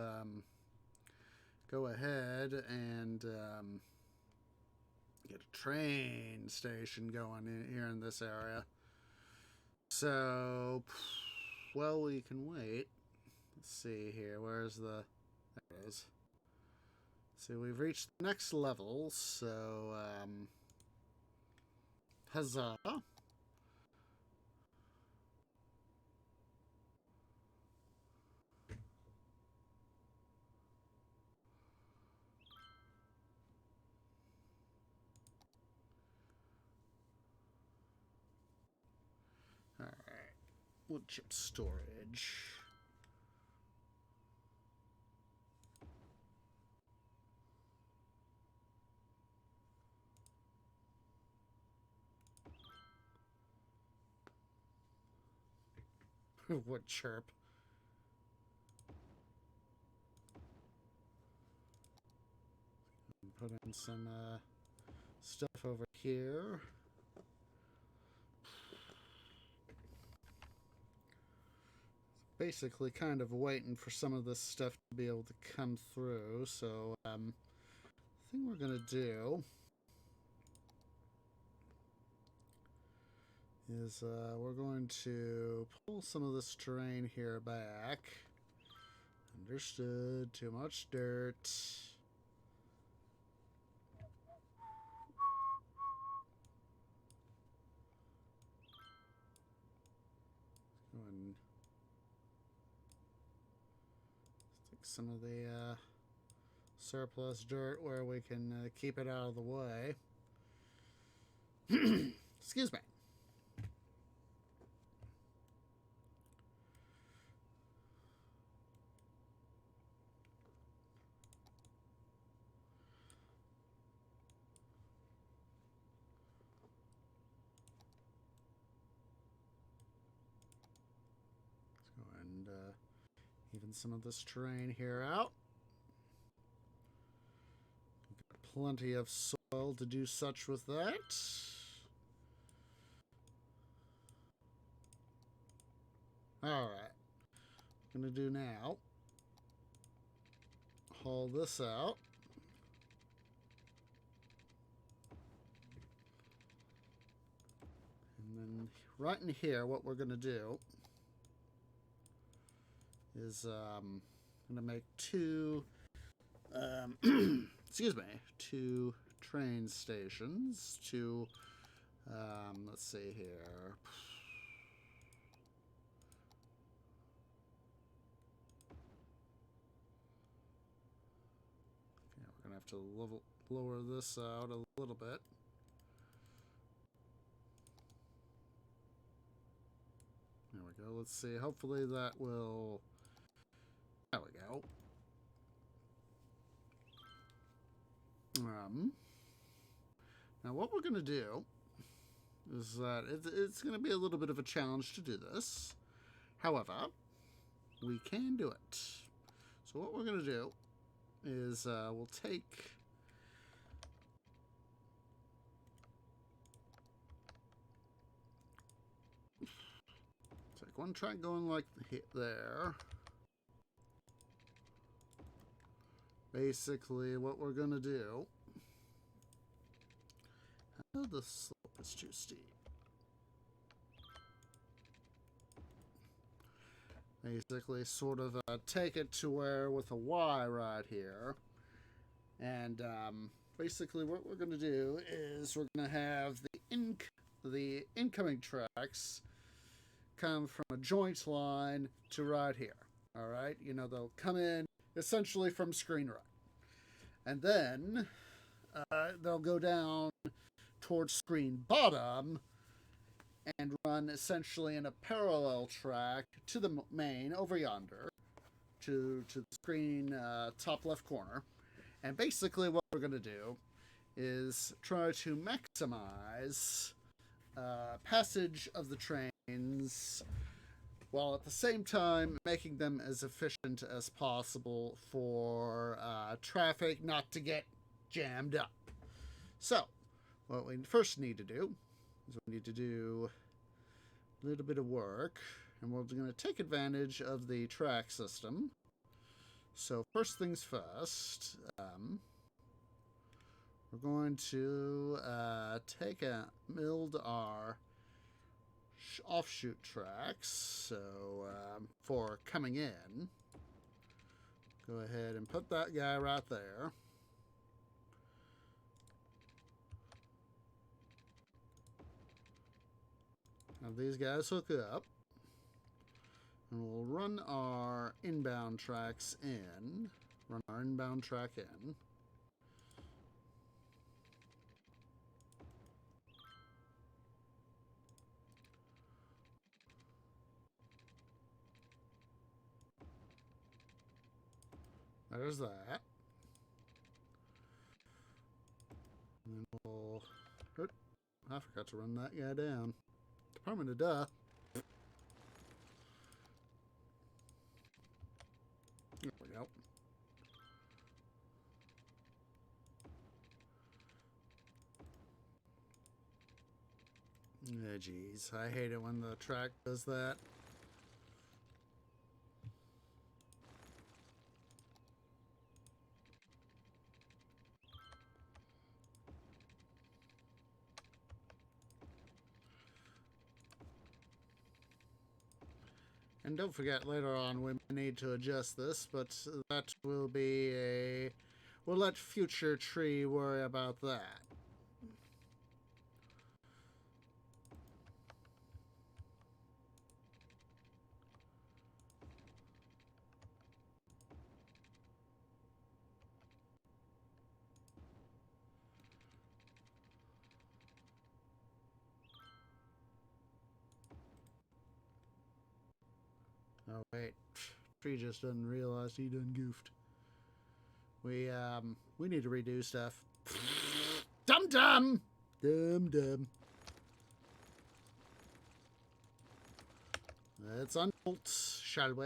go ahead and get a train station going in here in this area. So, well, we can wait. Let's see here. Where's the... There it is. So we've reached the next level, so, huzzah. Alright. Wood chip storage. Wood chirp. Put in some stuff over here. Basically kind of waiting for some of this stuff to be able to come through. So the thing we're going to do is we're going to pull some of this terrain here back. Understood. Too much dirt. Go and stick some of the surplus dirt where we can keep it out of the way. Excuse me. Let's go and even some of this terrain here out. Got plenty of soil to do such with that. Alright. What I'm going to do now, haul this out. And then right in here, what we're going to do is I'm going to make two, excuse me, two train stations. Two, let's see here. Yeah, we're going to have to lower this out a little bit. There we go. Let's see. Hopefully that will... There we go. Now what we're going to do is that it's going to be a little bit of a challenge to do this. However, we can do it. So what we're going to do is we'll take... Take one track going like there. Basically, what we're going to do... Oh, the slope is too steep. Basically, sort of take it to where with a Y right here. And basically what we're going to do is we're going to have the incoming tracks come from a joint line to right here. All right, you know, they'll come in essentially from screen right. And then they'll go down towards screen bottom and run essentially in a parallel track to the main over yonder to the screen top left corner. And basically what we're going to do is try to maximize passage of the trains while at the same time making them as efficient as possible for traffic not to get jammed up. So, what we first need to do is we need to do a little bit of work, and we're going to take advantage of the track system. So first things first, we're going to take a milled our offshoot tracks. So for coming in, go ahead and put that guy right there. Have these guys hook up. And we'll run our inbound tracks in. Run our inbound track in. There's that. And then we'll... I forgot to run that guy down. Department of Duh. There we go. Yeah, jeez. I hate it when the track does that. And don't forget, later on we need to adjust this, but that will be a... We'll let future tree worry about that. Oh, wait. Tree just doesn't realize he done goofed. We need to redo stuff. Dum-dum! Dum-dum. Let's unbolt, shall we?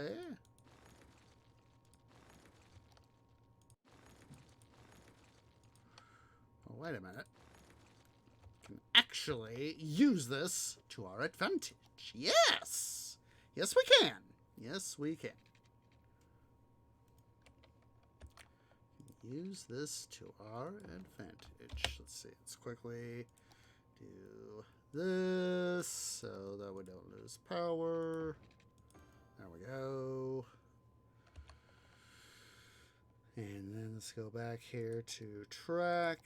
Oh, wait a minute. Can actually use this to our advantage. Yes! Yes, we can. Yes, we can. Use this to our advantage. Let's see. Let's quickly do this so that we don't lose power. There we go. And then let's go back here to track.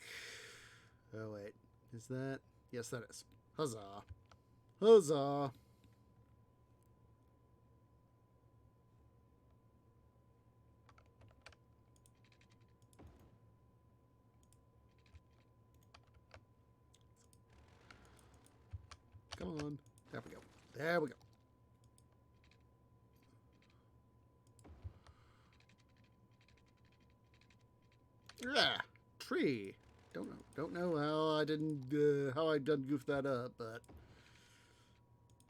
Oh, wait. Is that? Yes, that is. Huzzah. Huzzah. Come on. There we go. There we go. Yeah. Tree. Don't know how I didn't how I done goofed that up, but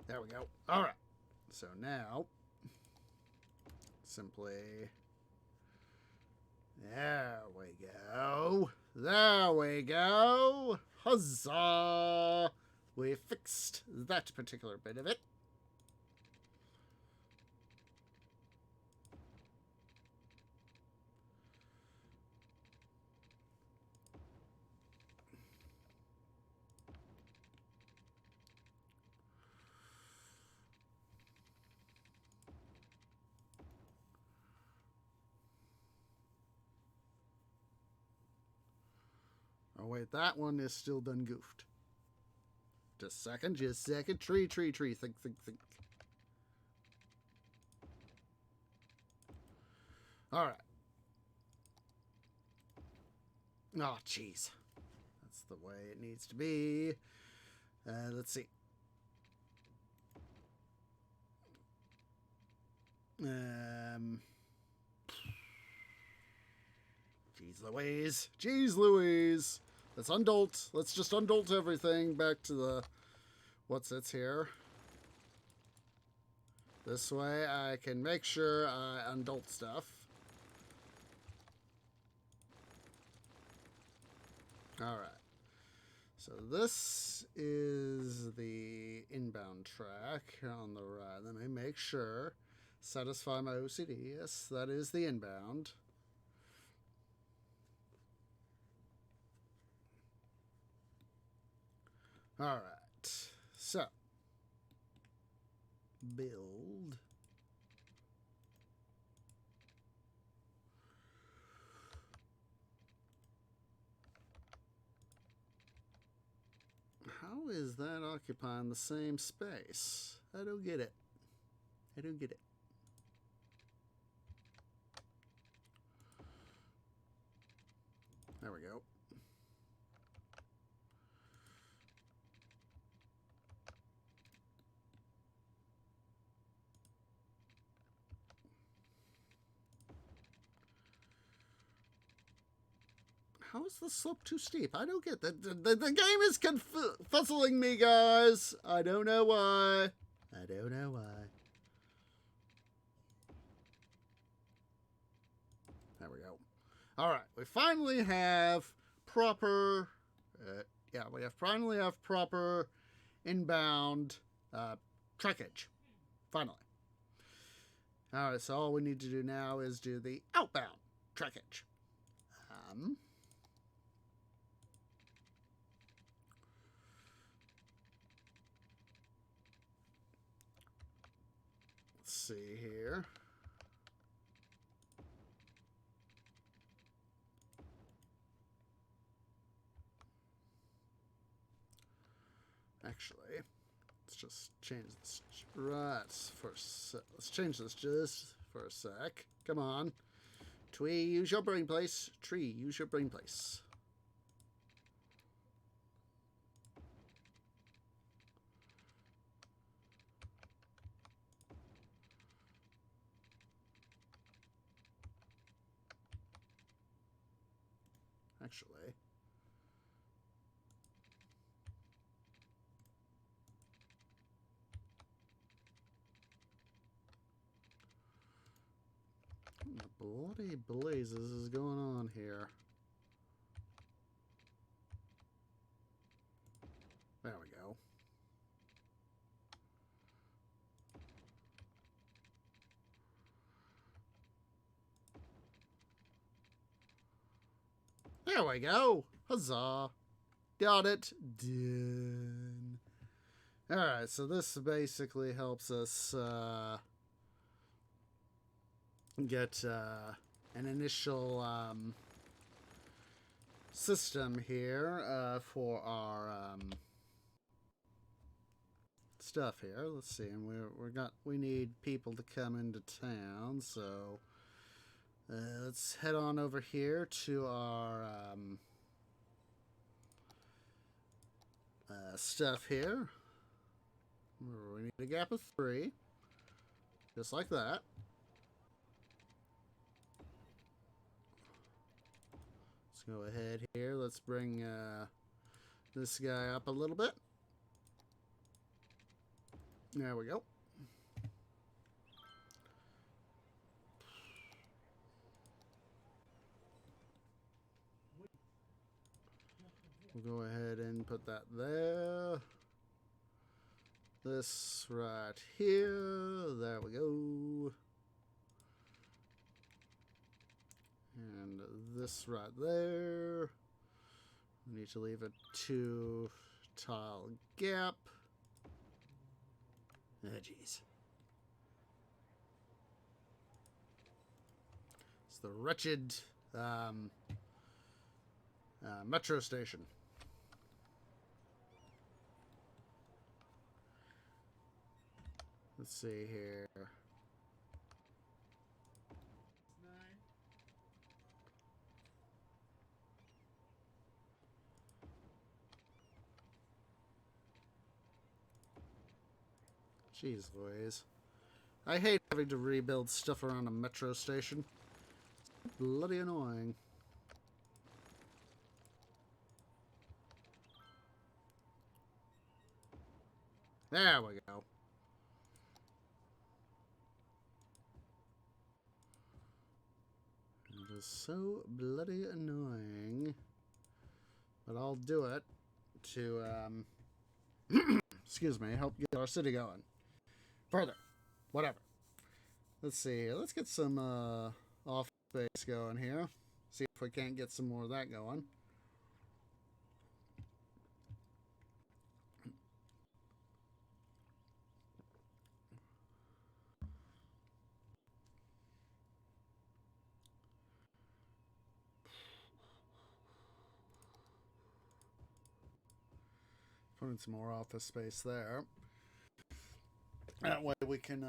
there we go. All right. So now, simply, there we go. There we go. Huzzah! We fixed that particular bit of it. Oh, wait, that one is still done goofed. Just a second, just a second. Tree. Think. All right. Oh, jeez. That's the way it needs to be. Let's see. Jeez Louise. Let's undolt. Let's just undolt everything back to the... What's it's here? This way I can make sure I undolt stuff. Alright. So this is the inbound track on the right. Let me make sure. Satisfy my OCD. Yes, that is the inbound. Alright. So. build. How is that occupying the same space? I don't get it. I don't get it. There we go. How is the slope too steep? I don't get that. The game is fuzzling me, guys. I don't know why. I don't know why. There we go. All right, we finally have proper. Yeah, we finally have proper inbound trackage. Finally. All right, so all we need to do now is do the outbound trackage. Let's see here. Actually, let's just change this right for a sec. Let's change this just for a sec. Come on. Twee, use your brain place. Tree, use your brain place. Actually, what the bloody blazes is going on here? There we go. There we go. Huzzah. Got it. Done. Alright, so this basically helps us get an initial system here for our stuff here. Let's see, and we need people to come into town, so let's head on over here to our stuff here. We need a gap of 3, just like that. Let's go ahead here. Let's bring this guy up a little bit. There we go. We'll go ahead and put that there. This right here. There we go. And this right there. We need to leave a 2 tile gap. Oh, jeez. It's the wretched metro station. Let's see here. Jeez Louise. I hate having to rebuild stuff around a metro station. Bloody annoying. There we go. It is so bloody annoying. But I'll do it to, excuse me, help get our city going. Further. Whatever. Let's see here. Let's get some off space going here. See if we can't get some more of that going. Put in some more office space there. That way we can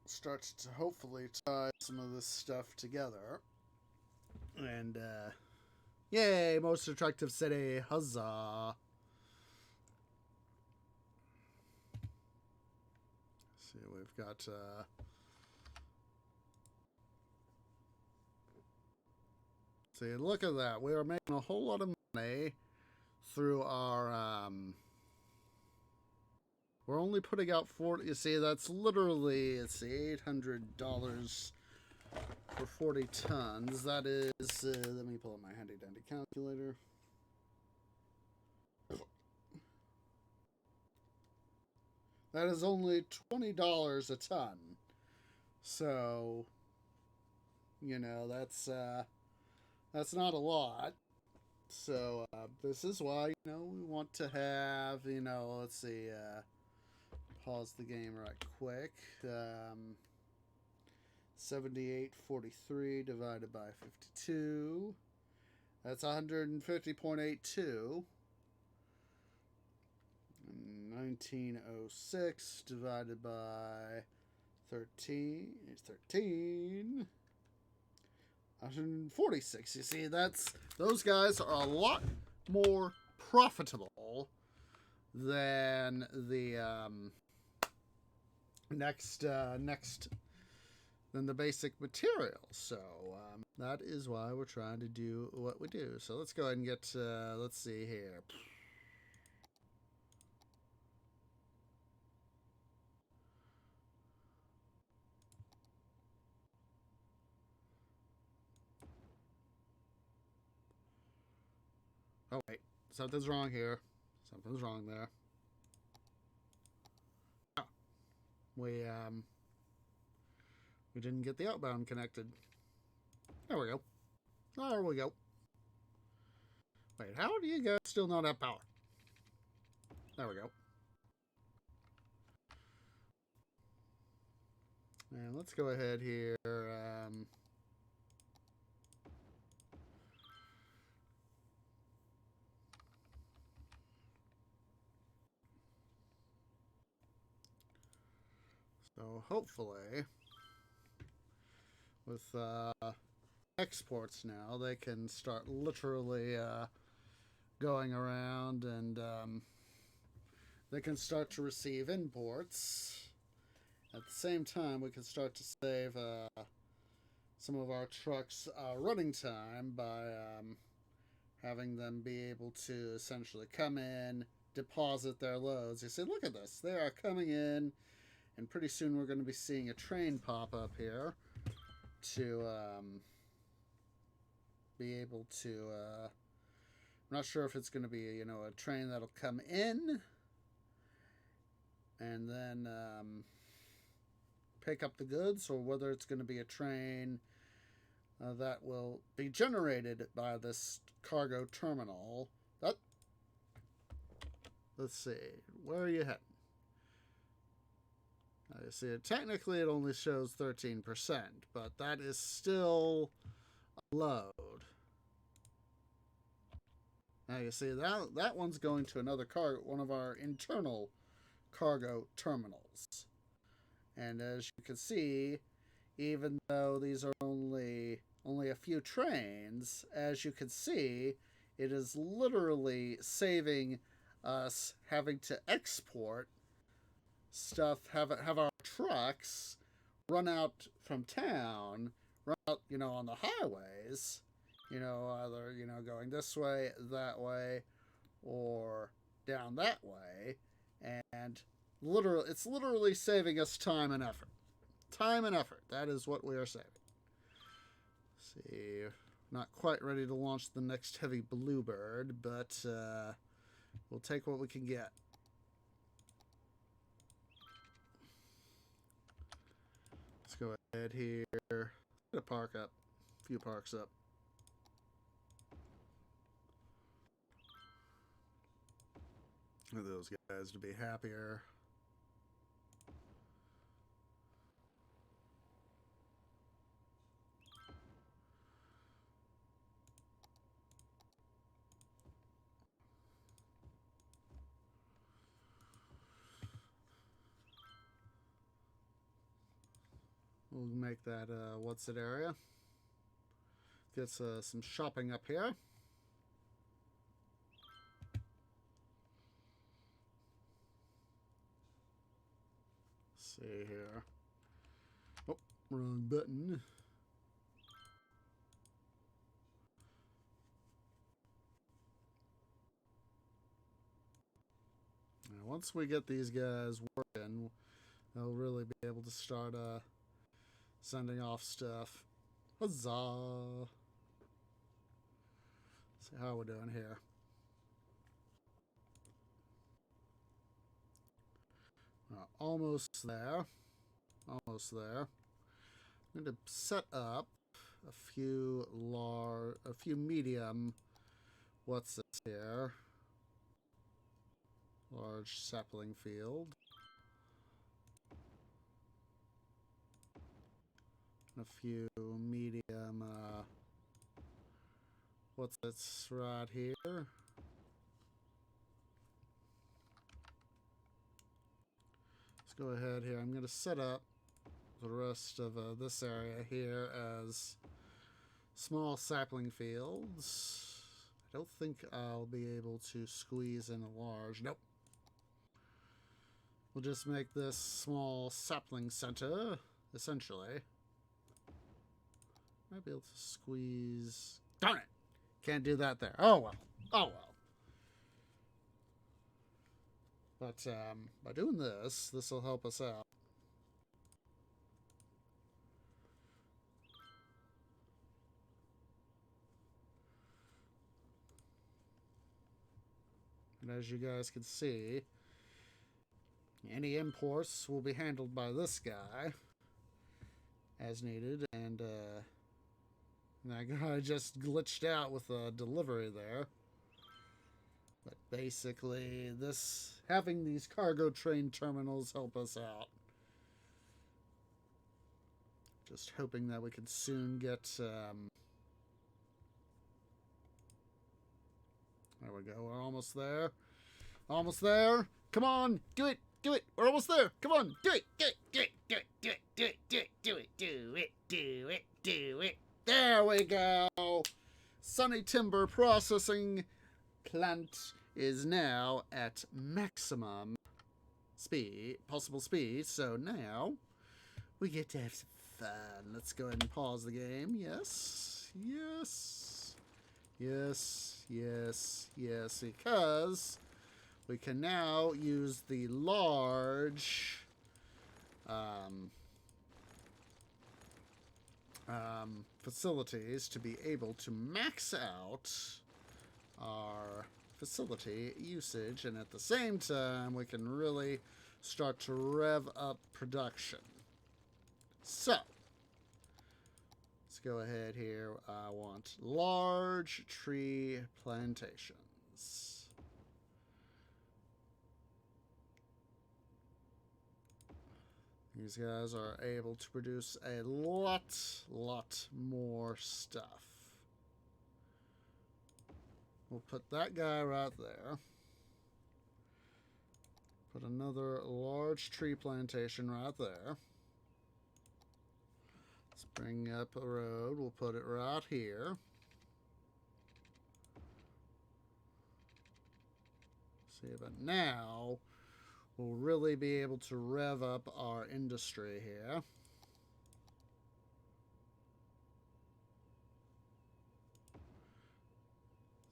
start to hopefully tie some of this stuff together. And, yay, most attractive city, huzzah. See, we've got, see, look at that. We are making a whole lot of money through our, we're only putting out 40, you see, that's literally, let's see, $800 for 40 tons. That is, let me pull up my handy dandy calculator. That is only $20 a ton. So, you know, that's not a lot. So, this is why, you know, we want to have, you know, let's see, pause the game right quick. 78.43 divided by 52. That's 150.82. 1906 divided by 13 is 13. 146. You see, those guys are a lot more profitable than the next than the basic material. So that is why we're trying to do what we do. So let's go ahead and get let's see here. Oh wait, something's wrong here. Something's wrong there. Oh, we didn't get the outbound connected. There we go. There we go. Wait, how do you guys still not have power? There we go. And let's go ahead here. So hopefully, with exports now, they can start literally going around and they can start to receive imports. At the same time, we can start to save some of our trucks running time by having them be able to essentially come in, deposit their loads. You see, look at this. They are coming in, and pretty soon we're going to be seeing a train pop up here to be able to... I'm not sure if it's going to be, you know, a train that'll come in and then pick up the goods, or whether it's going to be a train that will be generated by this cargo terminal. Let's see, where are you heading? You see, technically it only shows 13%, but that is still a load. Now you see that one's going to another one of our internal cargo terminals. And as you can see, even though these are only a few trains, as you can see, it is literally saving us having to export stuff, have our trucks run out from town, run out, you know, on the highways, you know, either, you know, going this way, that way, or down that way, and it's literally saving us time and effort. Time and effort. That is what we are saving. Let's see, not quite ready to launch the next heavy bluebird, but we'll take what we can get. Let's go ahead here. Get a park up. A few parks up. For those guys to be happier. We'll make that what's it area. Get some shopping up here. Let's see here. Oh, wrong button. Now, once we get these guys working, they'll really be able to start sending off stuff. Huzzah! See how we're doing here. Almost there. Almost there. I'm going to set up a few medium. What's this here? Large sapling field. A few medium. What's this right here? Let's go ahead here. I'm going to set up the rest of this area here as small sapling fields. I don't think I'll be able to squeeze in a large. Nope. We'll just make this small sapling center, essentially. Might be able to squeeze... Darn it! Can't do that there. Oh well. Oh well. But by doing this, this will help us out. And as you guys can see, any imports will be handled by this guy as needed. And that guy just glitched out with a delivery there. But basically, having these cargo train terminals help us out. Just hoping that we can soon get... there we go. We're almost there. Almost there. Come on. Do it. Do it. We're almost there. Come on. Do it. Do it. Do it. Do it. Do it. Do it. Do it. Do it. Do it. Do it. Do it. There we go. Sunny Timber Processing Plant is now at maximum speed, possible speed. So now we get to have some fun. Let's go ahead and pause the game. Yes. Yes. Yes. Yes. Yes. Because we can now use the large facilities to be able to max out our facility usage, and at the same time we can really start to rev up production. So let's go ahead here. I want large tree plantations. These guys are able to produce a lot more stuff. We'll put that guy right there. Put another large tree plantation right there. Let's bring up a road. We'll put it right here. See, but now we'll really be able to rev up our industry here.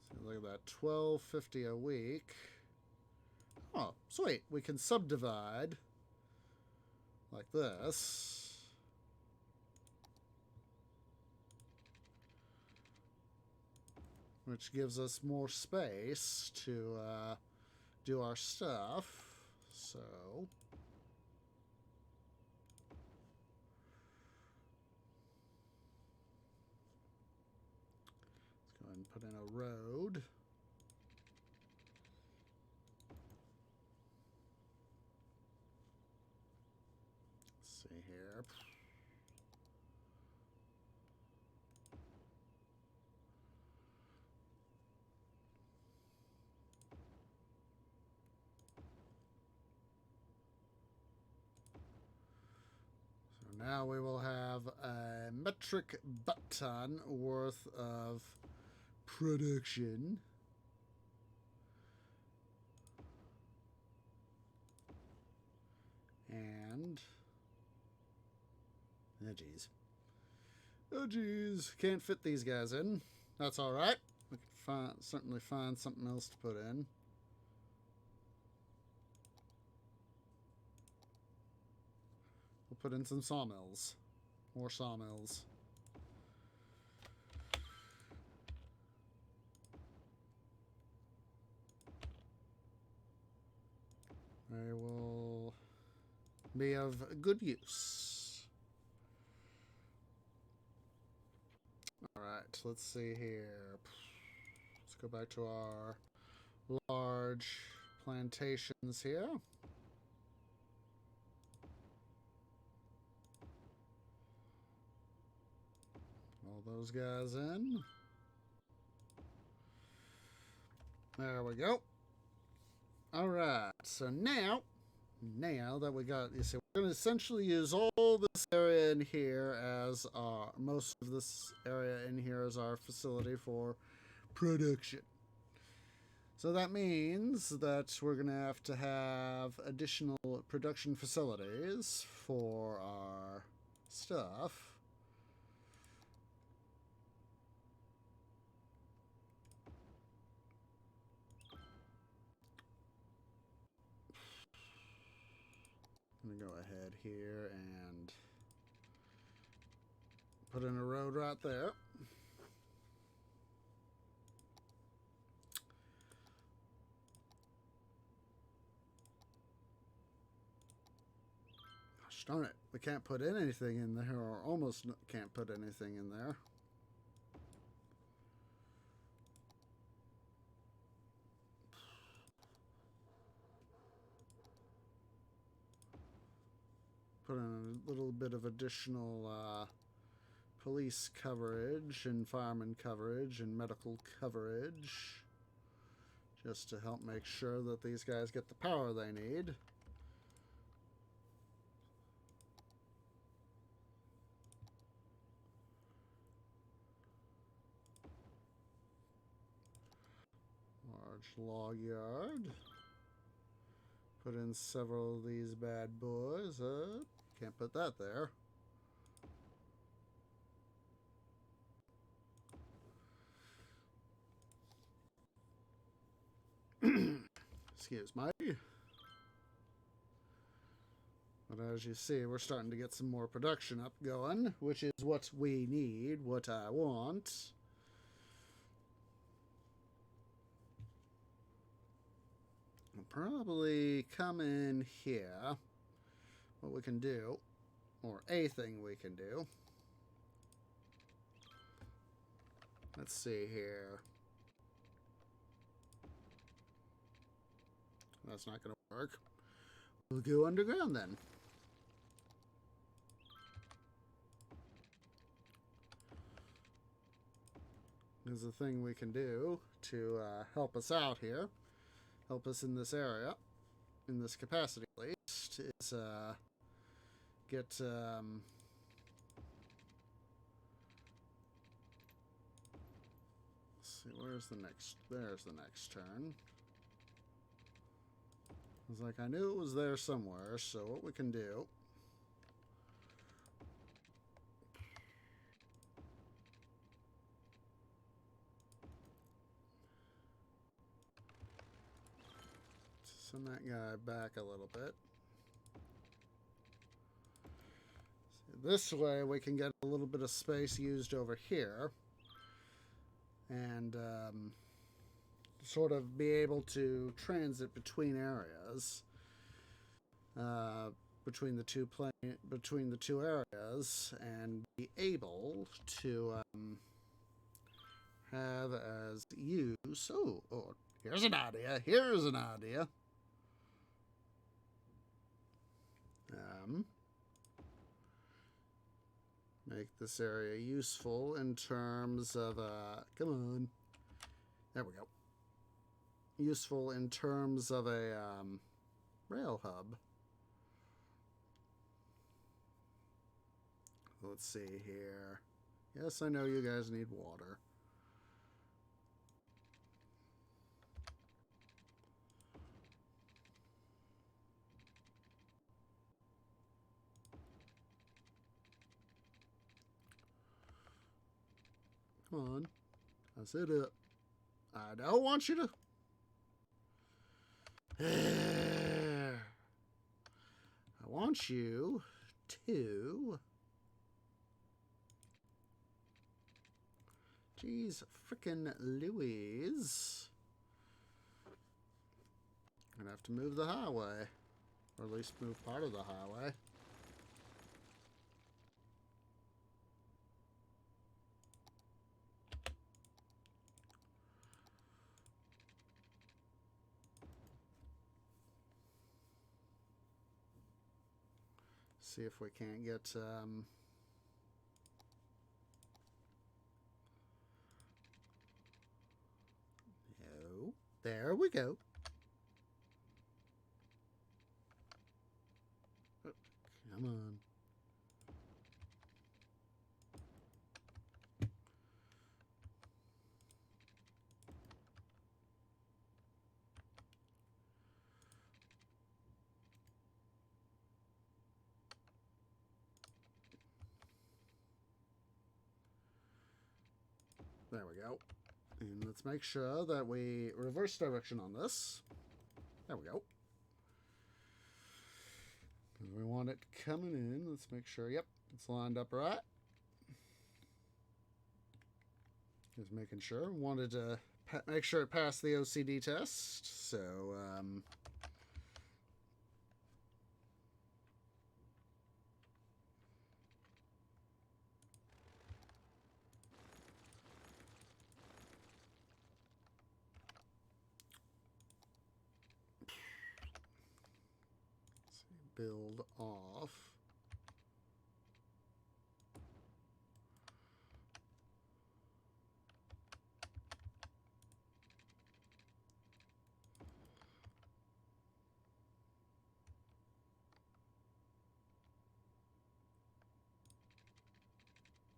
So look at that, $12.50 a week. Oh, sweet. We can subdivide like this. Which gives us more space to do our stuff. So let's go ahead and put in a road. Let's see here. now we will have a metric butt ton worth of production. And oh geez. Oh geez. Can't fit these guys in. That's alright. We can certainly find something else to put in. We'll put in some sawmills. More sawmills. They will be of good use. Alright, let's see here. Let's go back to our large plantations here. All those guys in. There we go. Alright, so now that we got, you see, we're going to essentially use all this area in here as most of this area in here as our facility for production. So that means that we're going to have additional production facilities for our stuff. I'm going to go ahead here and put in a road right there. Gosh darn it. We can't put in anything in there, or almost can't put anything in there. Put in a little bit of additional police coverage and fireman coverage and medical coverage, just to help make sure that these guys get the power they need. Large log yard. Put in several of these bad boys. Can't put that there. Excuse me. But as you see, we're starting to get some more production up going, which is what we need, what I want. I'll probably come in here. What we can do, or a thing we can do. Let's see here. That's not going to work. We'll go underground then. There's a thing we can do to help us out here. Help us in this area. In this capacity at least. Is get... let's see, where's the next... There's the next turn. I was like, I knew it was there somewhere, so what we can do... Send that guy back a little bit. So this way we can get a little bit of space used over here. And sort of be able to transit between areas. Between the two areas, and be able to have as use. Oh, here's an idea. Here's an idea. Make this area useful in terms of come on. There we go. Useful in terms of a rail hub. let's see here. Yes, I know you guys need water. Come on. I said it. I don't want you to. I want you to. Jeez, frickin' Louise. I'm gonna have to move the highway. Or at least move part of the highway. See if we can't get no. There we go. Oh, come on. There we go. And let's make sure that we reverse direction on this. There we go. We want it coming in. Let's make sure, yep, it's lined up right. Just making sure. Wanted to make sure it passed the OCD test. So, build off.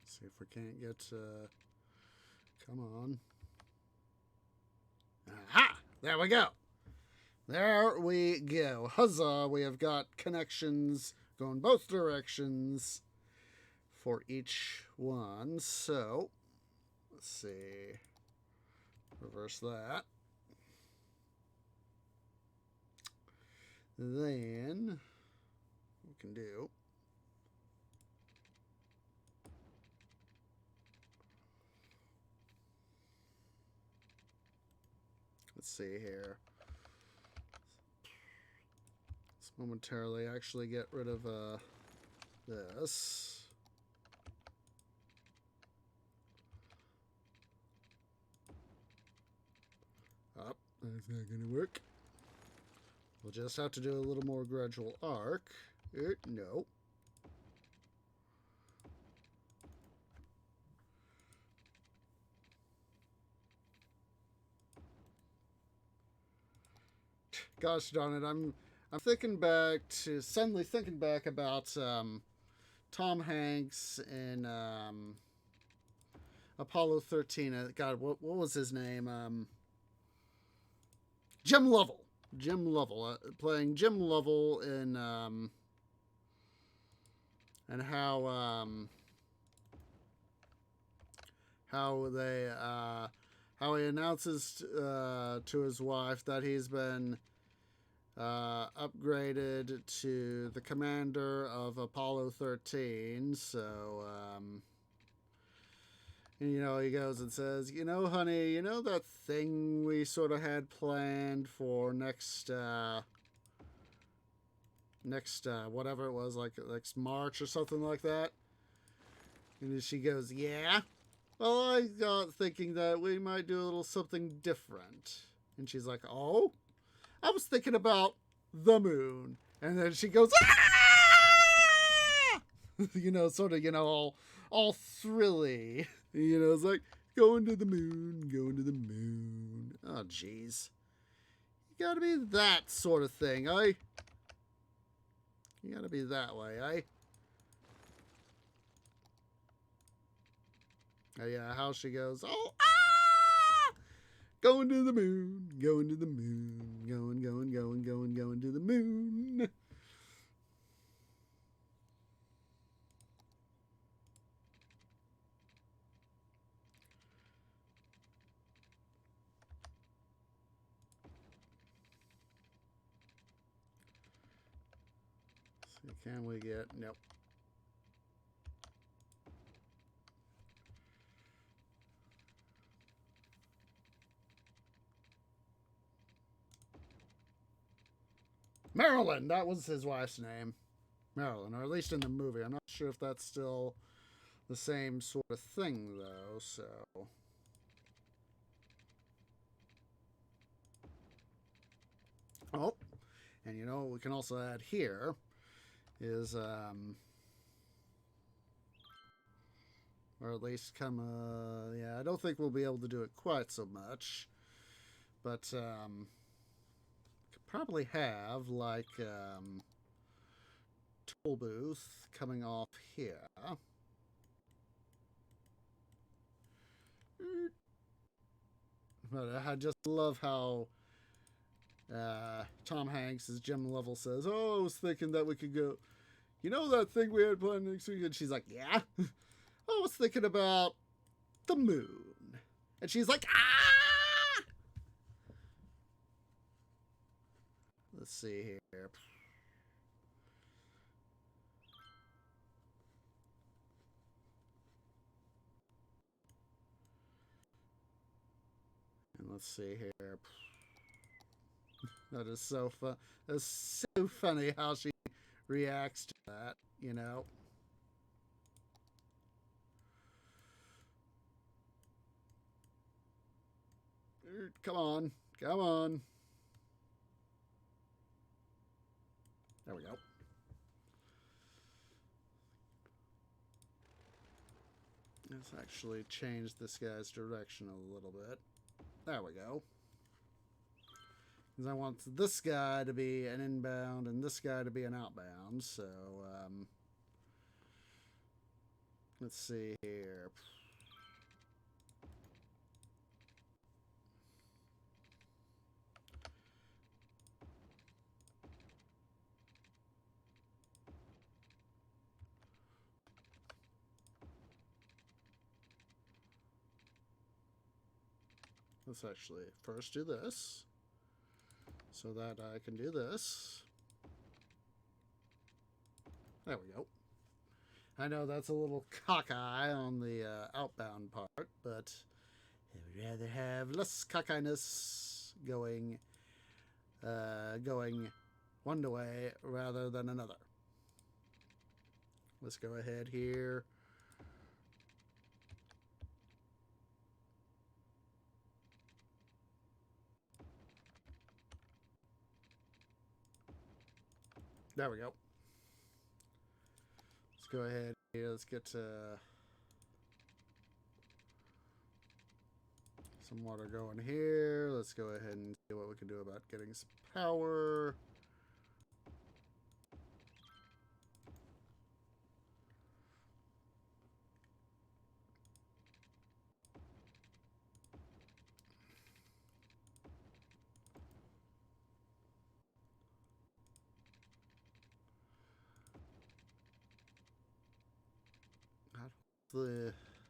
See if we can't get, come on. Aha! There we go. There we go. Huzzah! We have got connections going both directions for each one. So, let's see. Reverse that. Then, we can do. Let's see here. Let's momentarily actually get rid of this. Oh, that's not going to work. We'll just have to do a little more gradual arc. No. Gosh darn it, I'm thinking back to suddenly thinking back about Tom Hanks in Apollo 13. God, what was his name? Jim Lovell. Jim Lovell playing Jim Lovell in and how he announces to his wife that he's been upgraded to the commander of Apollo 13. So, and, you know, he goes and says, you know, honey, you know that thing we sort of had planned for next whatever it was, like next March or something like that? And she goes, yeah. Well, I got thinking that we might do a little something different. And she's like, oh? I was thinking about the moon. And then she goes, ah! You know, sort of, you know, all thrilly. You know, it's like, going to the moon, going to the moon. Oh, jeez. You gotta be that sort of thing, eh? You gotta be that way, eh? Oh yeah, how she goes, oh, ah! Going to the moon, going to the moon, going to the moon. So can we get, nope. Marilyn, that was his wife's name. Marilyn, or at least in the movie. I'm not sure if that's still the same sort of thing, though, so. Oh, and you know what we can also add here is, or at least come, yeah, I don't think we'll be able to do it quite so much, but, could probably have, like, toll booth coming off here. But I just love how Tom Hanks, as Jim Lovell says, oh, I was thinking that we could go, you know that thing we had planned next week? And she's like, yeah. I was thinking about the moon. And she's like, ah! Let's see here. And let's see here. That is so fun. That's so funny how she reacts to that, you know. Come on. Come on. There we go. Let's actually change this guy's direction a little bit. There we go. Because I want this guy to be an inbound and this guy to be an outbound. So, let's see here. Let's actually first do this so that I can do this. There we go. I know that's a little cockeye on the outbound part, but I would rather have less cockiness going one way rather than another. Let's go ahead here. There we go. Let's go ahead here. Let's get some water going here. Let's go ahead and see what we can do about getting some power.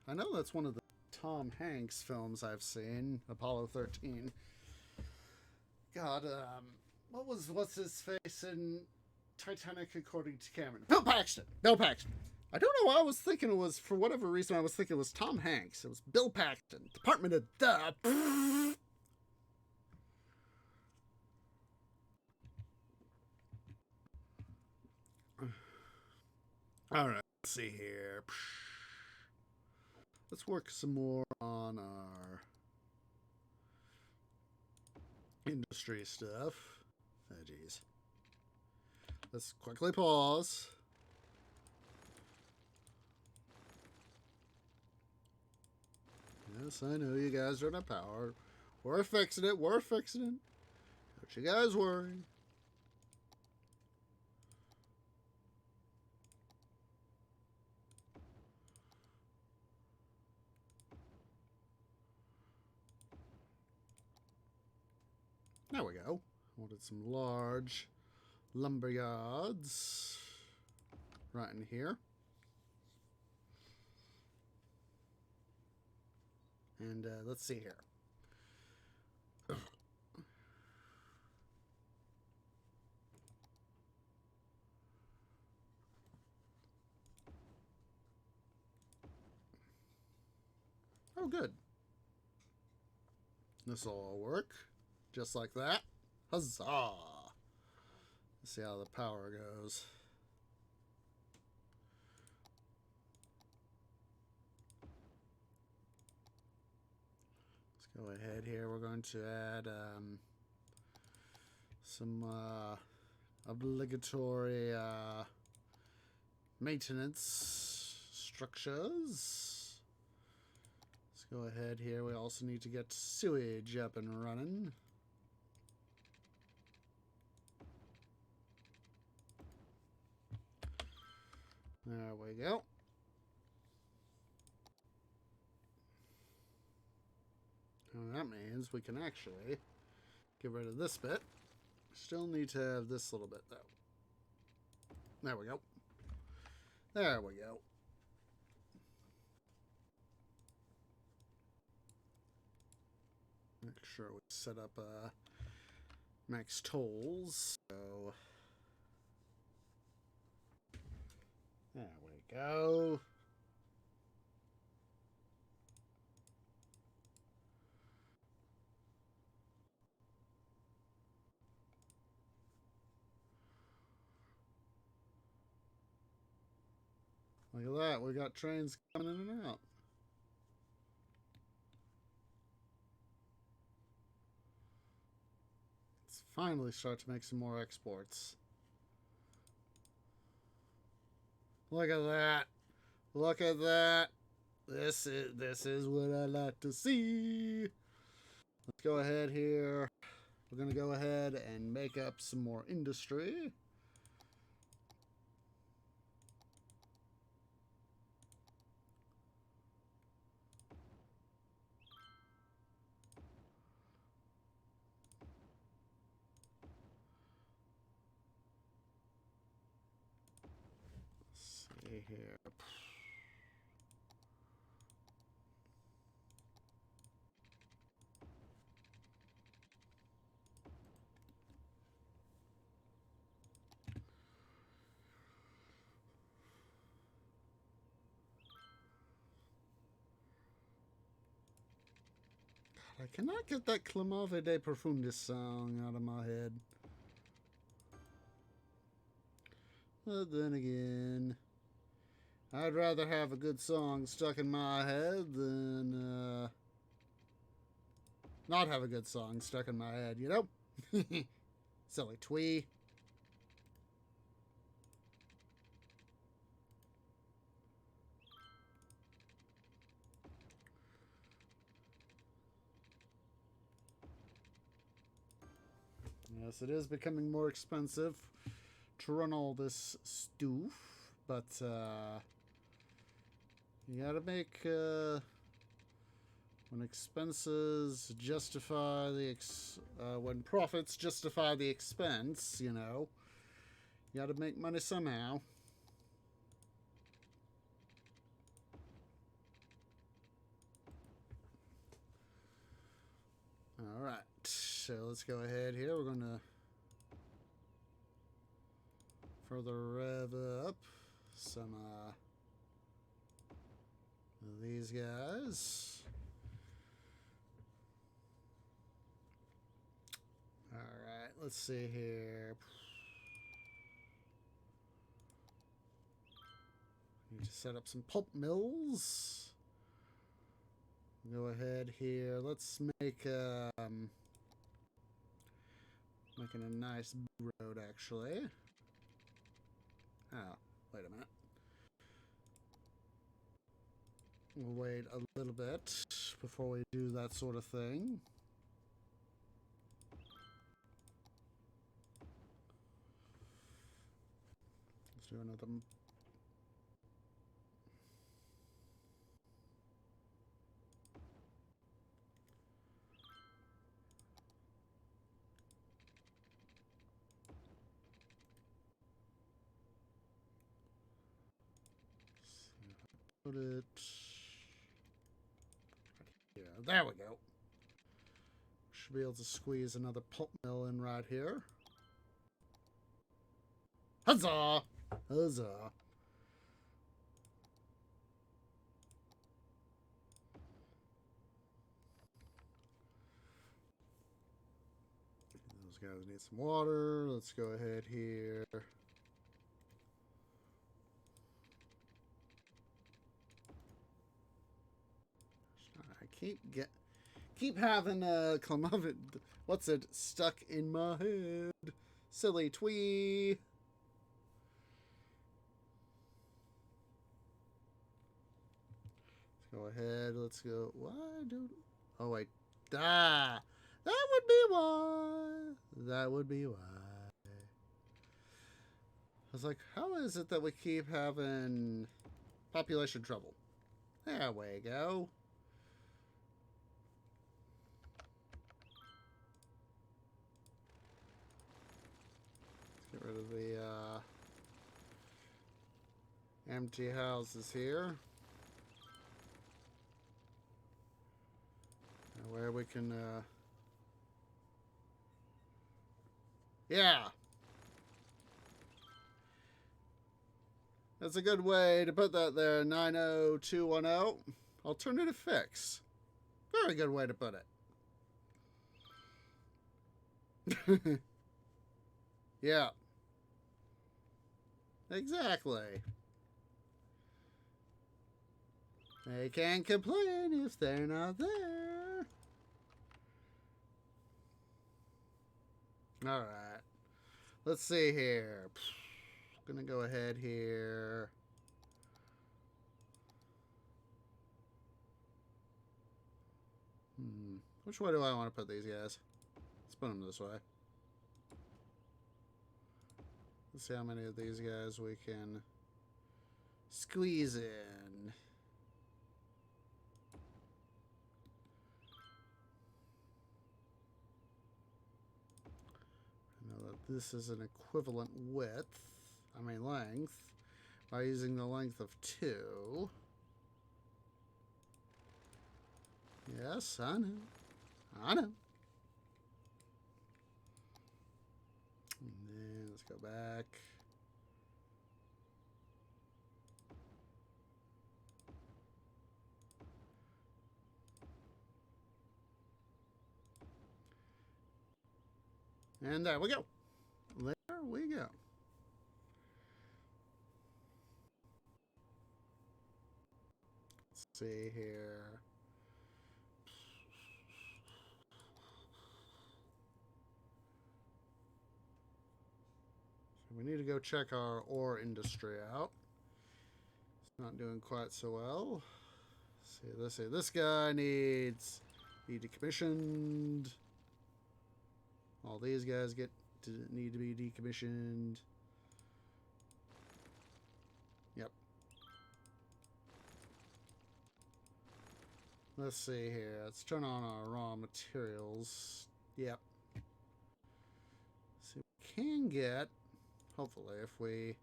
I know that's one of the Tom Hanks films I've seen, Apollo 13. God, what's his face in Titanic according to Cameron? Bill Paxton. Bill Paxton. I don't know why I was thinking it was, for whatever reason, I was thinking it was Tom Hanks. It was Bill Paxton. Department of the. All right, let's see here. Let's work some more on our industry stuff. Oh, geez. Let's quickly pause. Yes, I know you guys are out of power. We're fixing it. We're fixing it. Don't you guys worry. There we go. Wanted some large lumber yards right in here. And let's see here. Oh, good. This will all work. Just like that. Huzzah! Let's see how the power goes. Let's go ahead here. We're going to add some obligatory maintenance structures. Let's go ahead here. We also need to get sewage up and running. There we go. And that means we can actually get rid of this bit. Still need to have this little bit though. There we go. There we go. Make sure we set up max tolls. So there we go. Look at that. We got trains coming in and out. Let's finally start to make some more exports. Look at that. Look at that. This is what I like to see. Let's go ahead here. We're going to go ahead and make up some more industry. Let's see here. I cannot get that Clamave de Profundis song out of my head. But then again, I'd rather have a good song stuck in my head than not have a good song stuck in my head, you know? Silly twee. Yes, it is becoming more expensive to run all this stoof, but you gotta make when expenses justify the when profits justify the expense, you know, you gotta make money somehow. All right, so let's go ahead here. We're gonna further rev up some of these guys. All right, let's see here. Need to set up some pulp mills. Go ahead here. Let's make making a nice road actually. Oh, wait a minute. We'll wait a little bit before we do that sort of thing. Let's do another. put it... Yeah, there we go. Should be able to squeeze another pulp mill in right here. Huzzah! Huzzah! Those guys need some water. Let's go ahead here. I keep having what's it stuck in my head? Silly twee. Let's go ahead. Let's go. Why don't? Oh wait. Ah, that would be why. That would be why. I was like, how is it that we keep having population trouble? There we go. Let's get rid of the empty houses here. Where we can, yeah. That's a good way to put that there, 90210. Alternative fix. Very good way to put it. Yeah. Exactly. They can't complain if they're not there. Alright. Let's see here. Gonna go ahead here. Which way do I want to put these guys? Let's put them this way. Let's see how many of these guys we can squeeze in. I know that this is an equivalent width, length, by using the length of 2. Yes, I know. I know. And then let's go back. And there we go. There we go. Let's see here. So we need to go check our ore industry out. It's not doing quite so well. Let's see. This guy needs to be decommissioned. All these guys need to be decommissioned. Yep. Let's see here. Let's turn on our raw materials. Yep. See, we can get, hopefully, if we,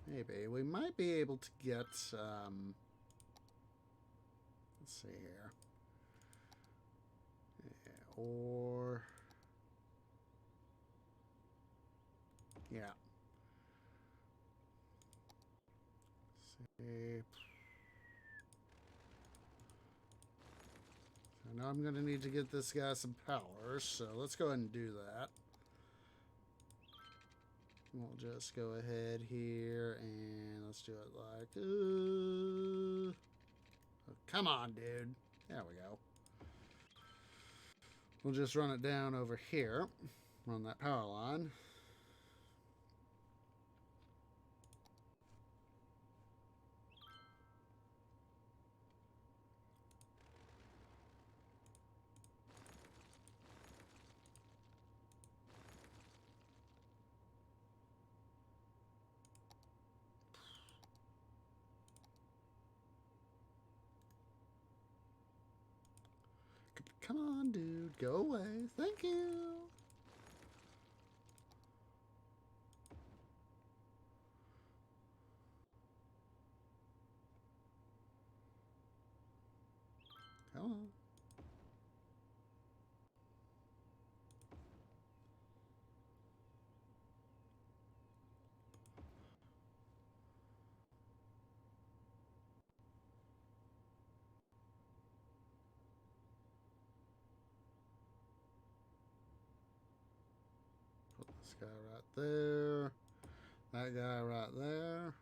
maybe, we might be able to get, let's see here. Yeah, or, yeah. Let's see. I know I'm going to need to get this guy some power, so let's go ahead and do that. We'll just go ahead here and let's do it like, oh, come on, dude. There we go. We'll just run it down over here, run that power line. Come on, dude. Go away. Thank you. Come on. Put this guy right there. That guy right there.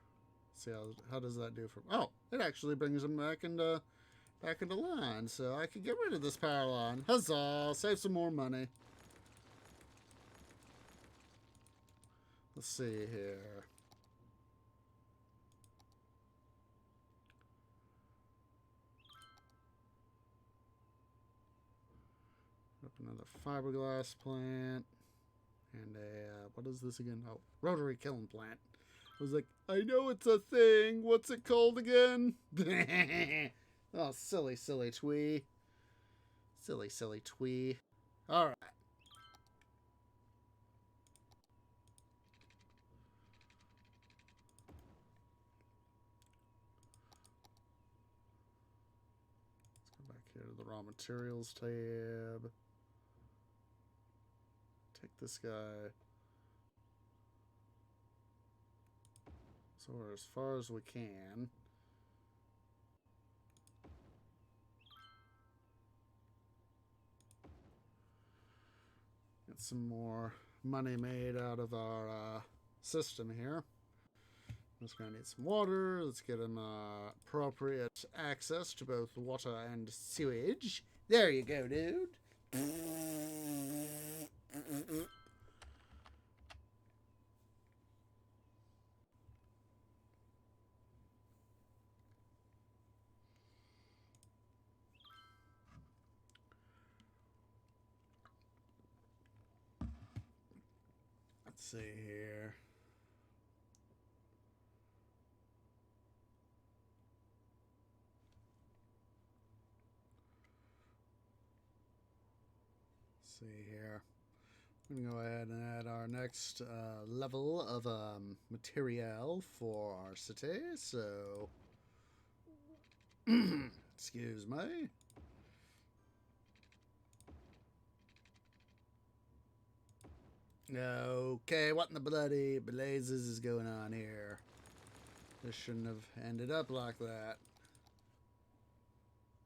See how does that do for? Oh, it actually brings him back into line. So I could get rid of this power line. Huzzah! Save some more money. Let's see here. Up another fiberglass plant. And a, what is this again? Oh, rotary kiln plant. I was like, I know it's a thing. What's it called again? Oh, silly, silly twee. Silly, silly twee. Alright. Let's go back here to the raw materials tab. Take this guy. So we're as far as we can. Get some more money made out of our system here. This guy needs some water. Let's get him appropriate access to both water and sewage. There you go, dude. Let's see here. See here. I'm going to go ahead and add our next level of material for our city. So, excuse me. Okay, what in the bloody blazes is going on here? This shouldn't have ended up like that.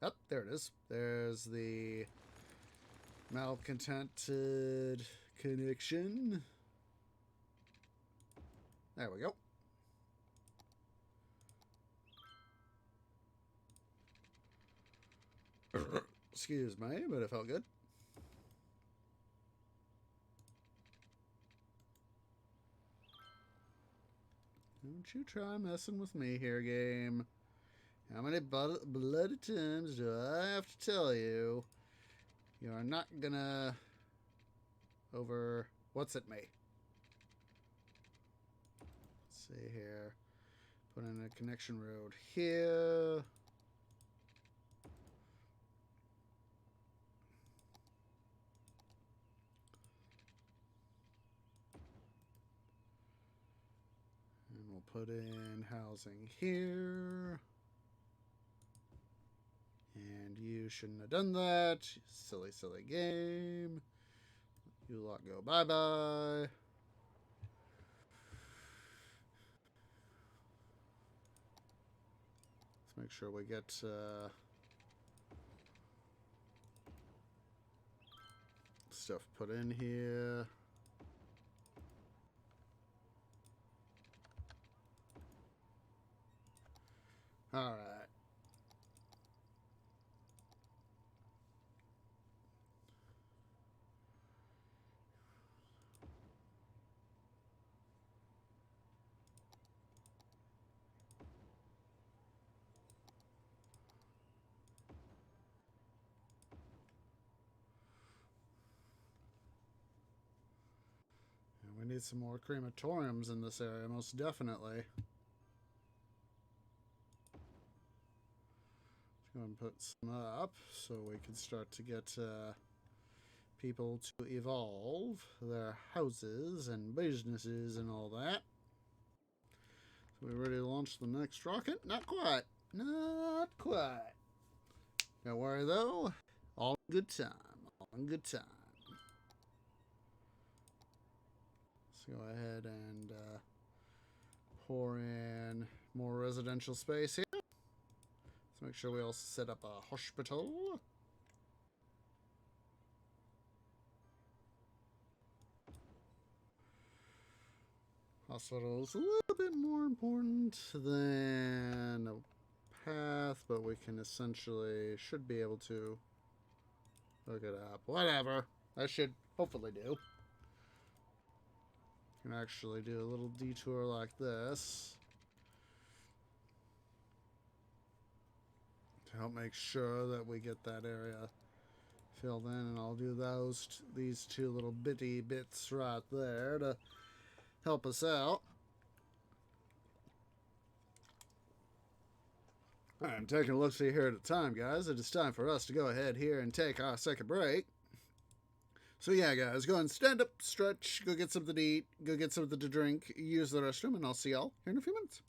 Oh, there it is. There's the malcontented connection. There we go. Excuse me, but it felt good. Don't you try messing with me here, game. How many bloody times do I have to tell you? You are not gonna over... What's it me? Let's see here. Put in a connection road here. And we'll put in housing here. And you shouldn't have done that. Silly, silly game. You lot go bye-bye. Let's make sure we get stuff put in here. All right. We need some more crematoriums in this area, most definitely. Let's go and put some up so we can start to get people to evolve their houses and businesses and all that. So we ready to launch the next rocket? Not quite. Not quite. Don't worry though, all in good time. All in good time. Let's go ahead and pour in more residential space here. Let's make sure we also set up a hospital. Hospital is a little bit more important than a path, but we can essentially, should be able to look it up. Whatever. I should hopefully do. Can actually do a little detour like this to help make sure that we get that area filled in, and I'll do these two little bitty bits right there to help us out. I'm taking a look-see here at the time, guys. It is time for us to go ahead here and take our second break. So yeah, guys, go and stand up, stretch, go get something to eat, go get something to drink, use the restroom, and I'll see y'all here in a few minutes.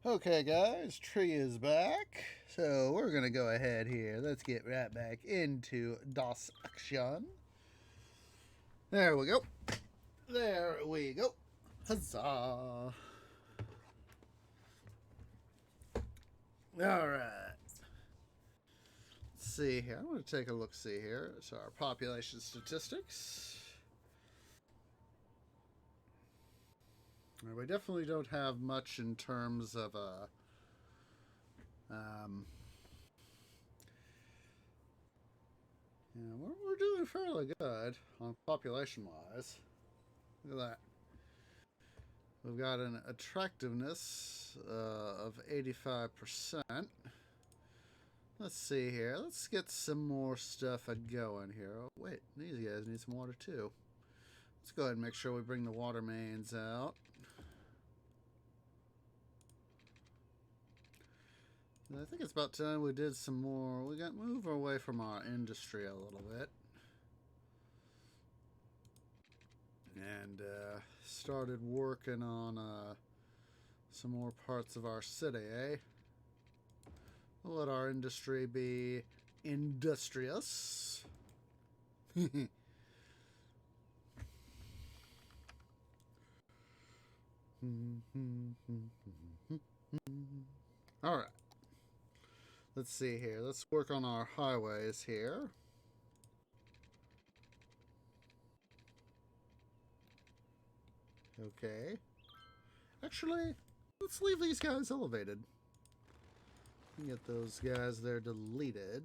Okay, guys, tree is back. So we're gonna go ahead here. Let's get right back into DOS action. There we go. There we go. Huzzah! All right. Let's see here. I'm gonna take a look. See here. So our population statistics. We definitely don't have much in terms of yeah, we're doing fairly good on population wise. Look at that. We've got an attractiveness of 85%. Let's see here. Let's get some more stuff going here. Oh, wait, these guys need some water too. Let's go ahead and make sure we bring the water mains out. And I think it's about time we did some more. We got move away from our industry a little bit. And started working on some more parts of our city, eh? We'll let our industry be industrious. All right. Let's see here. Let's work on our highways here. Okay. Actually, let's leave these guys elevated. Get those guys there deleted.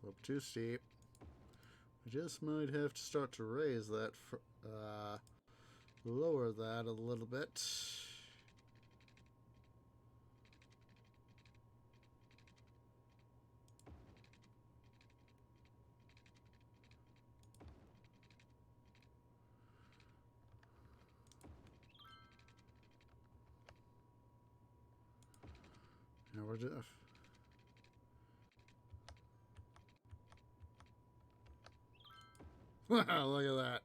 Slope too steep. We just might have to start to raise that, lower that a little bit. Now we're just... Wow, look at that.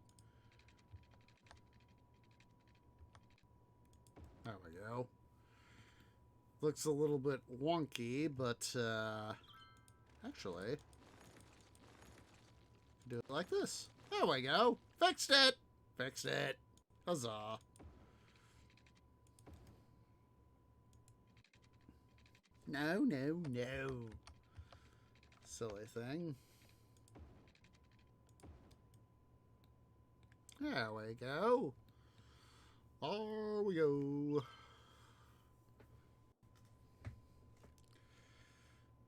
There we go. Looks a little bit wonky, but actually, do it like this. There we go. Fixed it. Fixed it. Huzzah. No, no, no. Silly thing. There we go. There we go.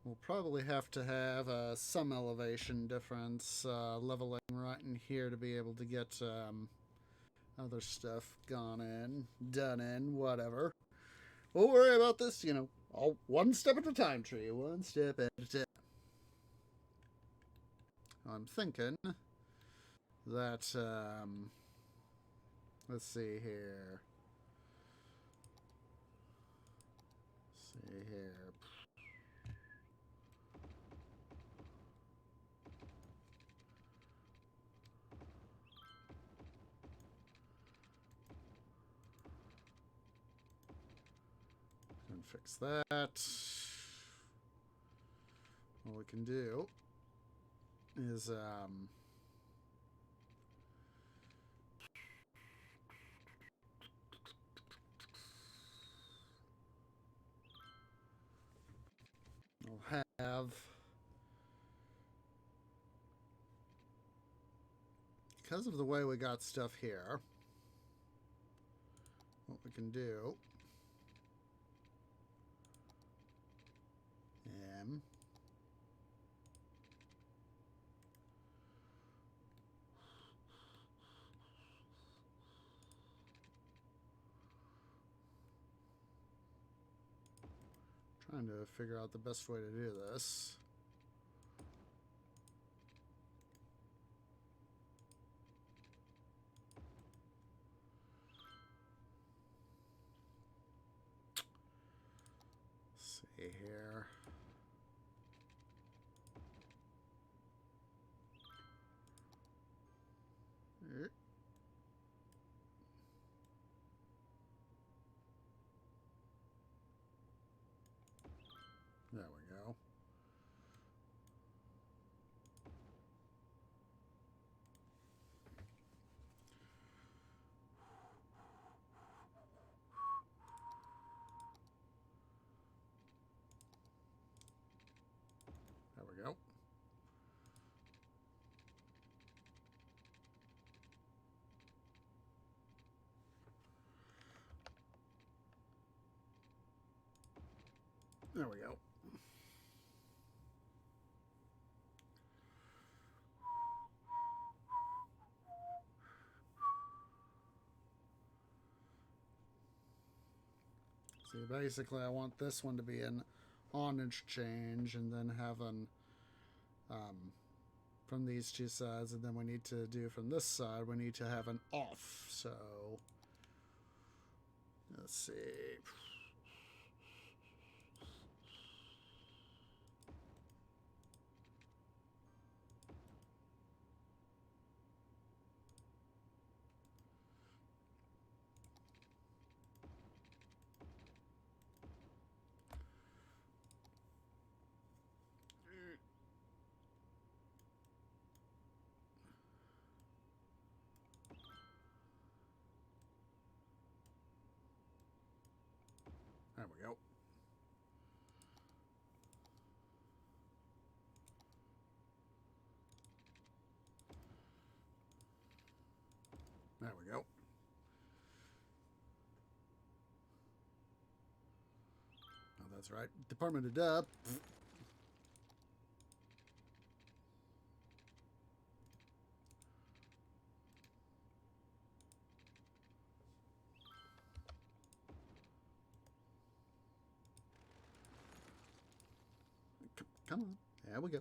We'll probably have to have some elevation difference leveling right in here to be able to get other stuff gone in, done in, whatever. We'll worry about this, you know, all one step at a time, tree. One step at a time. I'm thinking that, let's see here. Let's see here. Can fix that. What we can do is, we'll have, because of the way we got stuff here, what we can do trying to figure out the best way to do this. here. There we go. There we go. There we go. See, basically I want this one to be an on exchange and then have an from these two sides, and then we need to do from this side, we need to have an off. So let's see. There we go. There we go. Oh, that's right. Department of Dub. Come on. There we go.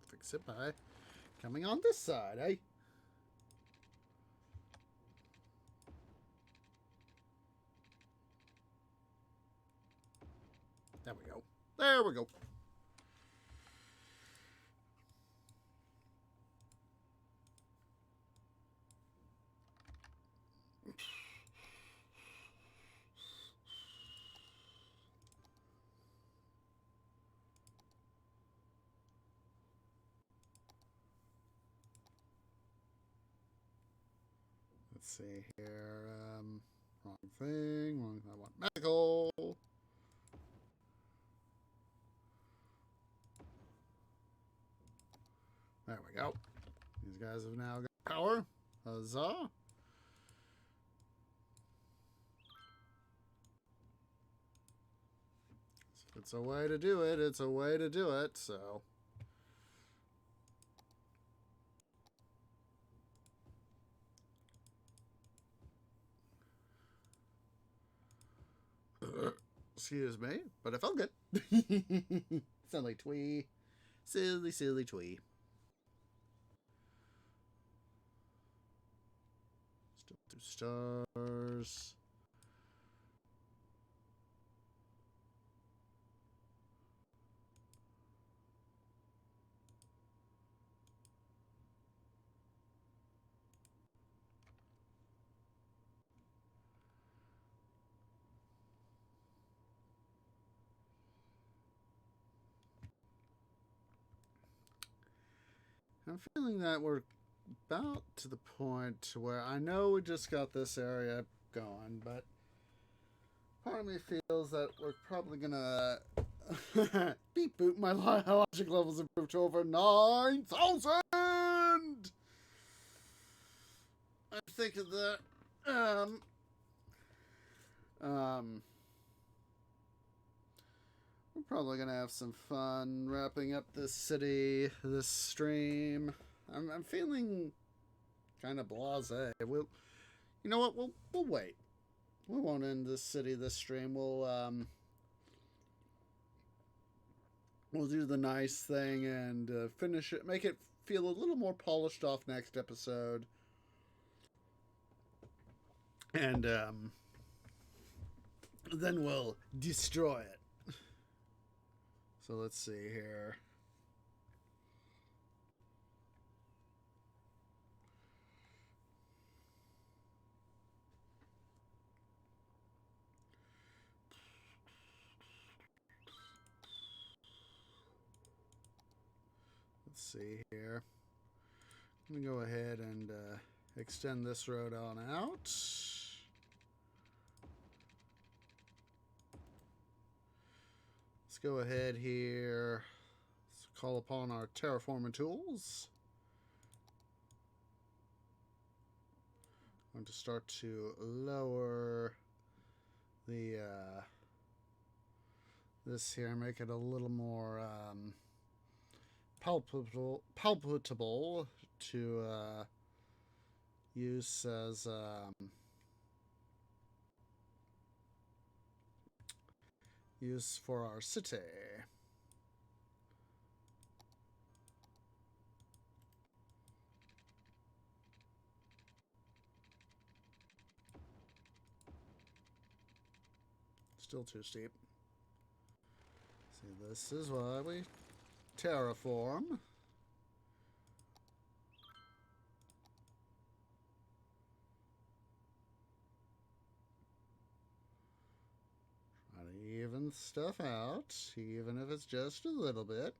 Fix it by coming on this side, eh? There we go. There we go. Let's see here. Wrong thing. Wrong. I want medical. There we go. These guys have now got power. Huzzah. If it's a way to do it, it's a way to do it, so. Excuse me, but it felt good. Silly twee. Silly, silly twee. Still 2 stars. I'm feeling that we're about to the point where I know we just got this area going, but part of me feels that we're probably gonna beep boop. My logic levels improved to over 9,000. I'm thinking that we're probably gonna have some fun wrapping up this city, this stream. I'm feeling kind of blasé. We'll, you know what? We'll wait. We won't end this city, this stream. We'll do the nice thing and finish it, make it feel a little more polished off next episode. And then we'll destroy it. So let's see here. Let's see here. Let me go ahead and extend this road on out. Let's go ahead here. Let's call upon our terraforming tools. I'm going to start to lower the this here, make it a little more palpable to use as use for our city. Still too steep. See, this is why we terraform. Try to even stuff out, even if it's just a little bit.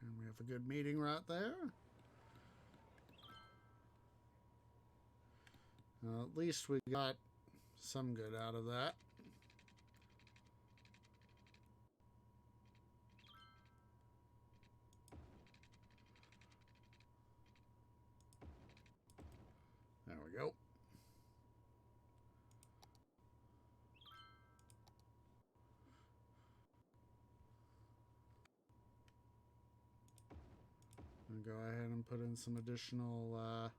And we have a good meeting right there. At least we got some good out of that. There we go. And go ahead and put in some additional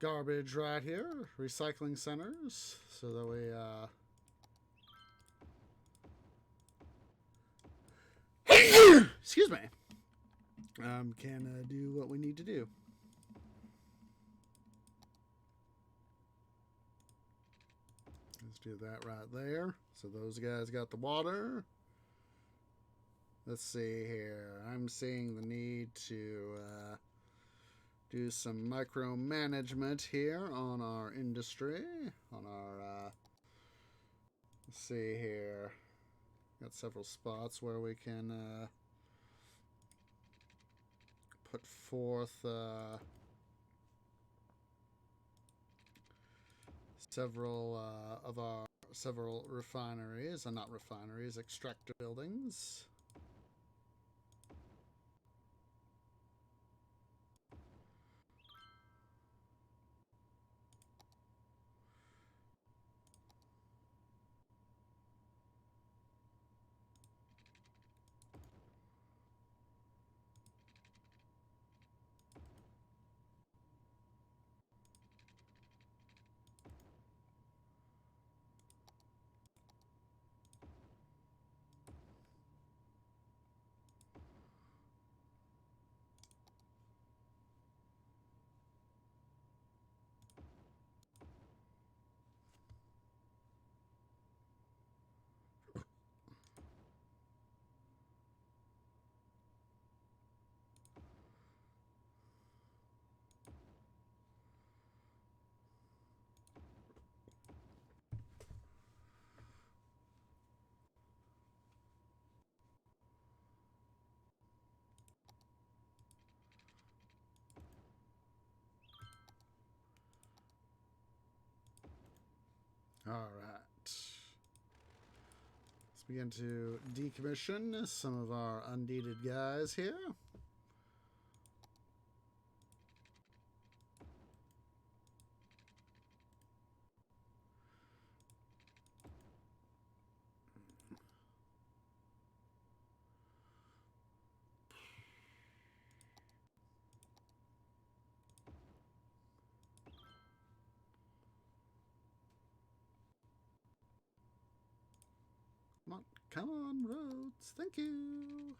garbage right here, recycling centers, so that we excuse me, can do what we need to do. Let's do that right there. So those guys got the water. Let's see here. I'm seeing the need to do some micromanagement here on our industry, on our let's see here. Got several spots where we can put forth several refineries, not refineries, extractor buildings. All right. Let's begin to decommission some of our unneeded guys here. on. Come on, roads. Thank you.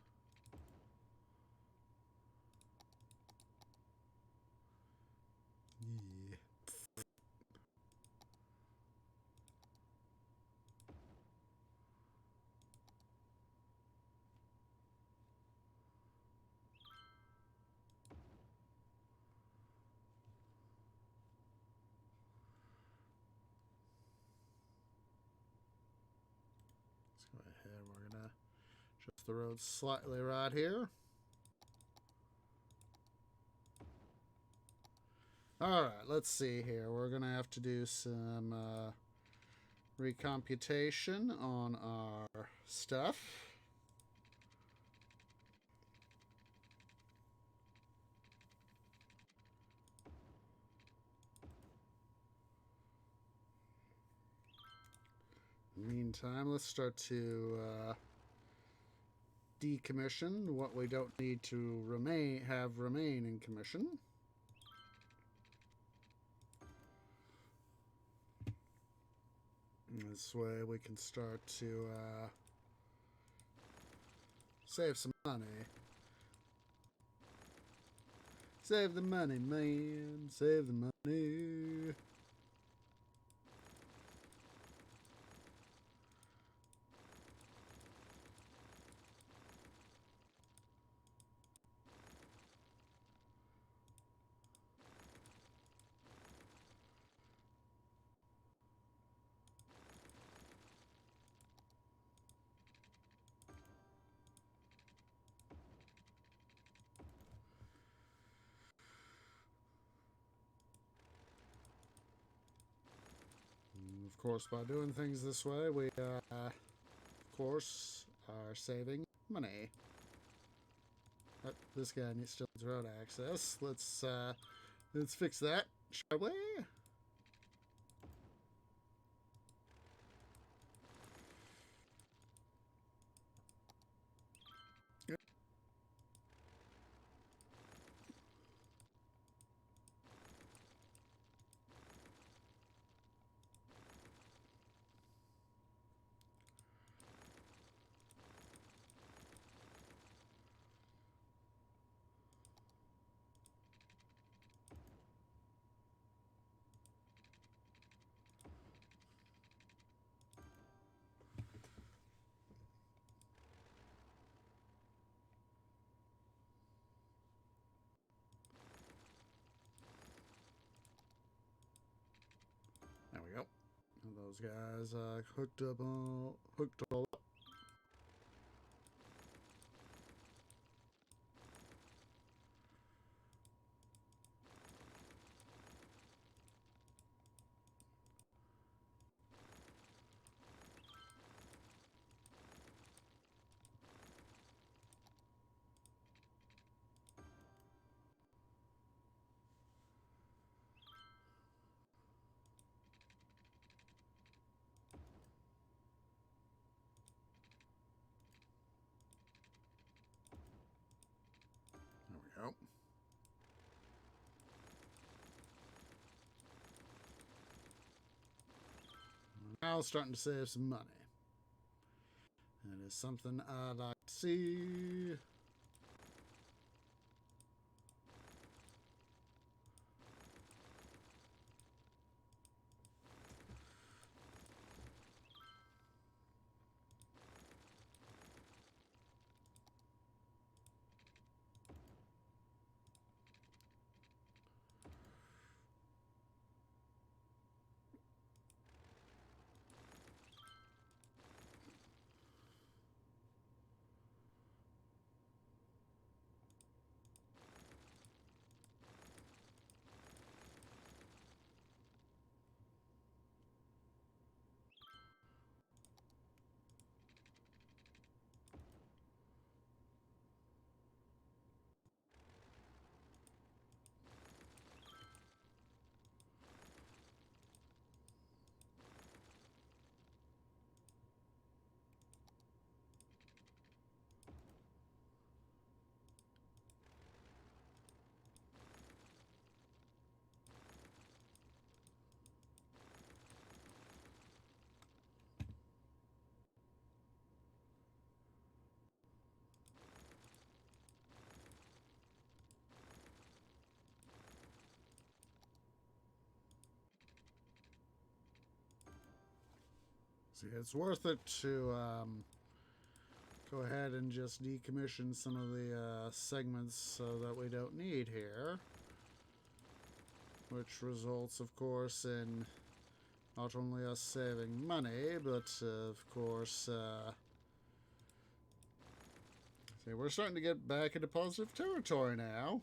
Yeah. Let's go ahead. We're going to adjust the road slightly right here. Alright, let's see here. We're going to have to do some recomputation on our stuff. Meantime, let's start to decommission what we don't need to remain in commission. This way we can start to save some money. Save the money, man. Save the money. Of course, by doing things this way, we, of course, are saving money. But this guy still needs road access. Let's fix that, shall we? There we go. And those guys hooked all up. There we go. Now starting to save some money. That is something I'd like to see. See, it's worth it to go ahead and just decommission some of the segments so that we don't need here. Which results, of course, in not only us saving money, but of course, see, we're starting to get back into positive territory now.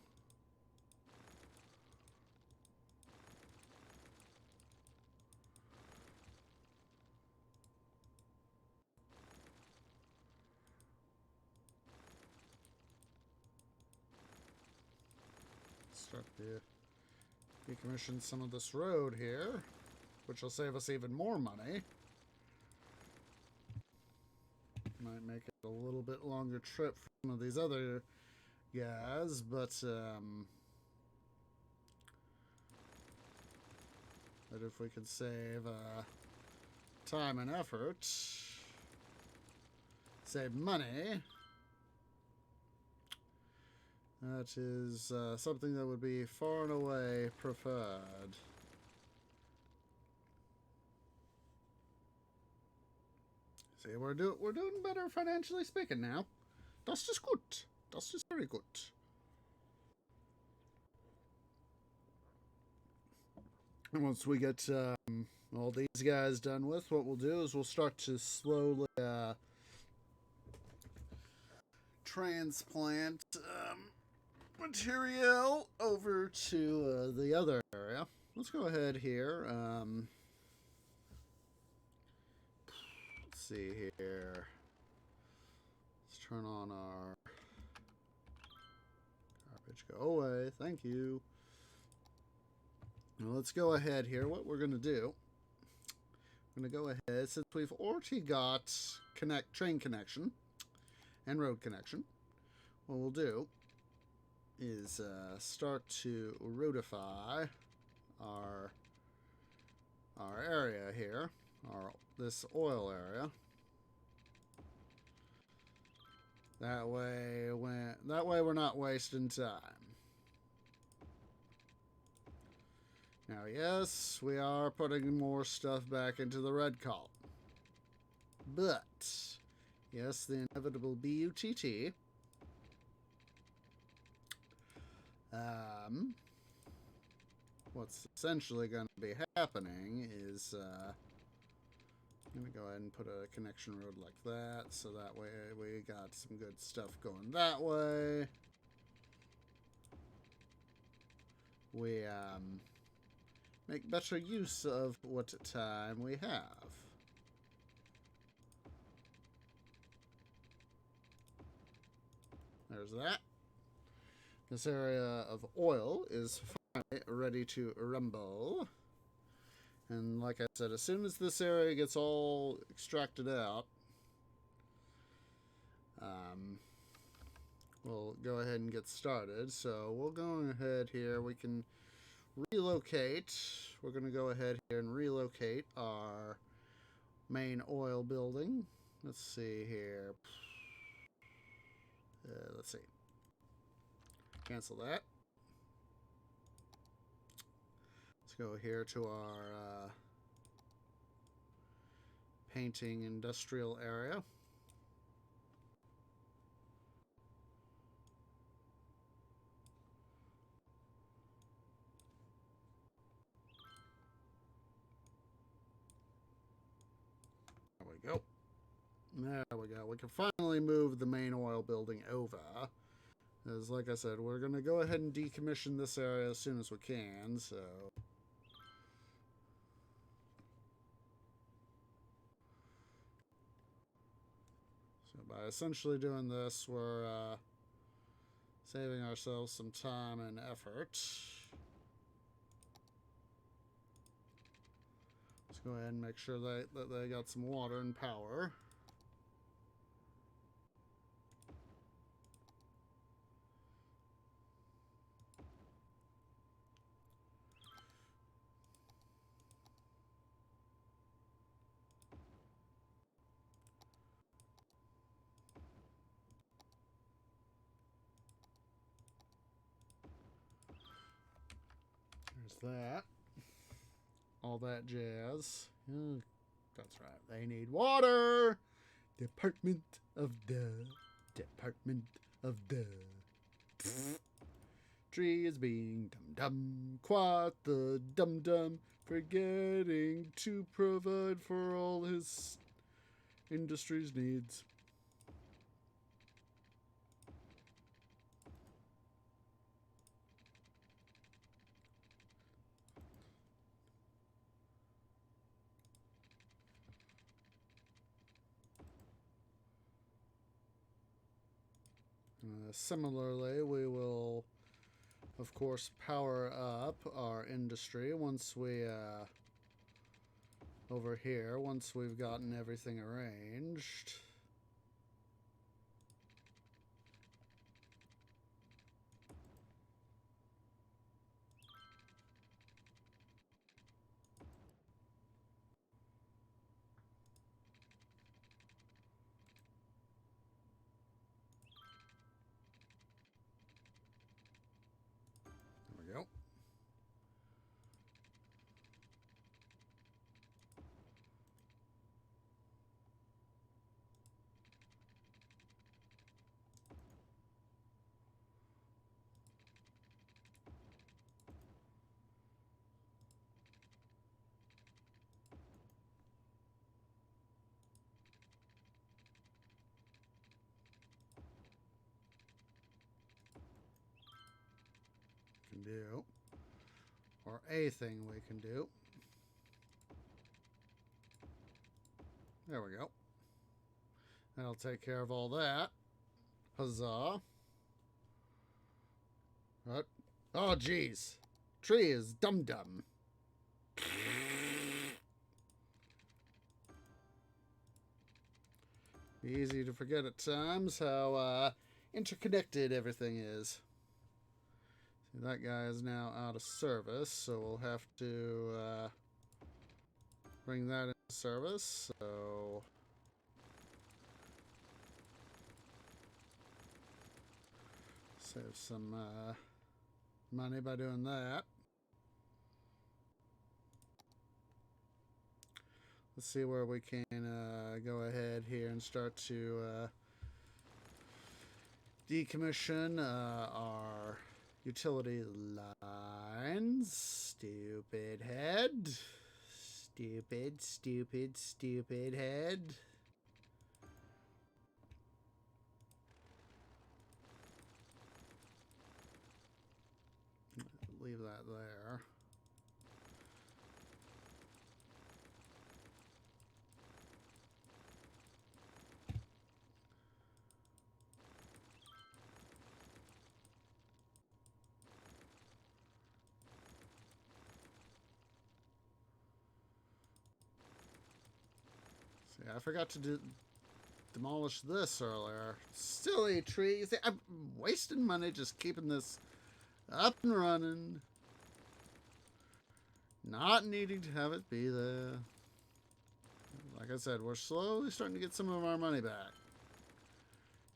Start to decommission some of this road here, which will save us even more money. Might make it a little bit longer trip for some of these other guys, but if we could save time and effort, save money, that is something that would be far and away preferred. See, we're doing better financially speaking now. Das ist gut. Das ist very good. And once we get all these guys done with, what we'll do is we'll start to slowly transplant material over to the other area. Let's go ahead here. Let's see here. Let's turn on our garbage. Go away. Thank you. Now let's go ahead here. What we're going to do, I'm going to go ahead, since we've already got train connection and road connection, what we'll do is start to roadify our area here, this oil area. That way we're not wasting time. Now, yes, we are putting more stuff back into the red column. But, yes, the inevitable BUTT. What's essentially going to be happening is, I'm going to go ahead and put a connection road like that, so that way we got some good stuff going that way. We, make better use of what time we have. There's that. This area of oil is finally ready to rumble. And like I said, as soon as this area gets all extracted out, we'll go ahead and get started. So we'll go ahead here. We can relocate. We're going to go ahead here and relocate our main oil building. Let's see here. Let's see. Cancel that. Let's go here to our painting industrial area. There we go. There we go. We can finally move the main oil building over. As like I said, we're going to go ahead and decommission this area as soon as we can, so by essentially doing this, we're saving ourselves some time and effort. Let's go ahead and make sure that they got some water and power. There's that. All that jazz. That's right. They need water. Department of the. Department of the. Tree is being dum-dum. Quite the dum-dum. Forgetting to provide for all his industry's needs. Similarly, we will, of course, power up our industry once we, over here, once we've gotten everything arranged. There we go. Can do. Or a thing we can do. There we go. That'll take care of all that. Huzzah. What? Oh, jeez. Tree is dum-dum. Easy to forget at times how interconnected everything is. See, that guy is now out of service, so we'll have to bring that into service. So save some money by doing that. Let's see where we can go ahead here and start to decommission our utility lines. Stupid head. Stupid, stupid, stupid head. Leave that there. See, I forgot to demolish this earlier. Silly trees. I'm wasting money just keeping this up and running. Not needing to have it be there. Like I said, we're slowly starting to get some of our money back.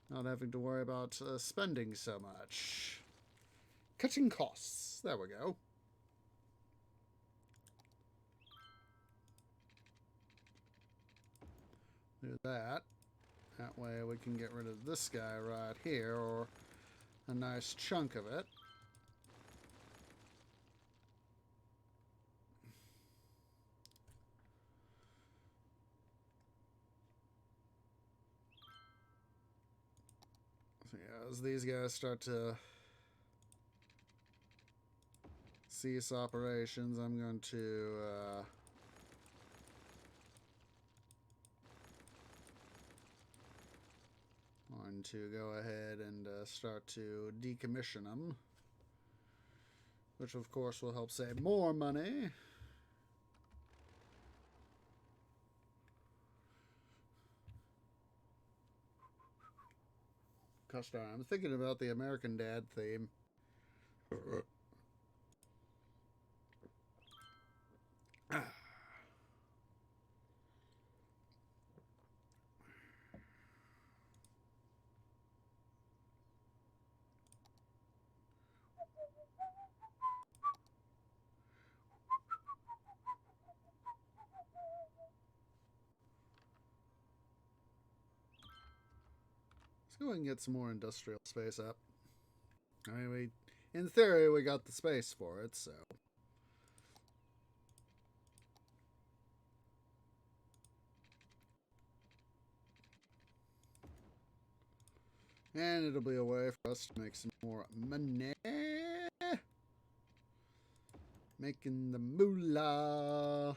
Not having to worry about spending so much. Cutting costs. There we go. Do that. That way we can get rid of this guy right here, or a nice chunk of it. So yeah, as these guys start to cease operations, I'm going to go ahead and start to decommission them, which of course will help save more money. Gosh darn, I'm thinking about the American Dad theme. Let's go and get some more industrial space up. I mean, in theory, we got the space for it, so. And it'll be a way for us to make some more money. Making the moolah.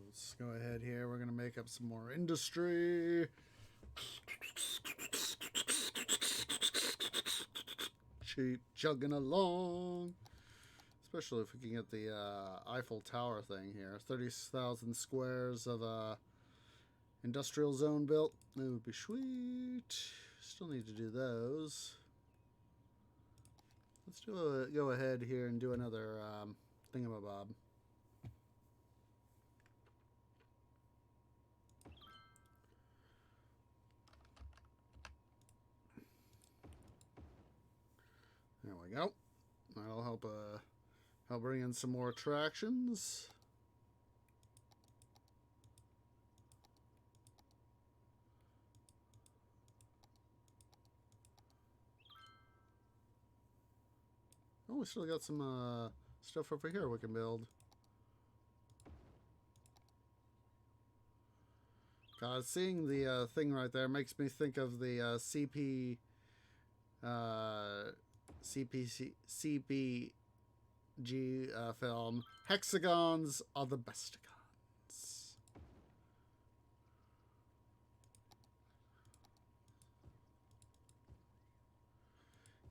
Let's go ahead here. We're going to make up some more industry. Keep chugging along. Especially if we can get the Eiffel Tower thing here. 30,000 squares of industrial zone built. That would be sweet. Still need to do those. Let's go ahead here and do another thingamabob. There we go. That'll help bring in some more attractions. Oh, we still got some stuff over here we can build. God, seeing the thing right there makes me think of the CPG film, Hexagons Are the Bestigons.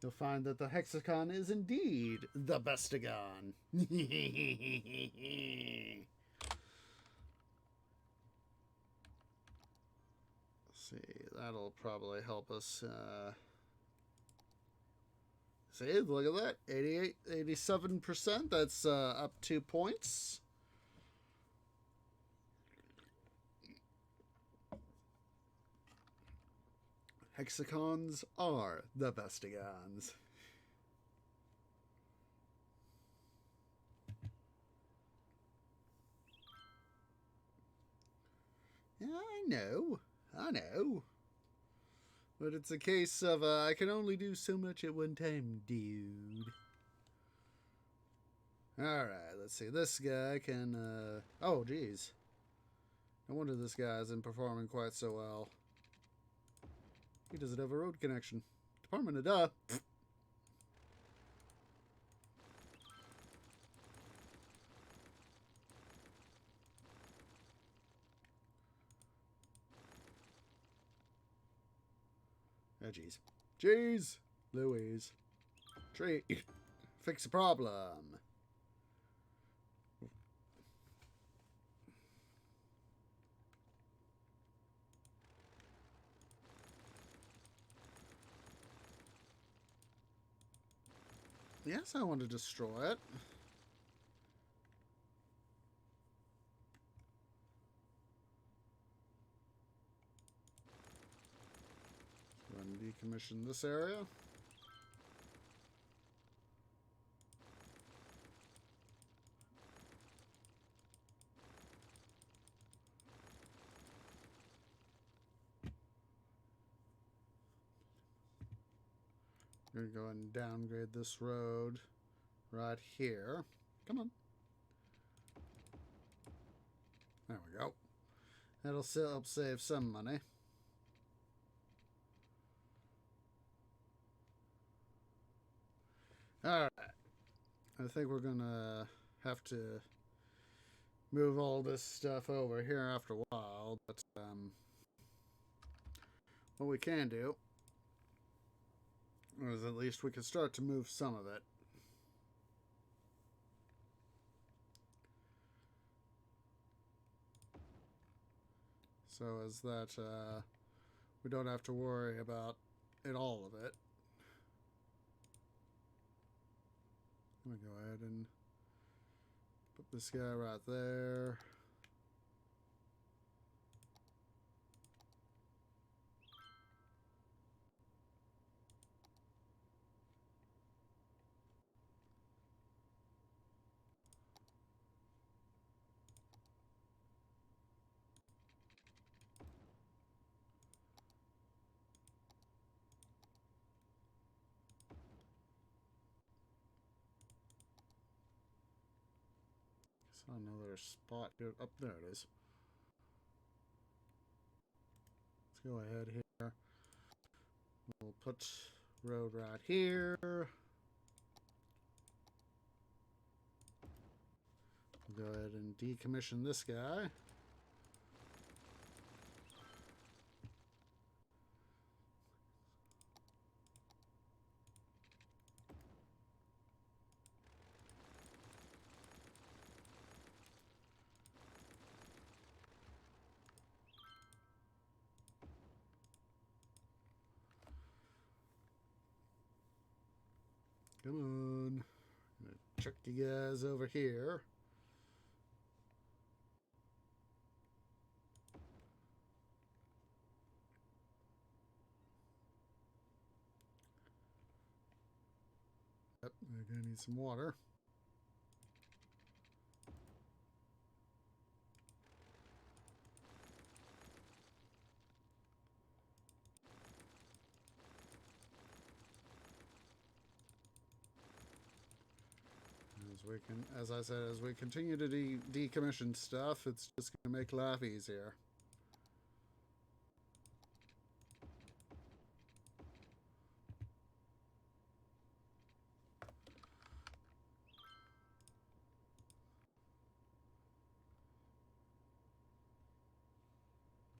You'll find that the hexagon is indeed the Bestigon. See, that'll probably help us. See, look at that. 87%. That's up 2 points. Hexagons are the Bestigons. Yeah, I know. But it's a case of I can only do so much at one time, dude. Alright, let's see. This guy can, oh, geez. No wonder this guy isn't performing quite so well. He doesn't have a road connection. Department of Duh. Oh, jeez. Jeez! Louise. Tree. Fix the problem. Yes, I want to destroy it. Go ahead and decommission this area. We're going to go ahead and downgrade this road right here. Come on. There we go. That'll still help save some money. Alright. I think we're going to have to move all this stuff over here after a while. But what we can do Or at least we could start to move some of it. So as that we don't have to worry about all of it. I'm going to go ahead and put this guy right there. Another spot here. Up there it is. Let's go ahead here. We'll put road right here. We'll go ahead and decommission this guy. Come on. I'm gonna chuck you guys over here. Yep, I'm gonna need some water. As I said, as we continue to decommission stuff, it's just going to make life easier.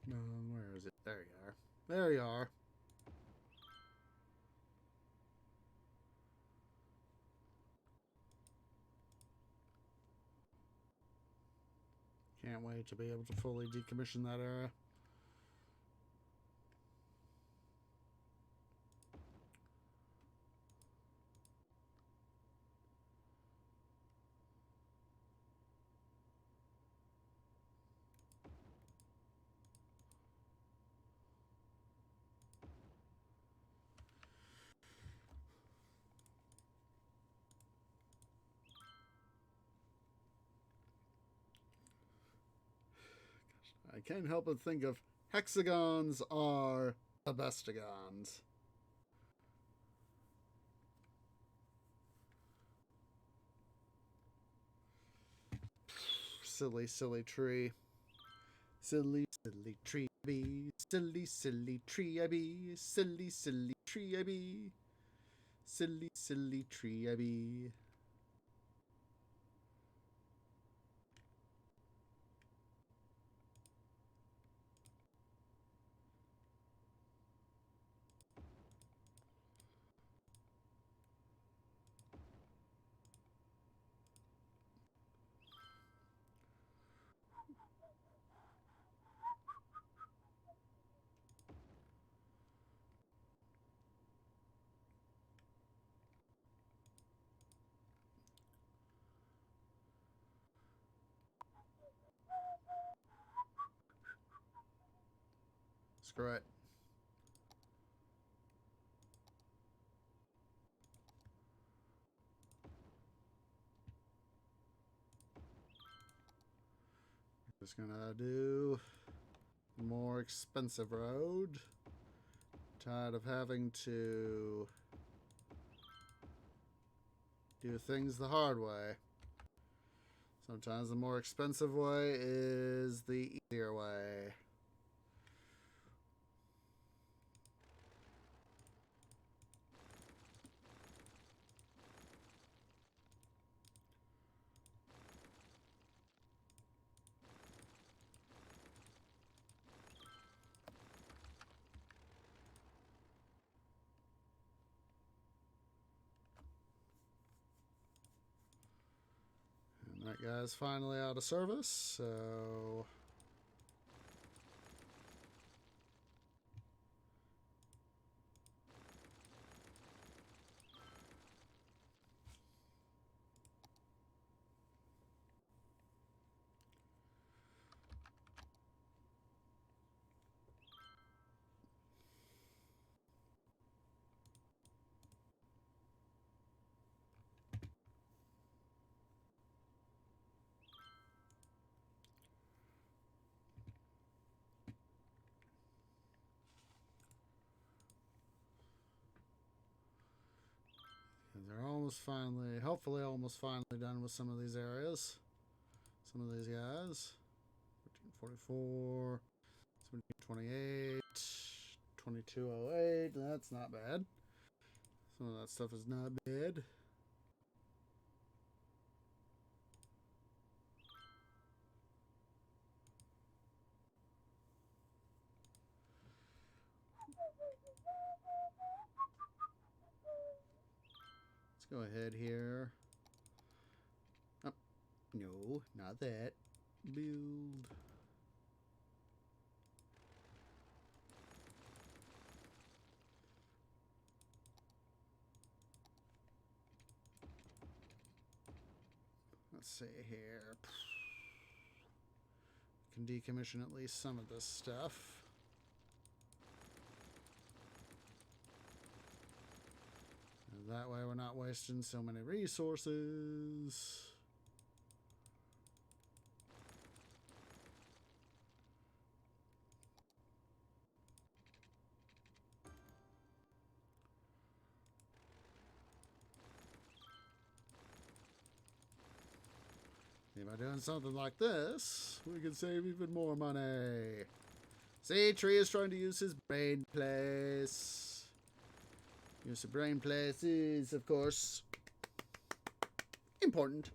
Where is it? There you are. There you are. Can't wait to be able to fully decommission that area. I can't help but think of hexagons are the bestigons. Silly, silly tree. Silly, silly tree I be. Silly, silly tree I be. Silly, silly tree I be. Silly, silly tree I be. Screw it. Just gonna do more expensive road. Tired of having to do things the hard way. Sometimes the more expensive way is the easier way. That guy's finally out of service, so... They're almost finally, hopefully almost finally done with some of these areas. Some of these guys. 1444, 1728, 2208. That's not bad. Some of that stuff is not bad. Let's go ahead here. Oh, no, not that. Build. Let's see here. Can decommission at least some of this stuff. And that way we're not wasting so many resources. By doing something like this, we can save even more money. See, Tree is trying to use his brain place. Use of brain place is, of course, important.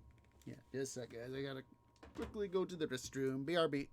Yeah, just a sec, guys. I gotta quickly go to the restroom. BRB.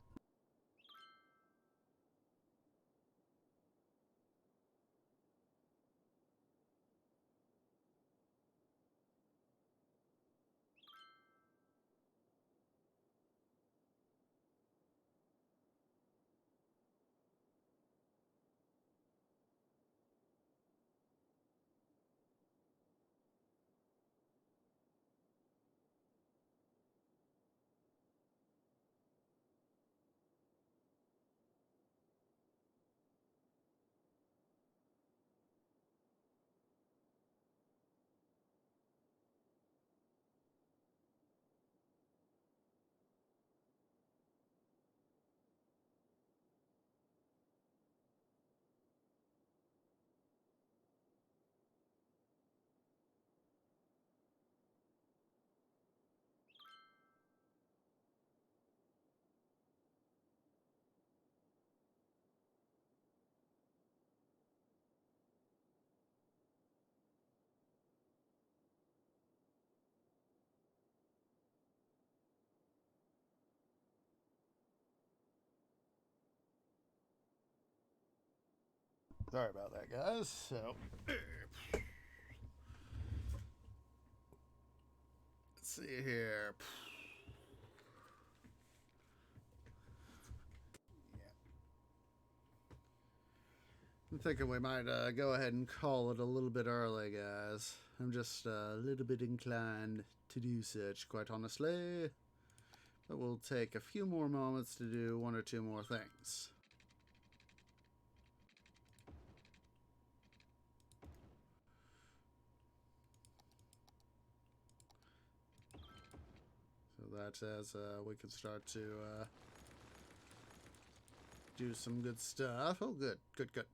Sorry about that, guys. So, let's see here. I'm thinking we might go ahead and call it a little bit early, guys. I'm just a little bit inclined to do such, quite honestly. But we'll take a few more moments to do one or two more things. So that as we can start to do some good stuff. Oh, good, good, good.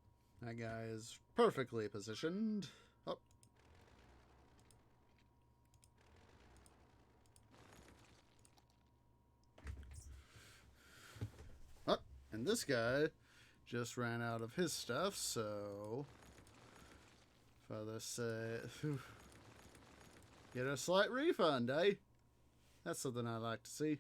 That guy is perfectly positioned. Oh. Oh, and this guy just ran out of his stuff, so Father say get a slight refund, eh? That's something I like to see.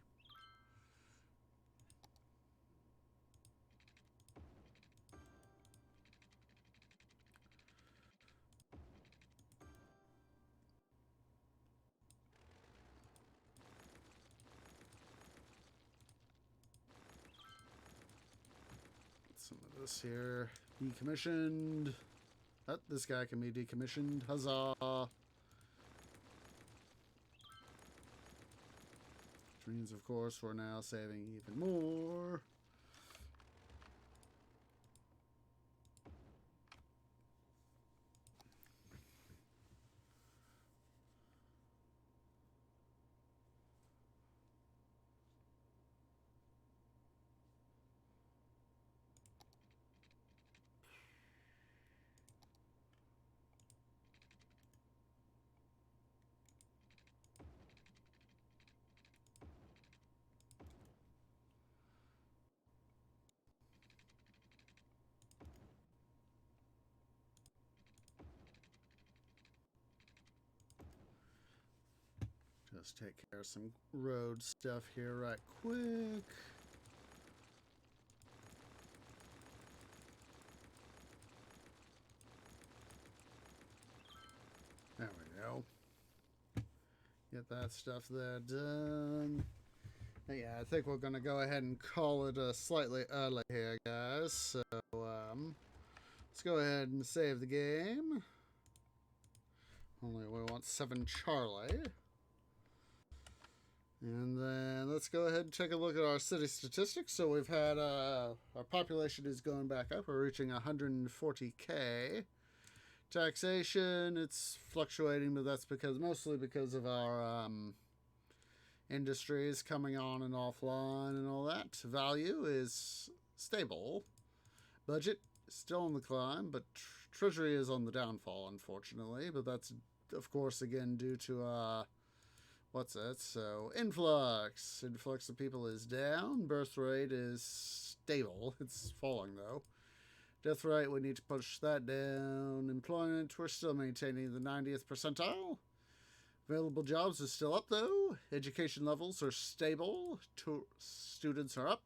some of this here. Decommissioned. Oh, this guy can be decommissioned. Huzzah! Which means, of course, we're now saving even more. Just take care of some road stuff here right quick. There we go. Get that stuff there done. Yeah, I think we're going to go ahead and call it slightly early here, guys. So, let's go ahead and save the game. Only we want 7 Charlie. And then let's go ahead and take a look at our city statistics. So we've had, our population is going back up. We're reaching 140K. Taxation, it's fluctuating, but that's mostly because of our, industries coming on and offline and all that. Value is stable. Budget is still on the climb, but treasury is on the downfall, unfortunately. But that's, of course, again due to what's that? So influx of people is down. Birth rate is stable. It's falling though. Death rate, we need to push that down. Employment, we're still maintaining the 90th percentile. Available jobs is still up, though. Education levels are stable. Students are up.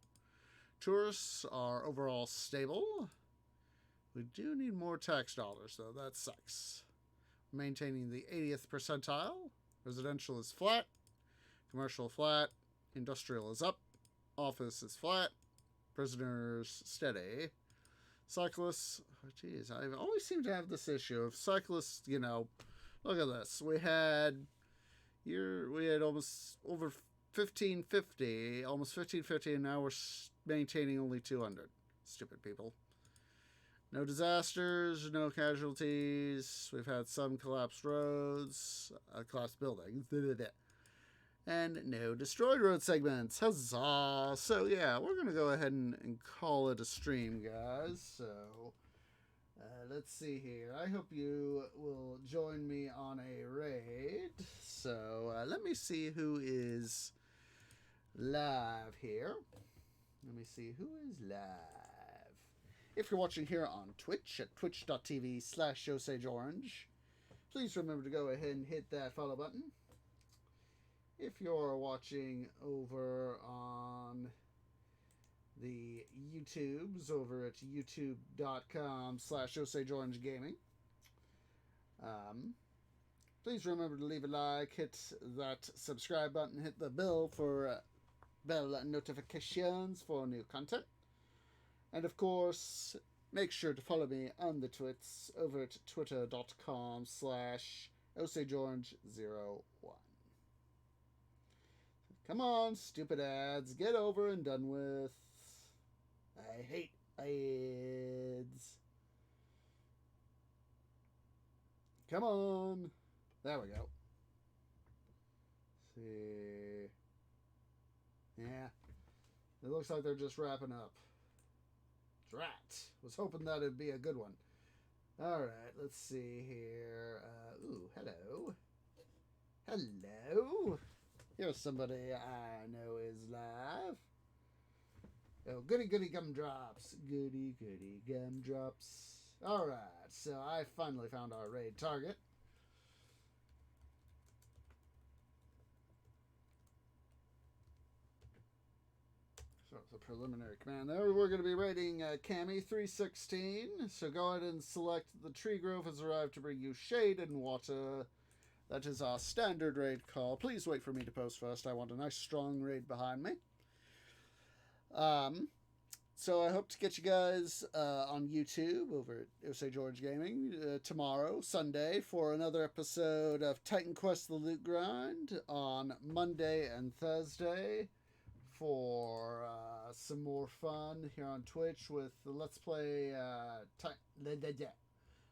Tourists are overall stable. We do need more tax dollars, though. That sucks. Maintaining the 80th percentile. Residential is flat. Commercial flat. Industrial is up. Office is flat. Prisoners steady. Cyclists, oh, geez, I always seem to have this issue of cyclists, you know. Look at this. We had almost over 1550, almost 1550, and now we're maintaining only 200. Stupid people. No disasters, no casualties. We've had some collapsed roads, collapsed buildings, and no destroyed road segments. Huzzah! So yeah, we're gonna go ahead and call it a stream, guys. So. Let's see here. I hope you will join me on a raid. So let me see who is live here. Let me see who is live. If you're watching here on Twitch at twitch.tv/OsageOrange, please remember to go ahead and hit that follow button. If you're watching over on the YouTubes over at youtube.com/OsageOrangeGaming. Please remember to leave a like, hit that subscribe button, hit the bell for bell notifications for new content. And of course, make sure to follow me on the twits over at twitter.com/OsageOrange01. Come on, stupid ads, get over and done with. I hate ads. Come on. There we go. Let's see. Yeah. It looks like they're just wrapping up. Drat. Was hoping that it'd be a good one. Alright, let's see here. Ooh, hello. Hello. Here's somebody I know is live. Oh, goody gumdrops. Goody gumdrops. Alright, so I finally found our raid target. So it's a preliminary command there. We're going to be raiding Cami 316. So go ahead and select the tree grove has arrived to bring you shade and water. That is our standard raid call. Please wait for me to post first. I want a nice strong raid behind me. So I hope to get you guys on YouTube over at OSA George Gaming tomorrow, Sunday, for another episode of Titan Quest: The Loot Grind on Monday and Thursday for some more fun here on Twitch with the Let's Play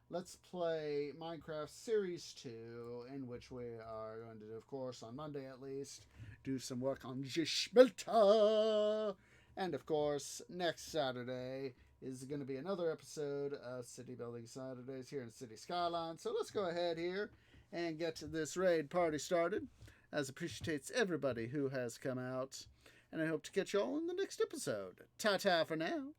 Let's Play Minecraft Series 2, in which we are going to do, of course, on Monday at least, do some work on Gishmelta. And, of course, next Saturday is going to be another episode of City Building Saturdays here in City Skylines. So let's go ahead here and get this raid party started, as appreciates everybody who has come out. And I hope to catch you all in the next episode. Ta-ta for now.